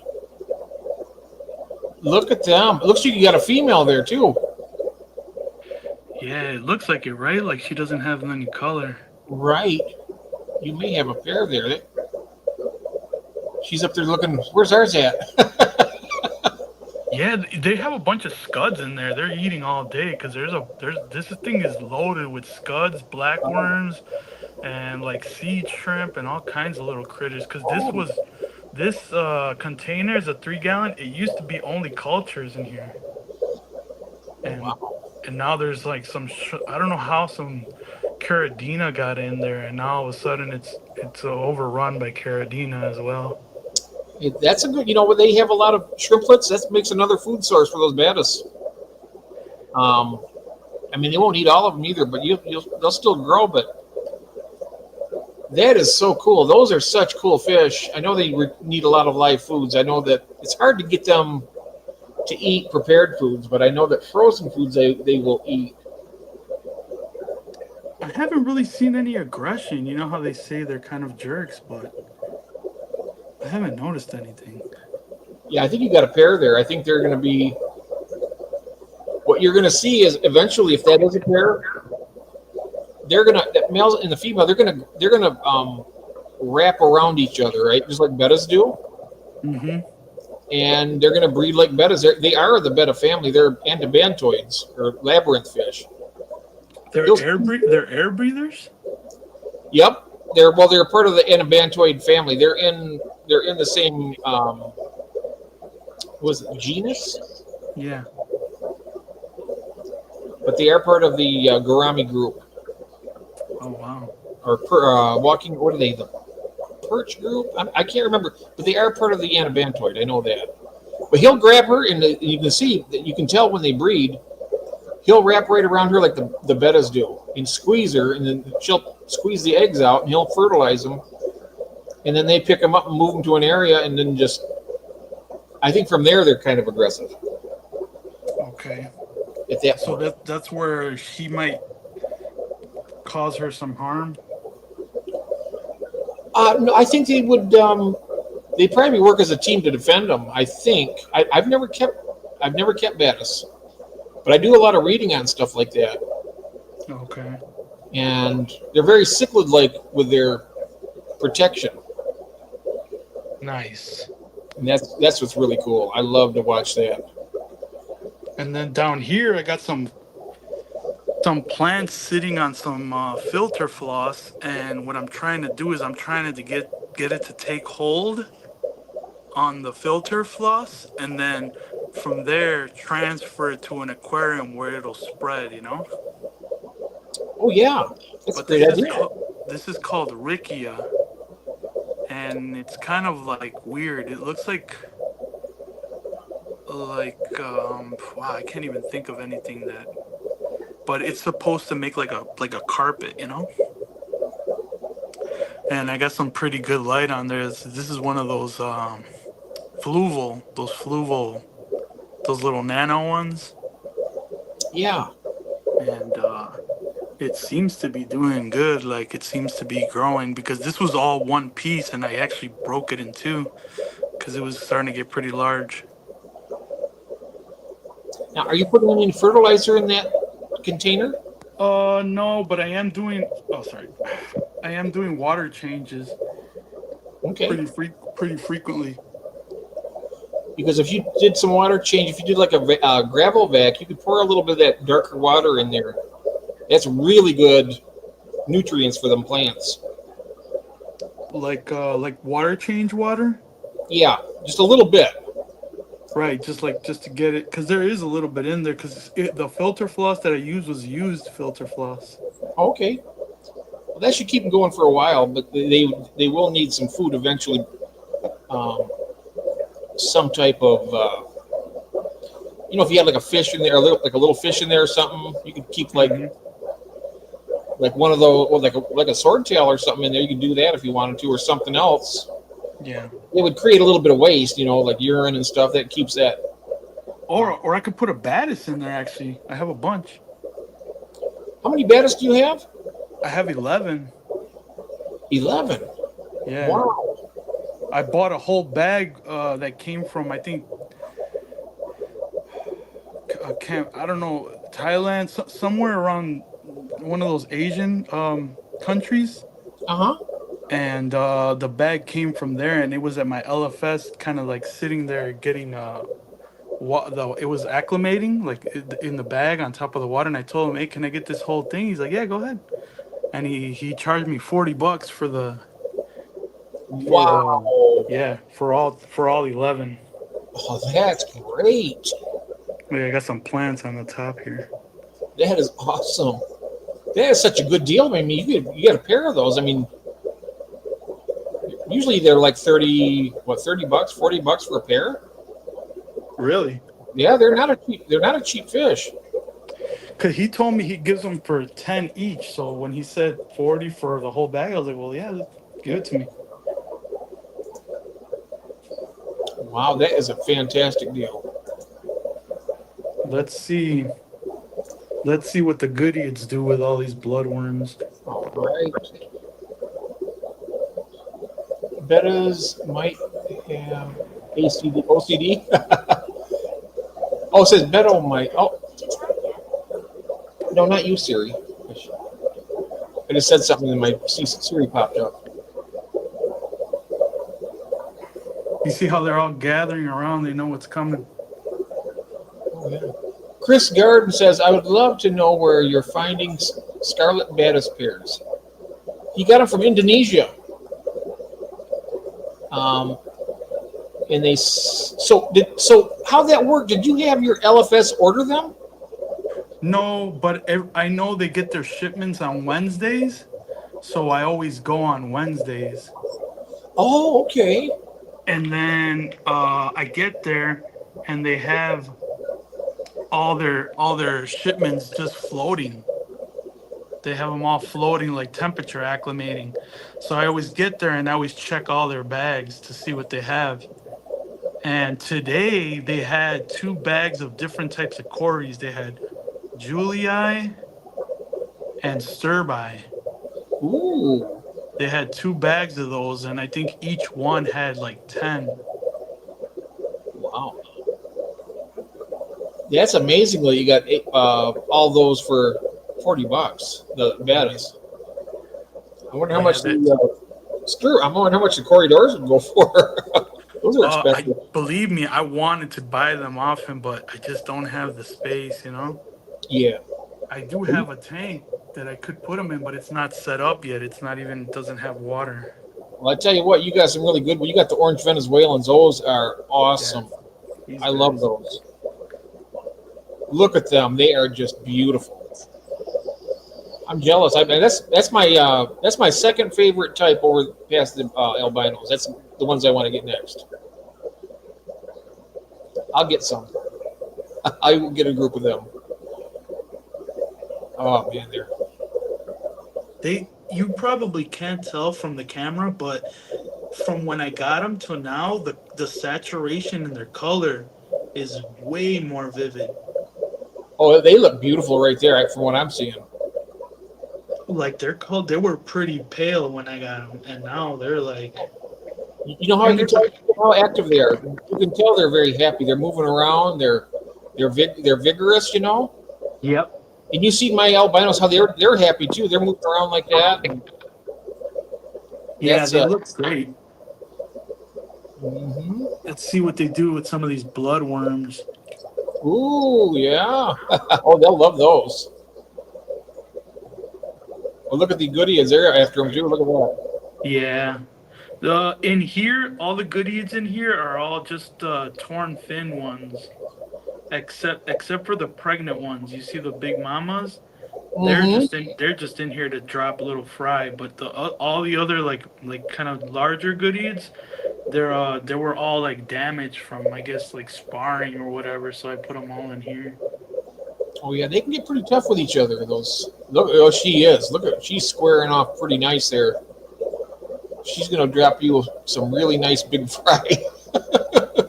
Look at them. It looks like you got a female there too. Yeah, it looks like it, right? Like she doesn't have any color. Right. You may have a pair there. She's up there looking. Where's ours at? Yeah, they have a bunch of scuds in there. They're eating all day because this thing is loaded with scuds, blackworms, and like sea shrimp and all kinds of little critters. Because this container is a 3-gallon. It used to be only cultures in here, and Wow. and now there's like I don't know how some Caradina got in there, and now all of a sudden it's overrun by Caradina as well. That's a good. You know, when they have a lot of shrimplets, that makes another food source for those baddest. I mean, they won't eat all of them either, but they'll still grow. But that is so cool. Those are such cool fish. I know they need a lot of live foods. I know that it's hard to get them to eat prepared foods, but I know that frozen foods they will eat. I haven't really seen any aggression. You know how they say they're kind of jerks, but I haven't noticed anything. Yeah, I think you got a pair there. I think they're going to be. What you're going to see is eventually, if that is a pair, the male and the female, they're gonna wrap around each other, right? Just like bettas do. Mm-hmm. And they're gonna breed like bettas. They are the betta family. They're antibantoids or labyrinth fish. They're air breathers. Yep, they're part of the anabantoid family. They're in the same was it genus? Yeah. But they are part of the gourami group. Oh wow. Or walking. What are they? The perch group? I can't remember, but they are part of the anabantoid. I know that. But he'll grab her, and you can see that you can tell when they breed. He'll wrap right around her like the bettas do, and squeeze her, and then she'll squeeze the eggs out, and he'll fertilize them, and then they pick them up and move them to an area, and then just. I think from there they're kind of aggressive. Okay. At that So point. that's where he might cause her some harm. No, I think they would. They probably work as a team to defend them. I think. I've never kept bettas, but I do a lot of reading on stuff like that. Okay. And they're very cichlid-like with their protection, Nice. and that's what's really cool. I love to watch that. And then down here, I got some plants sitting on some filter floss, and what I'm trying to do is I'm trying to get it to take hold on the filter floss, and then from there transfer it to an aquarium where it'll spread. You know. Oh yeah, that's a great idea. This is called Rickia, and it's kind of like weird. It looks like wow, I can't even think of anything that. But it's supposed to make like a carpet, you know. And I got some pretty good light on there. This is one of those fluval, those little nano ones. Yeah. And it seems to be doing good. Like it seems to be growing because this was all one piece, and I actually broke it in two because it was starting to get pretty large. Now, are you putting any fertilizer in that container? No, but I am doing. Oh, sorry. I am doing water changes. Okay. Pretty frequently. Because if you did some water change, if you did like a gravel vac, you could pour a little bit of that darker water in there. That's really good nutrients for them plants. Like water change water. Yeah, just a little bit. Right, just to get it, because there is a little bit in there, because the filter floss that I used was used filter floss. Okay. Well, that should keep them going for a while, but they will need some food eventually. Some type of if you had like a fish in there, like a little fish in there or something, you could keep like Mhm. one of those, well, like a swordtail or something in there. You could do that if you wanted to, or something else. Yeah. It would create a little bit of waste, like urine and stuff. That keeps that. Or I could put a Batis in there. Actually, I have a bunch. How many batis do you have? I have 11. 11. Yeah. Wow. I bought a whole bag that came from, I think, I don't know, Thailand, somewhere around one of those Asian countries. Uh huh. And the bag came from there, and it was at my LFS, kind of like sitting there getting it was acclimating like in the bag on top of the water. And I told him, "Hey, can I get this whole thing?" He's like, "Yeah, go ahead." And he charged me $40 for the Wow. yeah, for all 11. Oh, that's great. Yeah, I got some plants on the top here. That is awesome. That is such a good deal. I mean, you get a pair of those. I mean, usually they're like 30 bucks, $40 for a pair. Really? Yeah, they're not a cheap fish. Because he told me he gives them for 10 each. So when he said 40 for the whole bag, I was like, well, yeah, give it to me. Wow, that is a fantastic deal. Let's see. Let's see what the Goodeids do with all these bloodworms. All right. Bettas might have OCD. Oh, it says Beto might. Oh, no, not you, Siri. I just said something and my Siri popped up. You see how they're all gathering around? They know what's coming. Oh, yeah. Chris Garden says, I would love to know where you're finding scarlet Bettas pairs. He got them from Indonesia. And they so how that worked? Did you have your LFS order them? No, but I know they get their shipments on Wednesdays. So I always go on Wednesdays. Oh, okay. And then I get there and they have all their shipments just floating. They have them all floating, like temperature acclimating. So I always get there and I always check all their bags to see what they have. And today they had 2 bags of different types of Corys. They had Julii and Sturbai. Ooh. They had 2 bags of those, and I think each one had like 10. Wow. Yeah, that's amazingly you got all those for $40. The Bettas. I wonder how Yeah, much I wonder how much the corridors would go for. Those are expensive. Believe me, I wanted to buy them off him, but I just don't have the space, Yeah. I do have a tank that I could put them in, but it's not set up yet. It's not even, doesn't have water. Well, I tell you what, you got some really good. Well, you got the orange Venezuelans. Those are awesome. These I love guys. those. Look at them; they are just beautiful. I'm jealous. I mean, that's my second favorite type over past the albinos. That's the ones I want to get next. I'll get some. I will get a group of them. Oh man, You probably can't tell from the camera, but from when I got them to now, the saturation in their color is way more vivid. oh, they look beautiful right there from what I'm seeing. Like they were pretty pale when I got them, and now they're like. You know how you can tell how active they are. You can tell they're very happy. They're moving around. They're vigorous. Yep. And you see my albinos how they're happy too. They're moving around like that. Yeah, they look great. Mm-hmm. Let's see what they do with some of these bloodworms. Ooh, yeah. Oh, they'll love those. Well, look at the goodies there after them too. Look at that. Yeah. In here, all the Goodeids in here are all just torn fin ones, except for the pregnant ones. You see the big mamas? They're just in here to drop a little fry. But all the other like kind of larger Goodeids, they were all like damaged from, I guess, like sparring or whatever. So I put them all in here. Oh yeah, they can get pretty tough with each other. Those look, oh she is. Look at she's squaring off pretty nice there. She's gonna drop you some really nice big fry.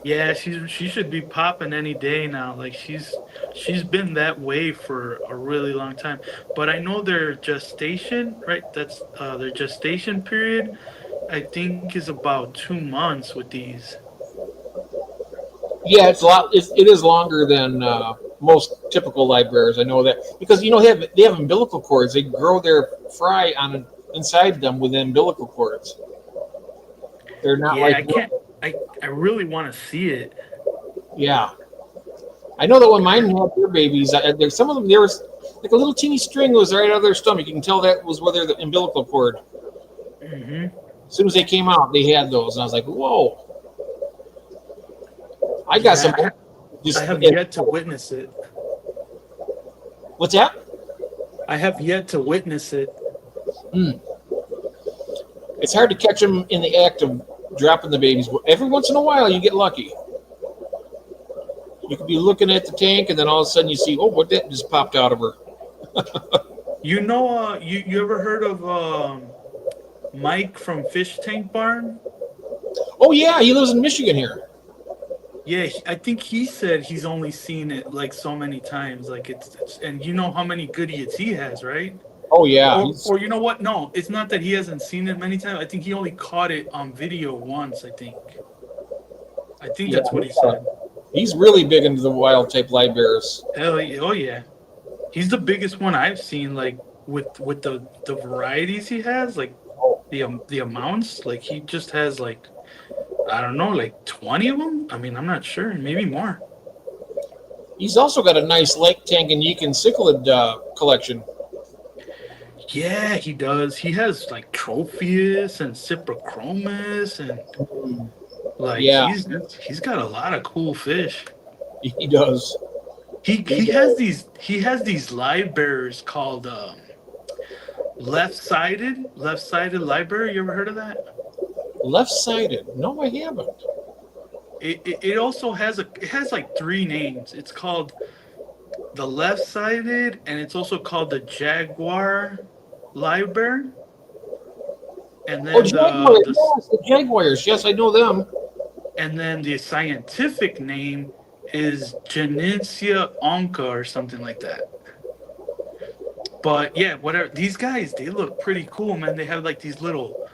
Yeah, she should be popping any day now. Like she's been that way for a really long time. But I know their gestation, right? That's their gestation period. I think is about 2 months with these. Yeah, it's a lot. It is longer than most typical live bears. I know that because they have umbilical cords. They grow their fry on inside them with umbilical cords. They're not Yeah, like I can't. I really want to see it. yeah. I know that when mine had their babies, there's some of them there was like a little teeny string was right out of their stomach. You can tell that was where the umbilical cord. Hmm. As soon as they came out, they had those, and I was like, "Whoa!" I got some. I have yet to witness it. What's that? I have yet to witness it. It's hard to catch them in the act of dropping the babies. Every once in a while, you get lucky. You could be looking at the tank, and then all of a sudden you see, oh, what that just popped out of her. You know, you ever heard of Mike from Fish Tank Barn? Oh yeah, he lives in Michigan here. Yeah, I think he said he's only seen it like so many times. Like it's and you know how many good idiots he has, right? Oh yeah, Or you know what? No, it's not that he hasn't seen it many times. I think he only caught it on video once. I think that's what he said. He's really big into the wild type live bears. Hell, oh yeah, he's the biggest one I've seen. Like with the varieties he has, like the amounts. Like he just has like I don't know, like 20 of them. I mean, I'm not sure, maybe more. He's also got a nice lake Tanganyika and cichlid collection. Yeah, he does. He has like Tropheus and Cyprochromis and like he's got a lot of cool fish. He does. He has these live bears called left-sided live bear. You ever heard of that? Left-sided? No, I haven't. It also has like 3 names. It's called the left-sided, and it's also called the jaguar live bear. And then the jaguars. Yes, I know them. And then the scientific name is Genesia onca or something like that. But yeah, whatever. These guys, they look pretty cool, man. They have like these little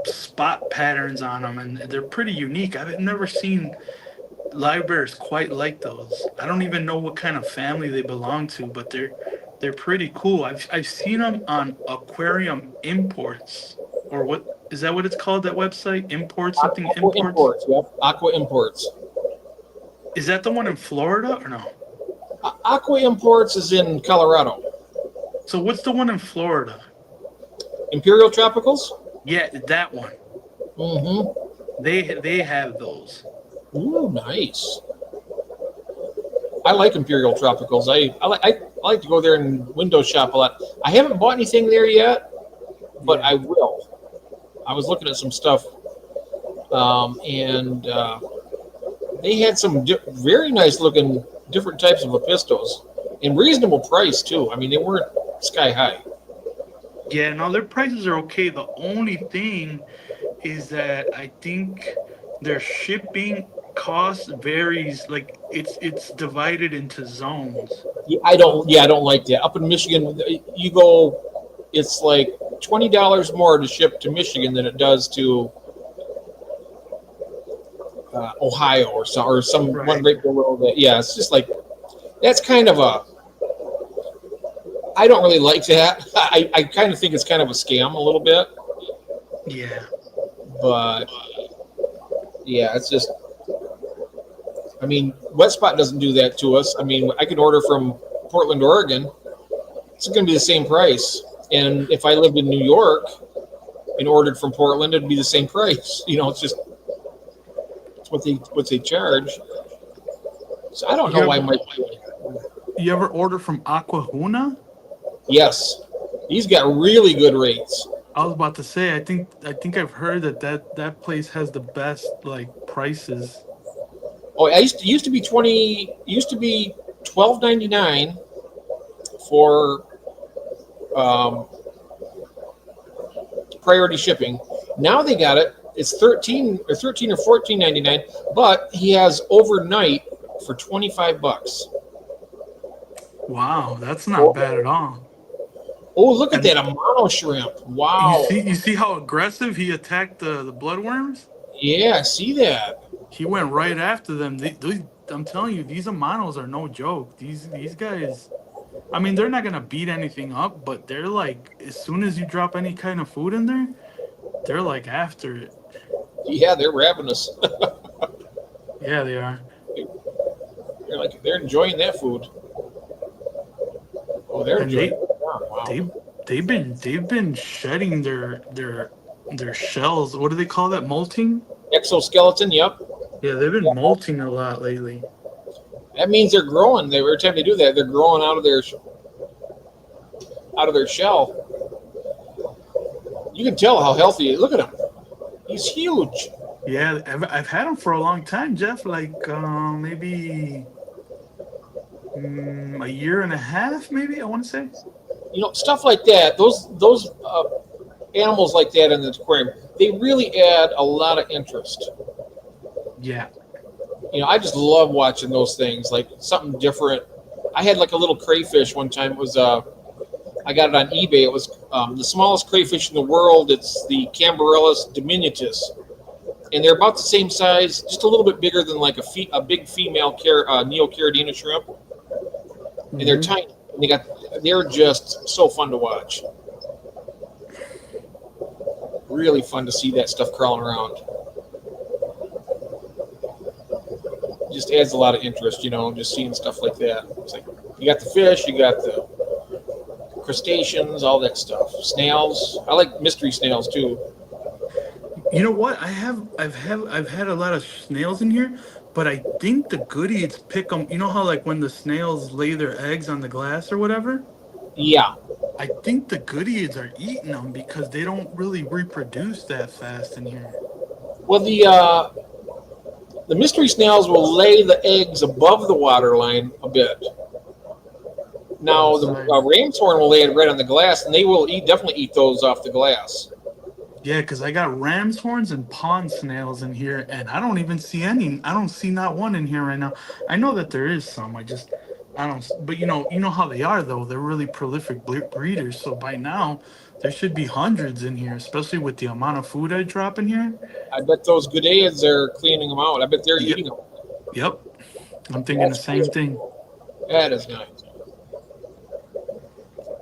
spot patterns on them, and they're pretty unique. I've never seen live bears quite like those. I don't even know what kind of family they belong to, but they're pretty cool. I've seen them on Aquarium Imports, or what is that? What it's called? That website, Imports something Aqua Imports. Yep, Aqua Imports. Is that the one in Florida or no? Aqua Imports is in Colorado. So what's the one in Florida? Imperial Tropicals. Yeah, that one. Mm-hmm. They have those. Ooh, nice. I like Imperial Tropicals. I like to go there and window shop a lot. I haven't bought anything there yet, but I will. I was looking at some stuff, and they had some very nice looking different types of Lepistos and reasonable price too. I mean, they weren't sky high. Yeah, no, their prices are okay. The only thing is that I think their shipping cost varies. Like it's divided into zones. I don't like that. Up in Michigan, you go, it's like $20 more to ship to Michigan than it does to Ohio or some Right. one right below that. Yeah, it's just like that's kind of a. I don't really like that. I kind of think it's kind of a scam a little bit. Yeah. But yeah, it's just. I mean, Wetspot doesn't do that to us. I mean, I could order from Portland, Oregon. It's going to be the same price. And if I lived in New York and ordered from Portland, it'd be the same price. You know, it's just it's what they charge. So I don't know why my. You ever order from Aquahuna? Yes, he's got really good rates. I was about to say, I think I've heard that place has the best like prices. Oh, used to be 20. Used to be 12.99 for um, priority shipping. Now they got it. It's 13 or 14.99. But he has overnight for $25. Wow, that's not bad Oh, at all. oh, look at And that, a mono shrimp. you Wow. see you see how aggressive he attacked the bloodworms? Yeah, I see that. He went right after them. I'm telling you, these Amanos are no joke. These guys, I mean, they're not gonna beat anything up, but they're like, as soon as you drop any kind of food in there, they're like after it. Yeah, they're ravenous. Yeah, they are. They're enjoying that food. Oh, they're And enjoying it. Wow. they they've been shedding their shells. What do they call that? Molting? Exoskeleton, yep. Yeah, they've been molting a lot lately. That means they're growing. Every time they do that, they're growing out of their shell. You can tell how healthy. Look at him. He's huge. Yeah, I've had them for a long time, Jeff. Like maybe a year and a half, maybe I want to say. Stuff like that. Those animals like that in the aquarium, they really add a lot of interest. Yeah. I just love watching those things, like something different. I had like a little crayfish one time. It was I got it on eBay. It was the smallest crayfish in the world. It's the Cambarellus diminutus, and they're about the same size, just a little bit bigger than like a big female Neocaridina shrimp, and they're Mhm. tiny. And they're just so fun to watch. Really fun to see that stuff crawling around. Just adds a lot of interest, just seeing stuff like that. It's like you got the fish, you got the crustaceans, all that stuff. Snails. I like mystery snails too. You know what? I've had a lot of snails in here, but I think the goodies pick them. You know how like when the snails lay their eggs on the glass or whatever? Yeah. I think the goodies are eating them because they don't really reproduce that fast in here. Well, the mystery snails will lay the eggs above the water line a bit. Now the Outside. ram's horn will lay it right on the glass, and they will definitely eat those off the glass. Yeah, because I got ram's horns and pond snails in here, and I don't even see any. I don't see not one in here right now. I know that there is some. I don't. But you know how they are though. They're really prolific breeders. So by now, there should be hundreds in here, especially with the amount of food I drop in here. I bet those Gudeids are cleaning them out. I bet they're Yep. eating them. Yep. I'm thinking the That's same cool. thing. That is nice.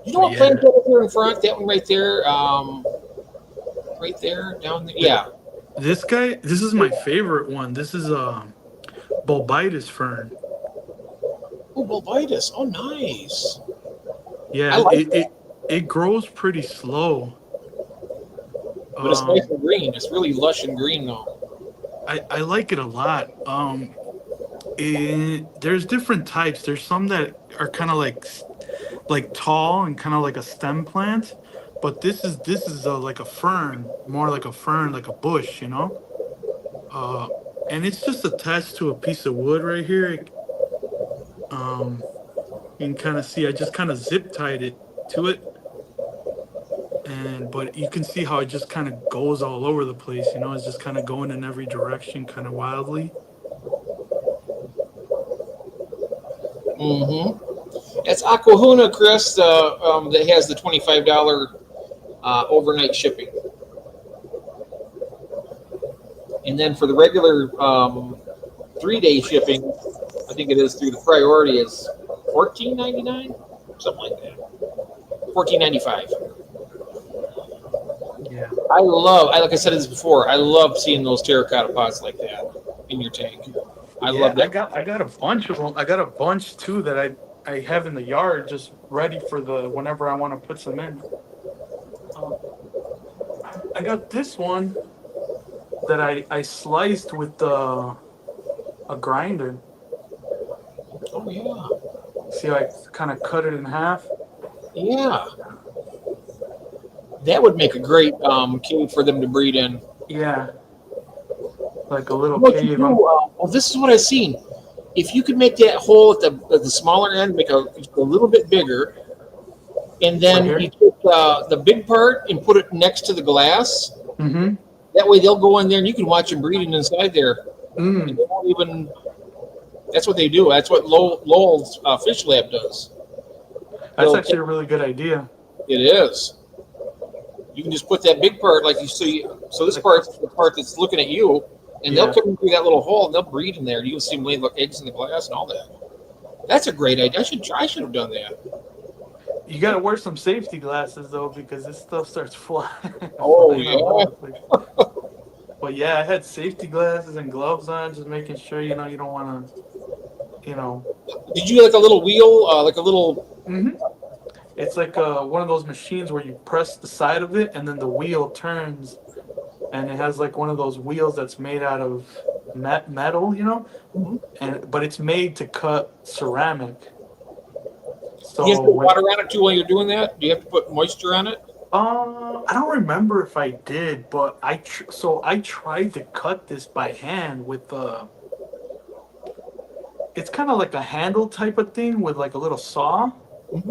You know But what yeah, plant that is here in front? That one right there. Right there, down there. Yeah. this guy. This is my favorite one. This is bulbitis fern. Oh, bulbitis. Oh, nice. I Yeah, like it that. it, it grows pretty slow. But it's nice Um, and green. It's really lush and green, though. I like it a lot. There's different types. There's some that are kind of like tall and kind of like a stem plant, but this is like a fern, more like a fern, like a bush, you know. Uh, and it's just attached to a piece of wood right here. Um, you can kind of see I just kind of zip tied it to it, and but you can see how it just kind of goes all over the place. You know, it's just kind of going in every direction, kind of wildly. Mm-hmm. It's Aquahuna, Chris, that has the $25 overnight shipping. And then for the regular 3-day shipping, I think it is through the priority is $14.99, something like that. $14.95. Yeah. Like I said this before, I love seeing those terracotta pots like that in your tank. I Yeah, love that. I got a bunch of them. I got a bunch too that I have in the yard just ready for the whenever I want to put some in. Um, I got this one that I sliced with a grinder. Oh yeah, See, I kind of cut it in half. yeah. That would make a great cave for them to breed in. Yeah, like a little What you cave. do? Well, this is what I've seen. If you could make that hole at the smaller end, make a little bit bigger, and Right then here. you take the big part and put it next to the glass. Mm-hmm. That way, they'll go in there and you can watch them breeding inside there. And Mm. they won't even. That's what they do. That's what Lowell's Fish Lab does. That's They'll actually a really good idea. It is. You can just put that big part like you see. So this part's the part that's looking at you, and Yeah. they'll come in through that little hole and they'll breed in there. And you'll see them laying eggs in the glass and all that. That's a great idea. I should have done that. You gotta wear some safety glasses though, because this stuff starts flying. Oh, flying yeah. all over the place. But yeah, I had safety glasses and gloves on, just making sure you don't want to, Did you like a little wheel, like a little? hmm It's like one of those machines where you press the side of it and then the wheel turns, and it has like one of those wheels that's made out of metal, but it's made to cut ceramic. So Do you have to put water on it too while you're doing that? Do you have to put moisture on it? I don't remember if I did, but I tried to cut this by hand with it's kind of like a handle type of thing with like a little saw,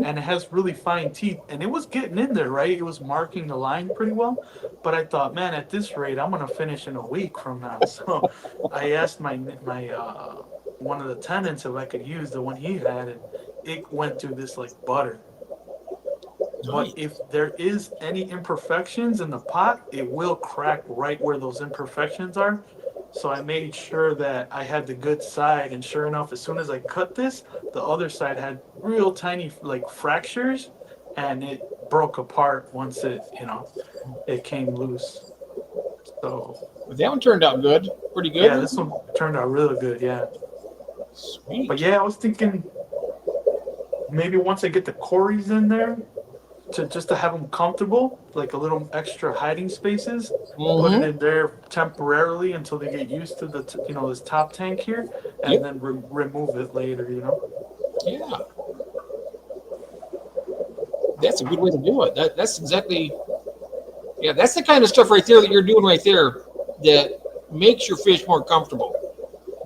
and it has really fine teeth, and it was getting in there, right? It was marking the line pretty well, but I thought, man, at this rate, I'm gonna finish in a week from now. So I asked my one of the tenants if I could use the one he had, and it went through this like butter. But if there is any imperfections in the pot, it will crack right where those imperfections are. So I made sure that I had the good side, and sure enough, as soon as I cut this, the other side had real tiny like fractures, and it broke apart once it came loose. So That one turned out good, pretty good. yeah, this one turned out really good. Yeah, Sweet. but yeah, I was thinking maybe once I get the Corys in there, to have them comfortable, like a little extra hiding spaces, put it in there temporarily until they get used to this top tank here, and then remove it later. Yeah, that's a good way to do it. That's exactly. Yeah, that's the kind of stuff right there that you're doing right there that makes your fish more comfortable.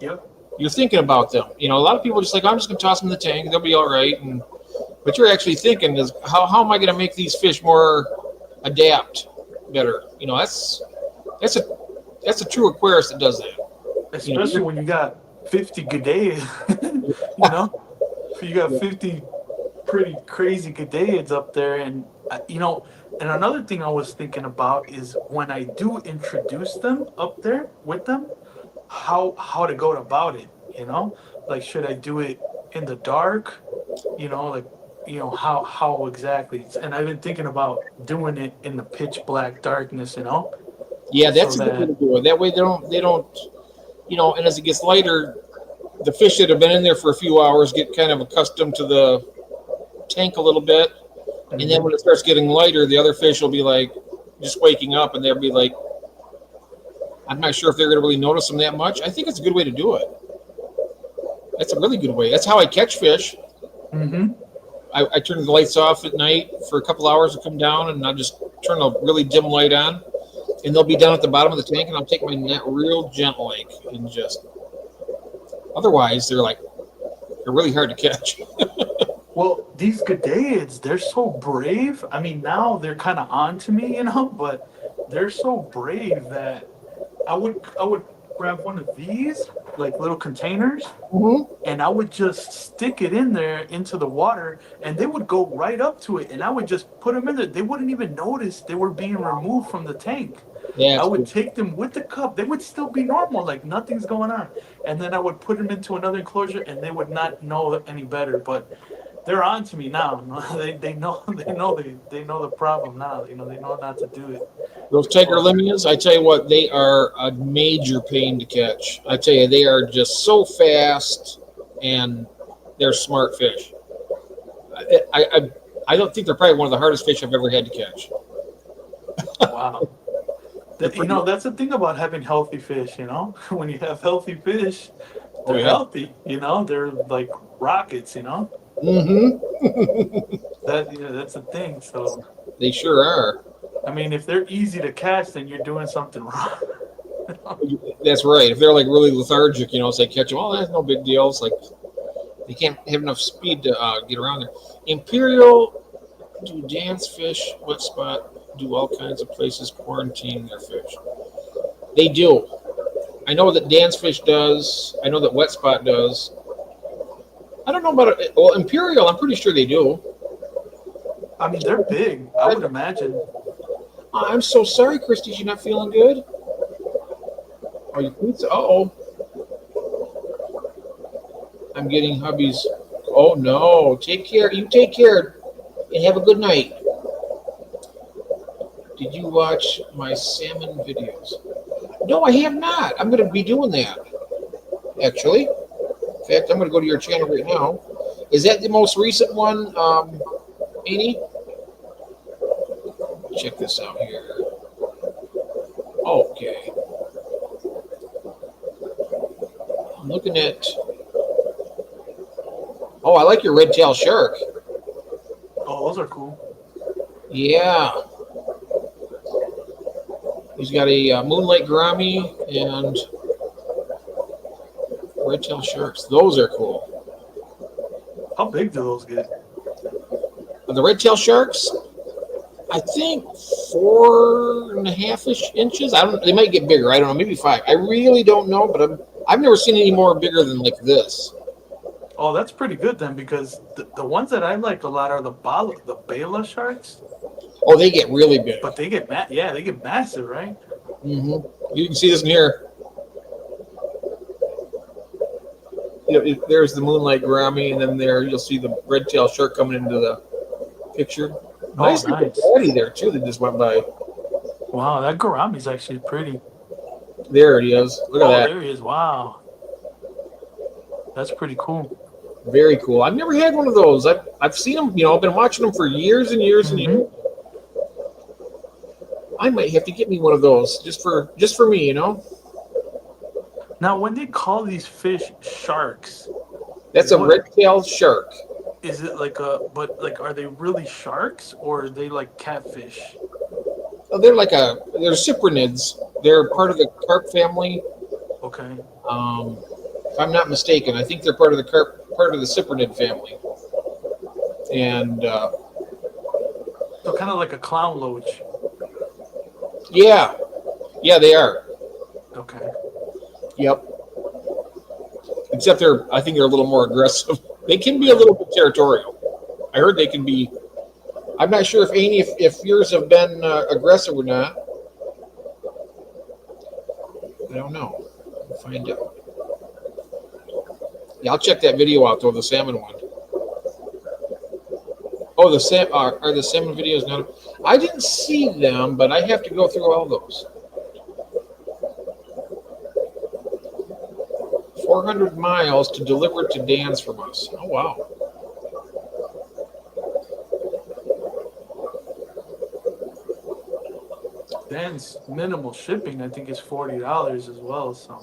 Yep. You're thinking about them. A lot of people are just like, I'm just going to toss them in the tank. They'll be all right. But you're actually thinking is how am I going to make these fish more adapt better? That's a true Aquarius that does that. Especially when you got 50 G'days, you got 50 pretty crazy G'dayids up there, and and another thing I was thinking about is when I do introduce them up there with them, how to go about it, like should I do it in the dark, how exactly, and I've been thinking about doing it in the pitch black darkness, Yeah, that's so a good way to do it. That way they don't and as it gets lighter, the fish that have been in there for a few hours get kind of accustomed to the tank a little bit. And then when it starts getting lighter, the other fish will be like just waking up, and they'll be like, I'm not sure if they're going to really notice them that much. I think it's a good way to do it. That's a really good way. That's how I catch fish. I turn the lights off at night for a couple hours to come down, and I'll just turn a really dim light on, and they'll be down at the bottom of the tank, and I'll take my net real gentle, and just. Otherwise, they're really hard to catch. Well, these G'dayids, they're so brave. I mean, now they're kind of on to me, but they're so brave that I would grab one of these, like little containers, and I would just stick it in there into the water, and they would go right up to it, and I would just put them in there. They wouldn't even notice they were being removed from the tank. Yeah, I would take them with the cup. They would still be normal, like nothing's going on. And then I would put them into another enclosure, and they would not know any better. But they're on to me now. They know the problem now. They know not to do it. Those tiger limias, I tell you what, they are a major pain to catch. I tell you, they are just so fast, and they're smart fish. I don't think they're probably one of the hardest fish I've ever had to catch. Wow. That's the thing about having healthy fish, when you have healthy fish, they're healthy, they're like rockets, Mm-hmm. that's the thing. So They sure are. I mean, if they're easy to catch, then you're doing something wrong. That's right. If they're like really lethargic, it's like catch them. Oh, that's no big deal. It's like they can't have enough speed to get around there. Imperial do dance fish, wet spot, do all kinds of places quarantine their fish. They do. I know that dance fish does. I know that wet spot does. I don't know about it. Well, Imperial, I'm pretty sure they do. I mean, they're big. I would imagine. I'm so sorry, Christy. You're not feeling good. Oh, your pizza. Uh-oh. I'm getting hubby's. Oh no! Take care. You take care, and have a good night. Did you watch my salmon videos? No, I have not. I'm going to be doing that. Actually, in fact, I'm going to go to your channel right now. Is that the most recent one, Annie? Check this out here. Okay. I'm looking at. Oh, I like your red tail shark. Oh, those are cool. Yeah. He's got a moonlight gourami and red tail sharks. Those are cool. How big do those get? The red tail sharks, I think 4.5-ish inches. I don't. They might get bigger. I don't know. Maybe 5. I really don't know. But I've never seen any more bigger than like this. Oh, that's pretty good then, because the ones that I like a lot are the Bala sharks. Oh, they get really big. But they get they get massive, right? Mm-hmm. You can see this in here. There's the moonlight gourami, and then there you'll see the red tail shark coming into the picture. Nice. Daddy there too. That just went by. Wow, that gourami's actually pretty. There it is. Look at that. There he is. Wow, that's pretty cool. Very cool. I've never had one of those. I've seen them. I've been watching them for years and years and years. I might have to get me one of those just for me. Now, when they call these fish sharks, that's a red-tailed shark. Is it are they really sharks or are they like catfish? Oh, they're cyprinids. They're part of the carp family. Okay. If I'm not mistaken, I think they're part of the cyprinid family. And so kind of like a clown loach. Yeah, they are. Okay. Yep. Except I think they're a little more aggressive. They can be a little bit territorial. I heard they can be. I'm not sure if yours have been aggressive or not. I don't know. We'll find out. Yeah, I'll check that video out though, the salmon one. Oh, are the salmon videos not? I didn't see them, but I have to go through all those. 400 miles to deliver to Dan's from us. Oh, wow. Dan's minimal shipping, I think, is $40 as well. So.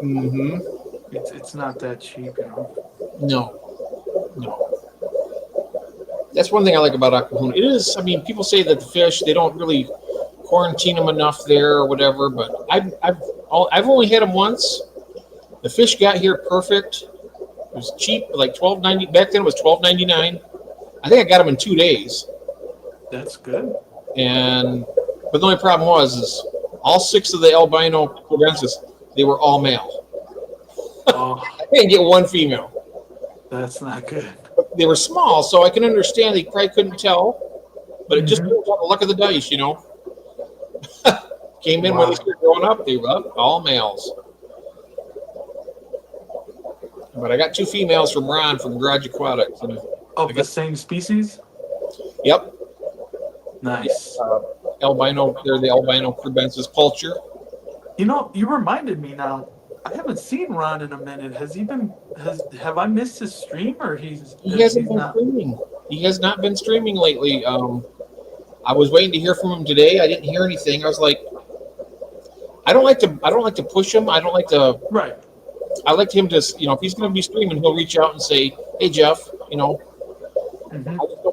Mm-hmm. It's not that cheap, No. That's one thing I like about Aquahuna. It is. I mean, people say that the fish, they don't really quarantine them enough there or whatever. But I've only had them once. The fish got here perfect. It was cheap, like $12.90. Back then it was $12.99. I think I got them in 2 days. That's good. But the only problem was all 6 of the albino cobrensis, they were all male. Oh, I didn't get one female. That's not good. They were small, so I can understand they probably couldn't tell. But it just was the luck of the dice, Came in when they started growing up, they were all males. But I got 2 females from Ron from Garage Aquatics. Of the same species? Yep. Nice. Albino, they're the albino crubensis culture. You reminded me now. I haven't seen Ron in a minute. Have I missed his stream or he hasn't been streaming. He has not been streaming lately. I was waiting to hear from him today. I didn't hear anything. I was like, I don't like to push him. I don't like to. Right. I like him to, if he's going to be streaming, he'll reach out and say, "Hey Jeff, I just don't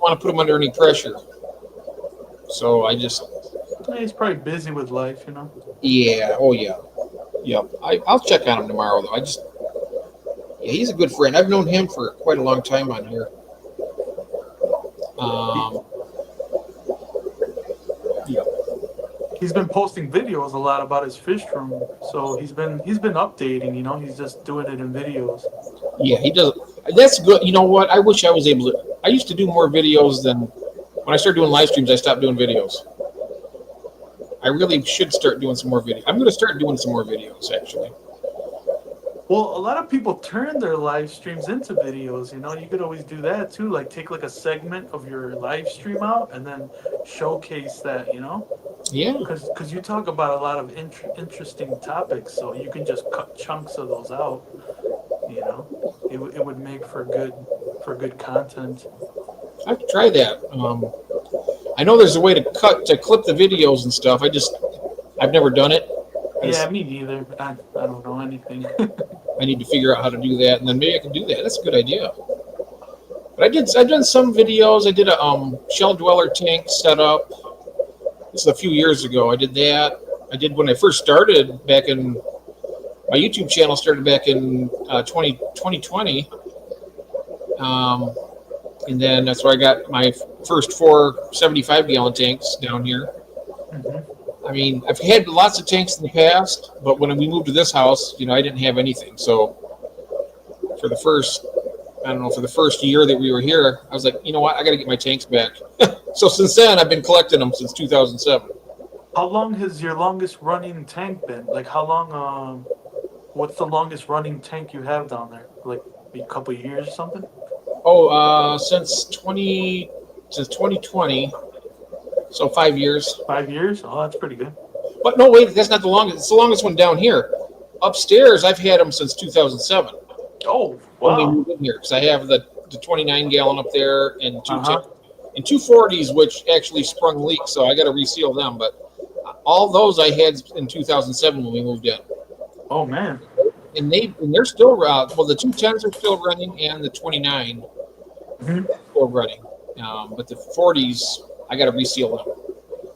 want to put him under any pressure." So I just, Yeah, he's probably busy with life, you know. yeah, oh yeah, yep. I'll check on him tomorrow though. Yeah, he's a good friend. I've known him for quite a long time on here. Um, yeah, He's been posting videos a lot about his fish room, so he's been updating. You know, he's just doing it in videos. yeah, he does. That's good. You know what? I wish I was able to. I used to do more videos than when I started doing live streams. I stopped doing videos. I really should start doing some more videos. I'm going to start doing some more videos actually. Well, a lot of people turn their live streams into videos. You know, you could always do that too. Like take like a segment of your live stream out and then showcase that. You know, Yeah, because you talk about a lot of interesting topics, so you can just cut chunks of those out. You know, it would make for good content. I could try that. I know there's a way to clip the videos and stuff. I've never done it. Yeah, me neither. I don't know anything. I need to figure out how to do that, and then maybe I can do that. That's a good idea. But I've done some videos. I did a shell dweller tank setup. This is a few years ago. I did that. I did when I first started back in my YouTube channel. Started back in 2020, and then that's where I got my first 4 75-gallon tanks down here. Mhm. I mean, I've had lots of tanks in the past, but when we moved to this house, I didn't have anything. So for the first, I don't know, for the first year that we were here, I was like, you know what, I got to get my tanks back. So since then, I've been collecting them since 2007. How long has your longest running tank been? Like how long? What's the longest running tank you have down there? Like a couple of years or something? Oh, since 2020, so 5 years. 5 years? Oh, that's pretty good. But no, wait, that's not the longest. It's the longest one down here. Upstairs, I've had them since 2007. Oh, When we wow. moved in here, because I have the 29-gallon up there and Uh-huh. two 40s, which actually sprung leaks, so I got to reseal them. But all those I had in 2007 when we moved in, Oh man. and they're still well, the 210s are still running, and the 29 Mhm. still running. But the 40s, I got to reseal them,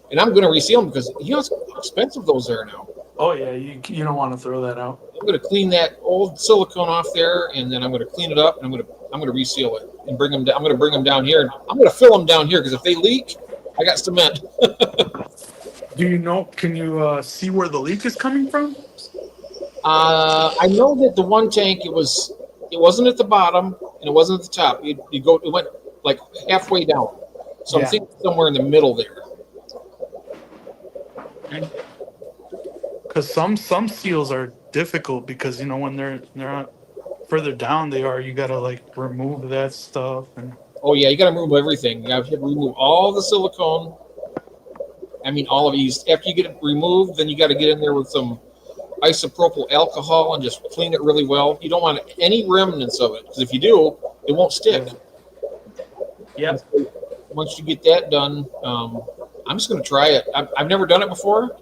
and I'm going to reseal them because how expensive those are now. Oh yeah, you don't want to throw that out. I'm going to clean that old silicone off there, and then I'm going to clean it up, and I'm going to reseal it and bring them down. I'm going to bring them down here. I'm going to fill them down here because if they leak, I got cement. Do you know? Can you see where the leak is coming from? I know that the one tank it wasn't at the bottom and it wasn't at the top. It went like halfway down. So Yeah. I'm thinking somewhere in the middle there. Because some seals are difficult because when they're not further down they are, you gotta like remove that stuff and Oh yeah, you got to remove everything. You got to remove all the silicone. I mean, all of these. After you get it removed, then you got to get in there with some isopropyl alcohol and just clean it really well. You don't want any remnants of it because if you do, it won't stick. yeah. Once you get that done, I'm just going to try it. I've never done it before.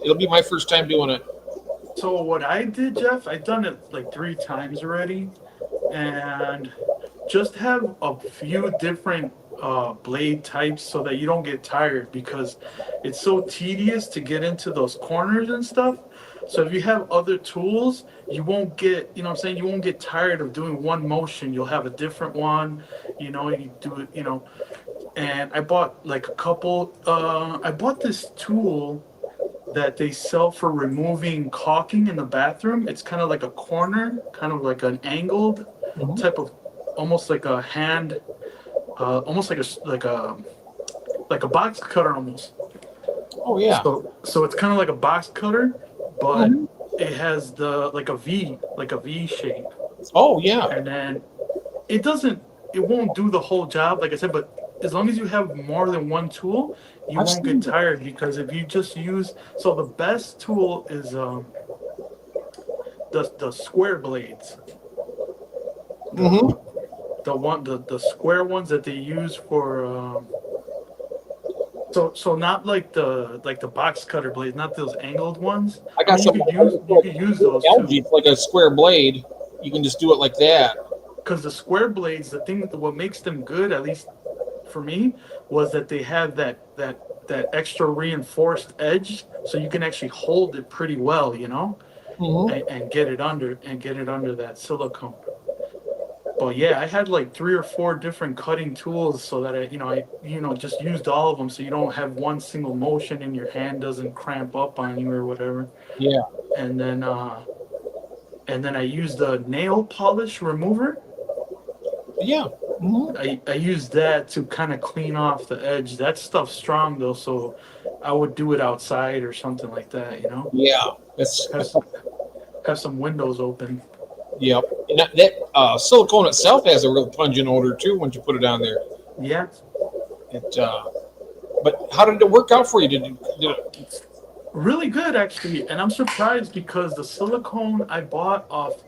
It'll be my first time doing it. So what I did, Jeff, I've done it like 3 times already, and just have a few different blade types so that you don't get tired because it's so tedious to get into those corners and stuff. So if you have other tools, you won't get, what I'm saying, you won't get tired of doing one motion. You'll have a different one, you do it, and I bought like a couple, I bought this tool that they sell for removing caulking in the bathroom. It's kind of like a corner, kind of like an angled Mhm. type of, almost like a hand, almost like a box cutter almost. Oh yeah. So it's kind of like a box cutter, but Mhm. it has like a V shape, Oh yeah. and then it won't do the whole job, like I said, but as long as you have more than one tool, you I've won't seen get tired because if you just use, so the best tool is the square blades. Mm-hmm. The square ones that they use for so not like the box cutter blades, not those angled ones. I got some. You could use those Algae, too. it's like a square blade. You can just do it like that. Because the square blades, what makes them good, at least for me, was that they have that that extra reinforced edge, so you can actually hold it pretty well, you know, and get it under that silicone. But yeah, I had like 3 or 4 different cutting tools so that I just used all of them so you don't have one single motion and your hand doesn't cramp up on you or whatever. Yeah. And then I used the nail polish remover. Yeah. I used that to kind of clean off the edge. That stuff's strong though, so I would do it outside or something like that, you know. Yeah. That's Have some windows open. yep. And that silicone itself has a real pungent odor too once you put it on there. Yeah. It. But how did it work out for you? Did it? Really good actually, and I'm surprised because the silicone I bought off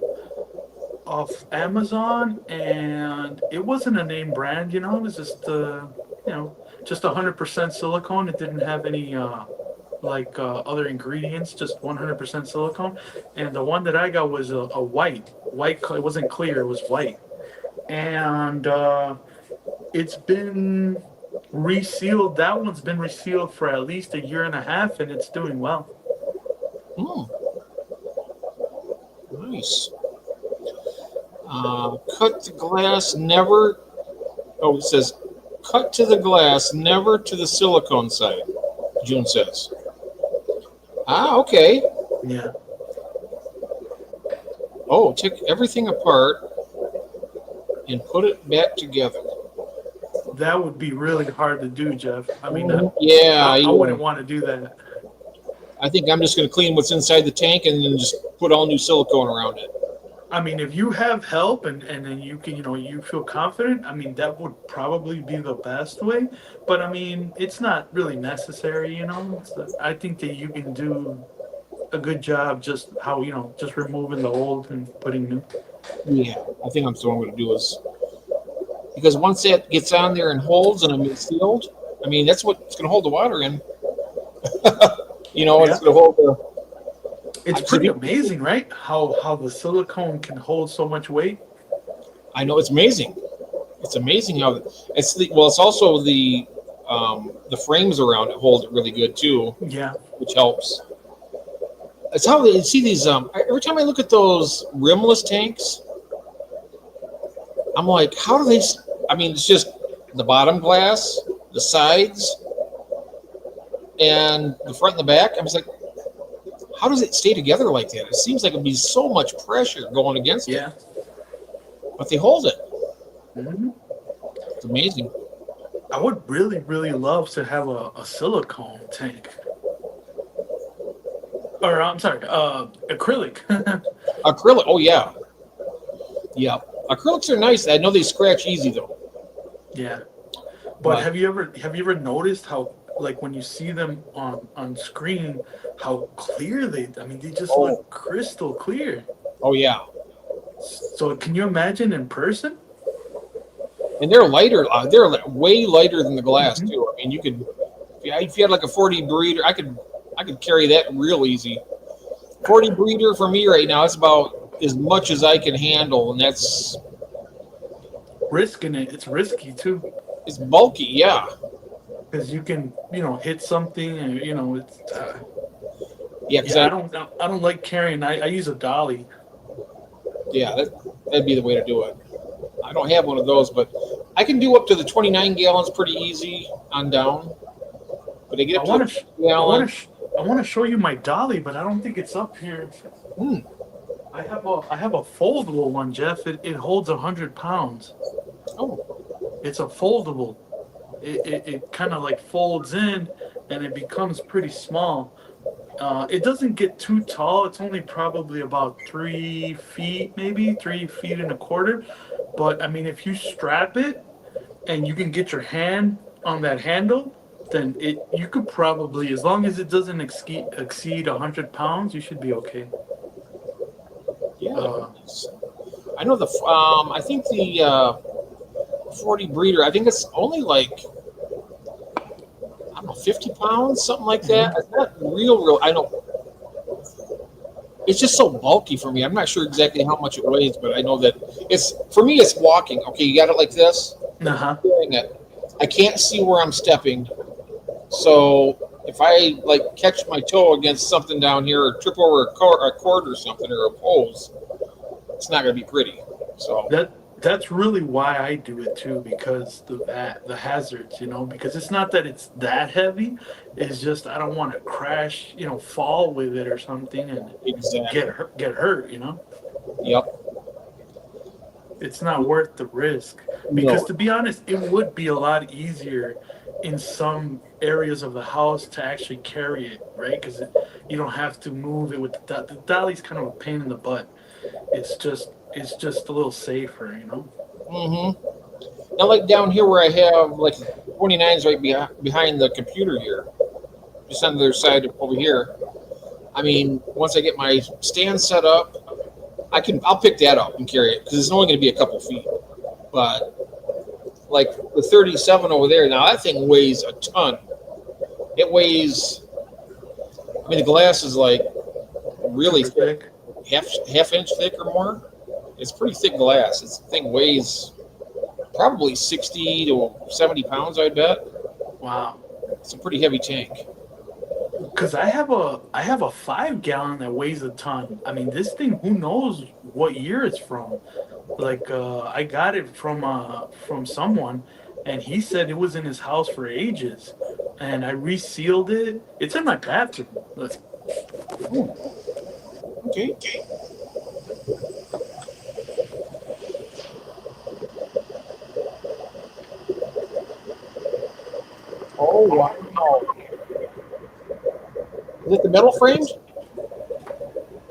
Amazon, and it wasn't a name brand, you know. It was just just 100% silicone. It didn't have any other ingredients, just 100% silicone. And the one that I got was a white. It wasn't clear, it was white, and it's been resealed. That one's been resealed for at least a year and a half, and it's doing well. Nice. Cut the glass, never. Oh, it says cut to the glass, never to the silicone side. June says. Okay. Yeah. Oh, take everything apart and put it back together. That would be really hard to do, Jeff. I mean, Yeah, I wouldn't want to do that. I think I'm just going to clean what's inside the tank and then just put all new silicone around it. I mean, if you have help and then you can, you feel confident, I mean, that would probably be the best way. But I mean, it's not really necessary, you know. I think that you can do a good job just just removing the old and putting new. Yeah, I think that's what I'm going to do is because once that gets on there and holds and it's sealed, I mean, that's what's going to hold the water in. It's going to hold the. It's pretty amazing, right? How the silicone can hold so much weight. I know, it's amazing. It's amazing how it's also the frames around it hold it really good too. Yeah, which helps. It's how they see these. Every time I look at those rimless tanks, I'm like, how do they? I mean, it's just the bottom glass, the sides, and the front and the back. I'm just like, how does it stay together like that? It seems like it'd be so much pressure going against it. But they hold it. Mm-hmm. It's amazing. I would really, really love to have a silicone tank. Or, I'm sorry, acrylic. Acrylic, oh yeah. Yeah. Acrylics are nice. I know they scratch easy though. Yeah. But have you ever noticed how, like, when you see them on screen, how clear they just look crystal clear. Oh yeah. So can you imagine in person? And they're lighter. They're way lighter than the glass too. I mean, you could, if you had like a 40 breeder, I could carry that real easy. 40 breeder for me right now, it's about as much as I can handle, and that's risking it. It's risky too. It's bulky, yeah. Because you can, hit something, and it's. Because I don't like carrying. I use a dolly. Yeah, that'd be the way to do it. I don't have one of those, but I can do up to the 29 gallons pretty easy on down. But I get up to the gallon. I want to show you my dolly, but I don't think it's up here. I have a foldable one, Jeff. It holds 100 pounds. Oh. It's a foldable. It kind of like folds in, and it becomes pretty small. It doesn't get too tall. It's only probably about 3 feet, maybe 3 feet and a quarter. But I mean, if you strap it and you can get your hand on that handle, then you could probably, as long as it doesn't exceed 100 pounds, you should be okay. Yeah. I know I think the 40 breeder, I think it's only like, I don't know, 50 pounds, something like that. It's not real. I know. It's just so bulky for me. I'm not sure exactly how much it weighs, but I know that for me, it's walking. Okay, you got it like this. Uh-huh. Doing it. I can't see where I'm stepping. So if I like catch my toe against something down here or trip over a cord or something or a post, it's not going to be pretty. So That's really why I do it too, because the hazards, because it's not that it's that heavy, it's just I don't want to crash, fall with it or something and exactly. get hurt, Yep. It's not worth the risk. Because No. to be honest, it would be a lot easier in some areas of the house to actually carry it, right? Because you don't have to move it with the dolly's kind of a pain in the butt. It's just a little safer. Mm-hmm. Now, like down here where I have like 29s right behind the computer here, just on the other side over here. I mean, once I get my stand set up, I'll pick that up and carry it because it's only going to be a couple feet. But like the 37 over there, now that thing weighs a ton. It weighs. I mean, the glass is like really Super thick, thick. half inch thick or more. It's pretty thick glass. This thing weighs probably 60 to 70 pounds, I bet. Wow. It's a pretty heavy tank. Because I have a 5 gallon that weighs a ton. I mean, this thing, who knows what year it's from? Like, I got it from someone, and he said it was in his house for ages, and I resealed it. It's in my bathroom. Okay. Oh wow! Is it the metal framed?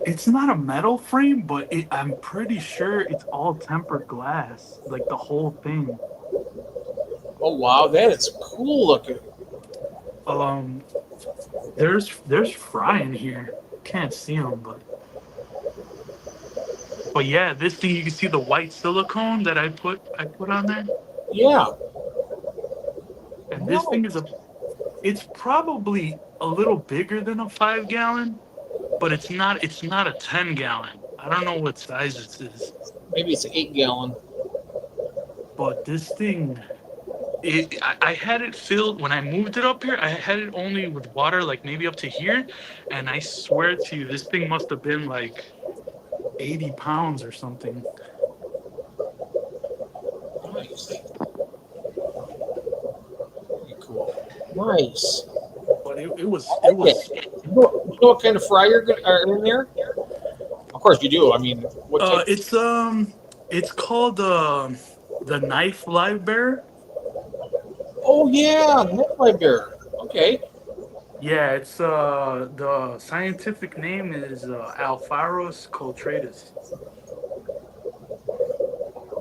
It's not a metal frame, but I'm pretty sure it's all tempered glass, like the whole thing. Oh wow, that is cool looking. Um, there's fry in here. Can't see them, but yeah, this thing you can see the white silicone that I put on there, Yeah. and this thing Nice. it's probably a little bigger than a 5 gallon, but it's not a 10 gallon. I don't know what size this is, Maybe it's an 8 gallon. but this thing I had it filled when I moved it up here. I had it only with water, like maybe up to here, and I swear to you, this thing must have been like 80 pounds or something. Nice. Very cool. Nice. But it was I it like was it. You know what kind of fry are in there? Of course you do. I mean, what type? it's called the knife live bear. Oh yeah, Netflix bear. Okay. Yeah, it's the scientific name is Alpharos coltratus.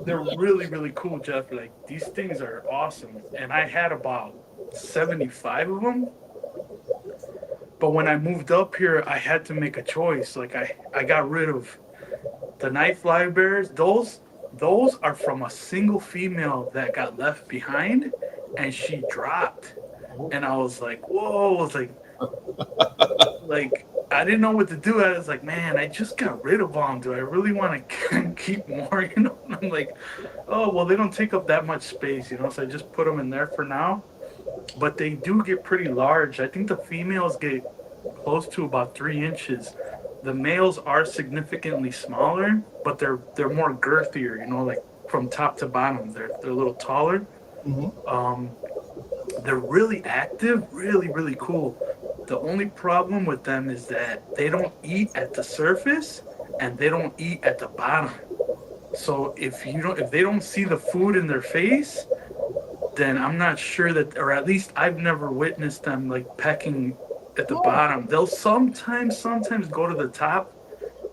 They're really really cool, Jeff. Like these things are awesome, and I had about 75 of them. But when I moved up here, I had to make a choice. Like I got rid of the night fly bears. Those are from a single female that got left behind, and she dropped. And I was like, whoa! I was like I didn't know what to do. I was like, man, I just got rid of them. Do I really want to keep more? And I'm like, oh well, they don't take up that much space. So I just put them in there for now. But they do get pretty large. I think the females get close to about 3 inches. The males are significantly smaller, but they're more girthier. Like from top to bottom, they're a little taller. Hmm. Um, they're really active, really really cool. The only problem with them is that they don't eat at the surface and they don't eat at the bottom. So if they don't see the food in their face, then I'm not sure that, or at least I've never witnessed them like pecking at the Oh, bottom. They'll sometimes go to the top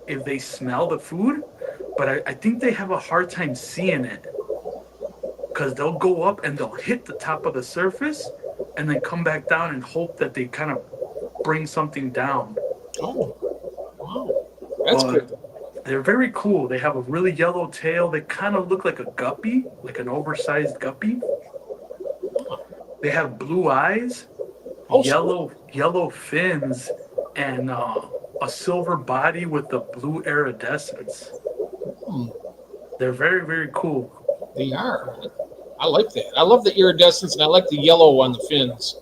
if they smell the food, but I think they have a hard time seeing it because they'll go up and they'll hit the top of the surface and then come back down and hope that they kind of bring something down. oh, wow. That's But good. they're very cool. They have a really yellow tail. They kind of look like a guppy, like an oversized guppy. They have blue eyes, Oh, sweet. yellow fins, and a silver body with the blue iridescence. Hmm, They're very very cool. they are. I like that. I love the iridescence and I like the yellow on the fins.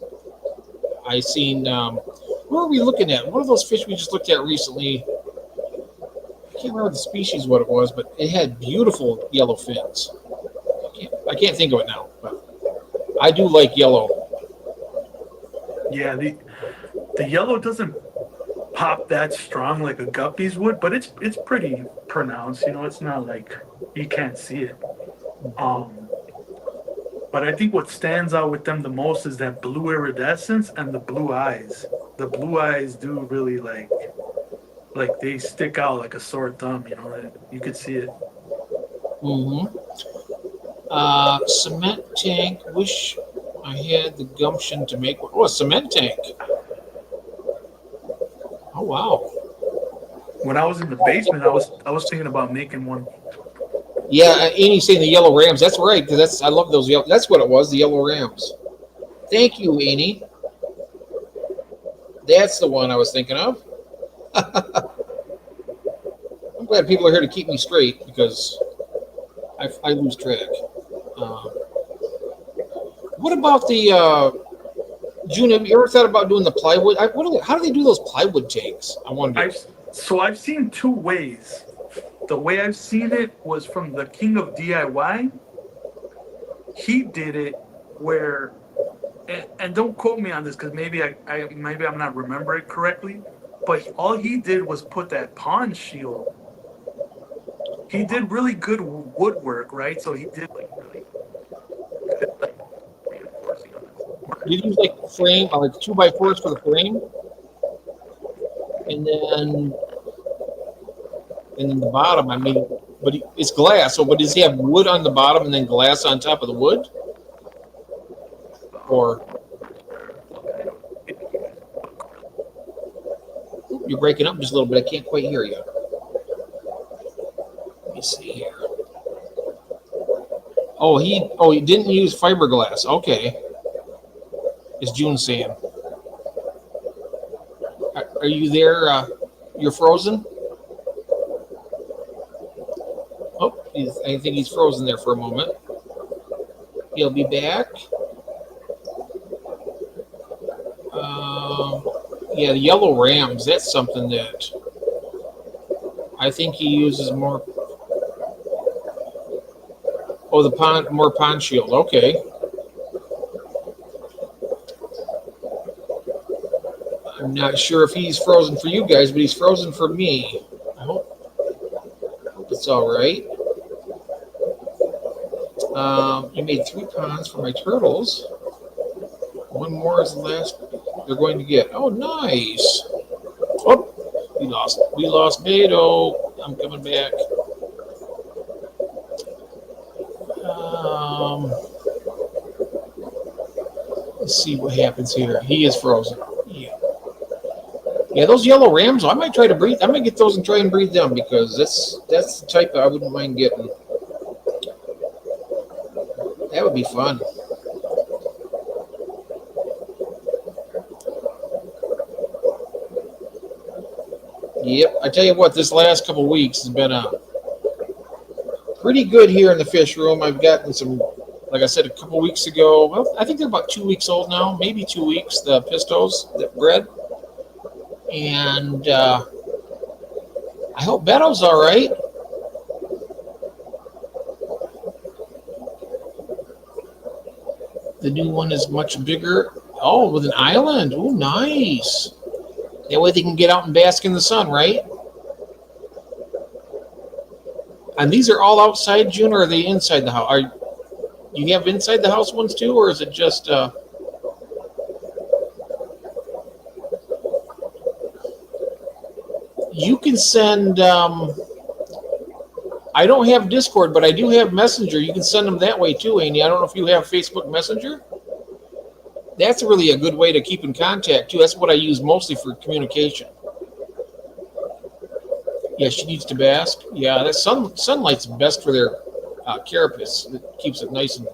I seen. What were we looking at? One of those fish we just looked at recently. I can't remember the species, what it was, but it had beautiful yellow fins. I can't think of it now, but I do like yellow. Yeah, the yellow doesn't pop that strong like a guppy's would, but it's pretty pronounced. You know, it's not like you can't see it. But I think what stands out with them the most is that blue iridescence and the blue eyes. The blue eyes do really like they stick out like a sore thumb. You know, you could see it. Mm-hmm. Cement tank. Wish I had the gumption to make one. Oh, a cement tank. Oh wow. When I was in the basement, I was thinking about making one. Yeah, Annie's saying the yellow rams. That's right, because I love those yellow. That's what it was, the yellow rams. Thank you, Annie. That's the one I was thinking of. I'm glad people are here to keep me straight because I lose track. What about the June? Have you ever thought about doing the plywood? How do they do those plywood tanks? I wonder. I've seen two ways. The way I've seen it was from the King of DIY. He did it where, and don't quote me on this because maybe I'm not remembering it correctly, but all he did was put that pond shield. He did really good woodwork, right? So he did like really good like reinforcing on it. You use like frame, like 2x4s for the frame, and then the bottom. I mean, but it's glass. So, but does he have wood on the bottom and then glass on top of the wood? Or you're breaking up just a little bit. I can't quite hear you. Let me see here. Oh, he didn't use fiberglass. Okay. Is June saying? Are you there? You're frozen? Oh, I think he's frozen there for a moment. He'll be back. Yeah, the yellow rams, that's something that I think he uses more. Oh, more pond shield. Okay. I'm not sure if he's frozen for you guys, but he's frozen for me. I hope it's all right. You made 3 ponds for my turtles. One more is the last they're going to get. Oh, nice. Oh, we lost Beto. I'm coming back. Let's see what happens here. He is frozen. Yeah, those yellow rams, I might try to breed. I might get those and try and breed them because that's the type I wouldn't mind getting. That would be fun. Yep, I tell you what, this last couple weeks has been pretty good here in the fish room. I've gotten some, like I said, a couple weeks ago. Well, I think they're about 2 weeks old now, maybe 2 weeks. The pistos that bred, and I hope Beto's all right. The new one is much bigger. Oh, with an island. Oh, nice. That way they can get out and bask in the sun, right? And these are all outside, June, or are they inside the house? Do you have inside the house ones too, or is it just? You can send. I don't have Discord, but I do have Messenger. You can send them that way too, Amy. I don't know if you have Facebook Messenger. That's really a good way to keep in contact too. That's what I use mostly for communication. Yeah, she needs to bask. Yeah, that sunlight's best for their carapace. It keeps it nice and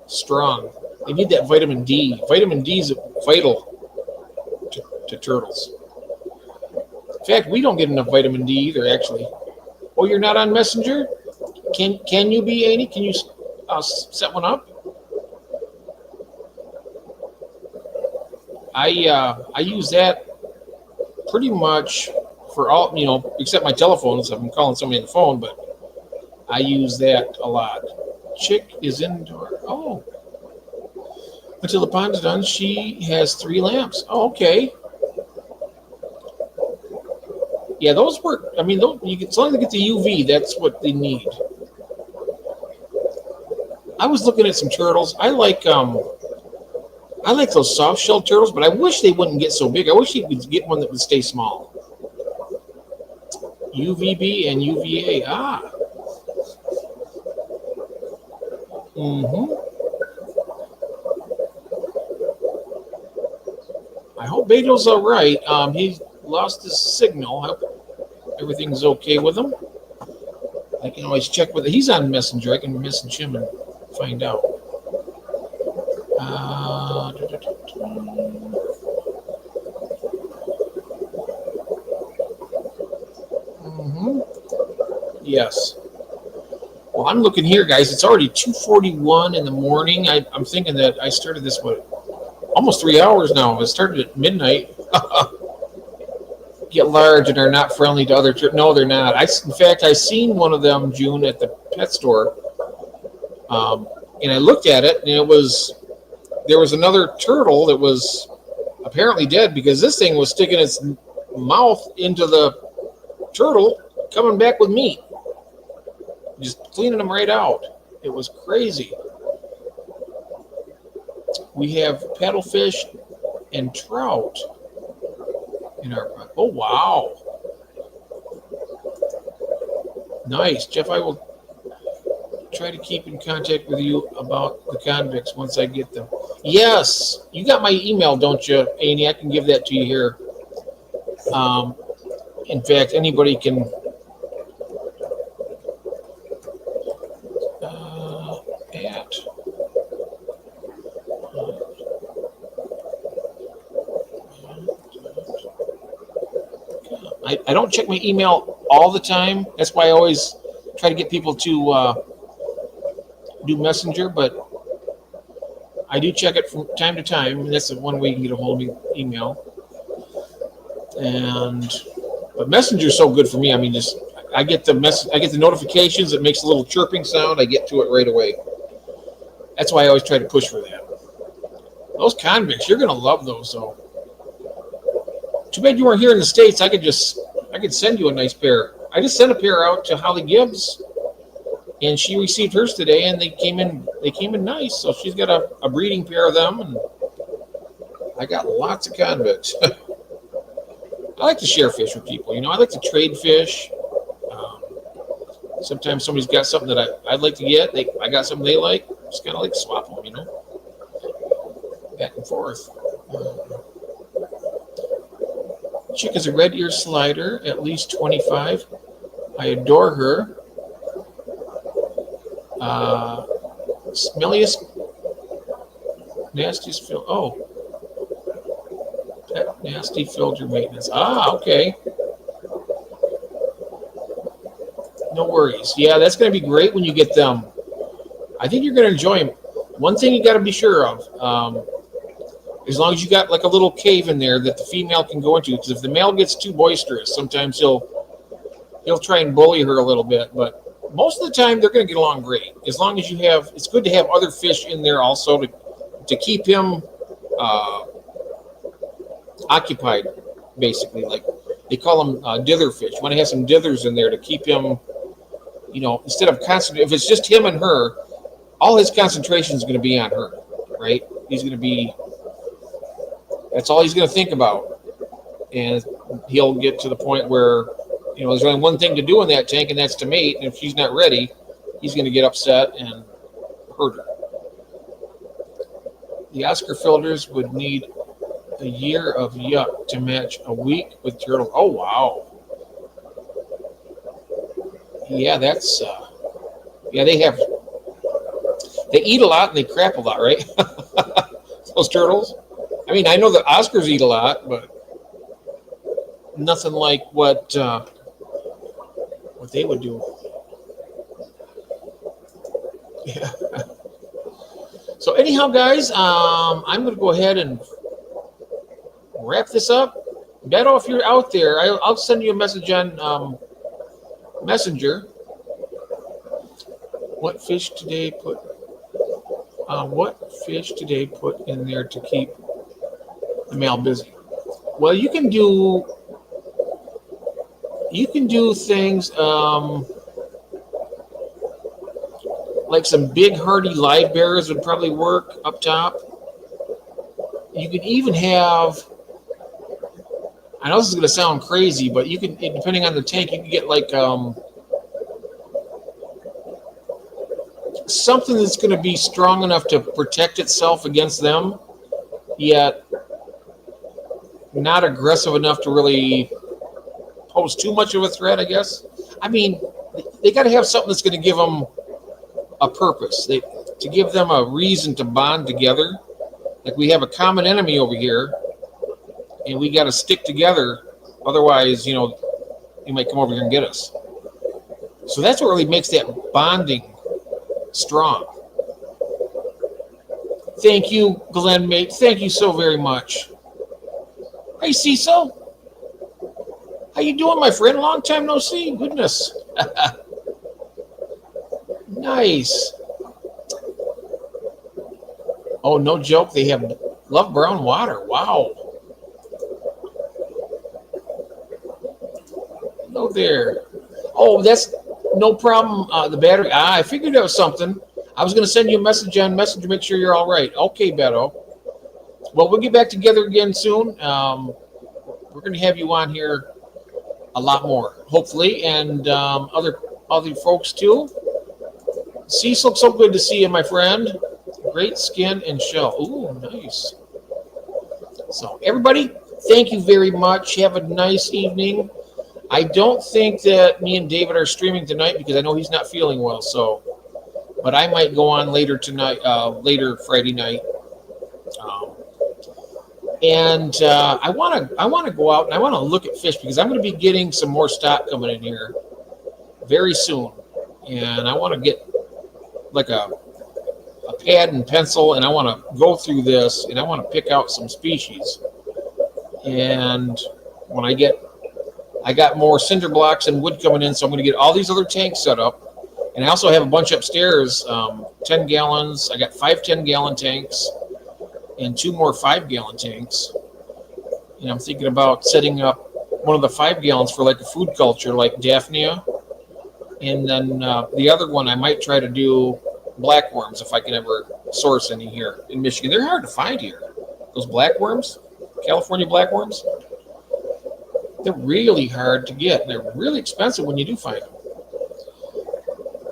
strong. They need that vitamin D. Vitamin D is vital to turtles. In fact, we don't get enough vitamin D either, actually. Oh, you're not on Messenger? Can you be, Annie? Can you set one up? I use that pretty much for all, except my telephones. I'm calling somebody on the phone, but I use that a lot. Chick is indoor. Oh, until the pond's done, she has 3 lamps. Oh, okay. Yeah, those work. I mean, as long as they get the UV, that's what they need. I was looking at some turtles. I like those soft shell turtles, but I wish they wouldn't get so big. I wish you could get one that would stay small. UVB and UVA. Ah. Mm-hmm. I hope Beto's all right. He lost his signal. I hope everything's okay with him. I can always check with it. He's on Messenger. I can message him and find out. Mm-hmm. Yes. Well, I'm looking here, guys. It's already 2:41 in the morning. I'm thinking that I started this, almost 3 hours now. I started at midnight. Get large and are not friendly to other turtles. No, they're not. In fact, I seen one of them, June, at the pet store. And I looked at it, and there was another turtle that was apparently dead because this thing was sticking its mouth into the turtle, coming back with meat, just cleaning them right out. It was crazy. We have paddlefish and trout in our. Oh wow! Nice, Jeff. I will try to keep in contact with you about the convicts once I get them. Yes, you got my email, don't you, Annie? I can give that to you here. In fact, anybody can. I don't check my email all the time. That's why I always try to get people to do Messenger, but I do check it from time to time. And that's the one way you can get a hold of me, email. But Messenger is so good for me. I mean, I get the notifications. It makes a little chirping sound. I get to it right away. That's why I always try to push for that. Those convicts, you're gonna love those, though. Too bad you weren't here in the States. I could send you a nice pair. I just sent a pair out to Holly Gibbs, and she received hers today, and they came in nice. So she's got a breeding pair of them, and I got lots of convicts. I like to share fish with people. I like to trade fish. Sometimes somebody's got something that I'd like to get. I got something they like. Just kind of like swap them, back and forth. Chick is a red ear slider, at least 25. I adore her. Smelliest, nastiest filter. Oh, pet nasty filter maintenance. Ah, okay. No worries. Yeah, that's going to be great when you get them. I think you're going to enjoy them. One thing you got to be sure of. As long as you got like a little cave in there that the female can go into, because if the male gets too boisterous, sometimes he'll try and bully her a little bit. But most of the time, they're going to get along great. As long as it's good to have other fish in there also to keep him occupied, basically. Like they call them dither fish. You want to have some dithers in there to keep him, instead of concentrate. If it's just him and her, all his concentration is going to be on her, right? He's going to be. That's all he's going to think about. And he'll get to the point where, there's only one thing to do in that tank, and that's to mate. And if she's not ready, he's going to get upset and hurt her. The Oscar filters would need a year of yuck to match a week with turtle. Oh, wow. Yeah, that's, they eat a lot and they crap a lot, right? Those turtles. I mean, I know that Oscars eat a lot, but nothing like what they would do. Yeah. So anyhow, guys, I'm going to go ahead and wrap this up. Beto, if you're out there, I'll send you a message on Messenger. What fish today put in there to keep the male busy? Well, you can do things like some big hardy live bearers would probably work up top. You could even have, I know this is going to sound crazy, but you can, depending on the tank, you can get like something that's going to be strong enough to protect itself against them, yet not aggressive enough to really pose too much of a threat, I guess. I mean, they got to have something that's going to give them a purpose, to give them a reason to bond together. Like, we have a common enemy over here, and we got to stick together. Otherwise, you might come over here and get us. So that's what really makes that bonding strong. Thank you, Glenn Mate. Thank you so very much. Hey, Cecil. How you doing, my friend? Long time no see. Goodness. Nice. Oh, no joke. They love brown water. Wow. Hello there. Oh, that's no problem. The battery. I figured that was something. I was going to send you a message on Messenger to make sure you're all right. Okay, Beto. Well, we'll get back together again soon. We're going to have you on here a lot more, hopefully, and other folks too. Cecil, so good to see you, my friend. Great skin and shell. Ooh, nice. So, everybody, thank you very much. Have a nice evening. I don't think that me and David are streaming tonight because I know he's not feeling well. So, but I might go on later tonight, later Friday night. I want to go out and I want to look at fish because I'm going to be getting some more stock coming in here very soon, and I want to get like a pad and pencil, and I want to go through this, and I want to pick out some species. And when I got more cinder blocks and wood coming in, so I'm going to get all these other tanks set up. And I also have a bunch upstairs, 10 gallons. I got 5 10-gallon tanks and 2 more 5-gallon tanks. And I'm thinking about setting up one of the 5 gallons for like a food culture, like Daphnia. And then the other one, I might try to do blackworms if I can ever source any here in Michigan. They're hard to find here. Those blackworms, California blackworms, they're really hard to get. And they're really expensive when you do find them.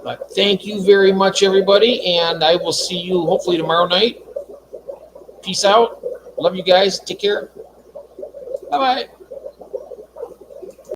But thank you very much, everybody. And I will see you hopefully tomorrow night. Peace out. Love you guys. Take care. Bye-bye.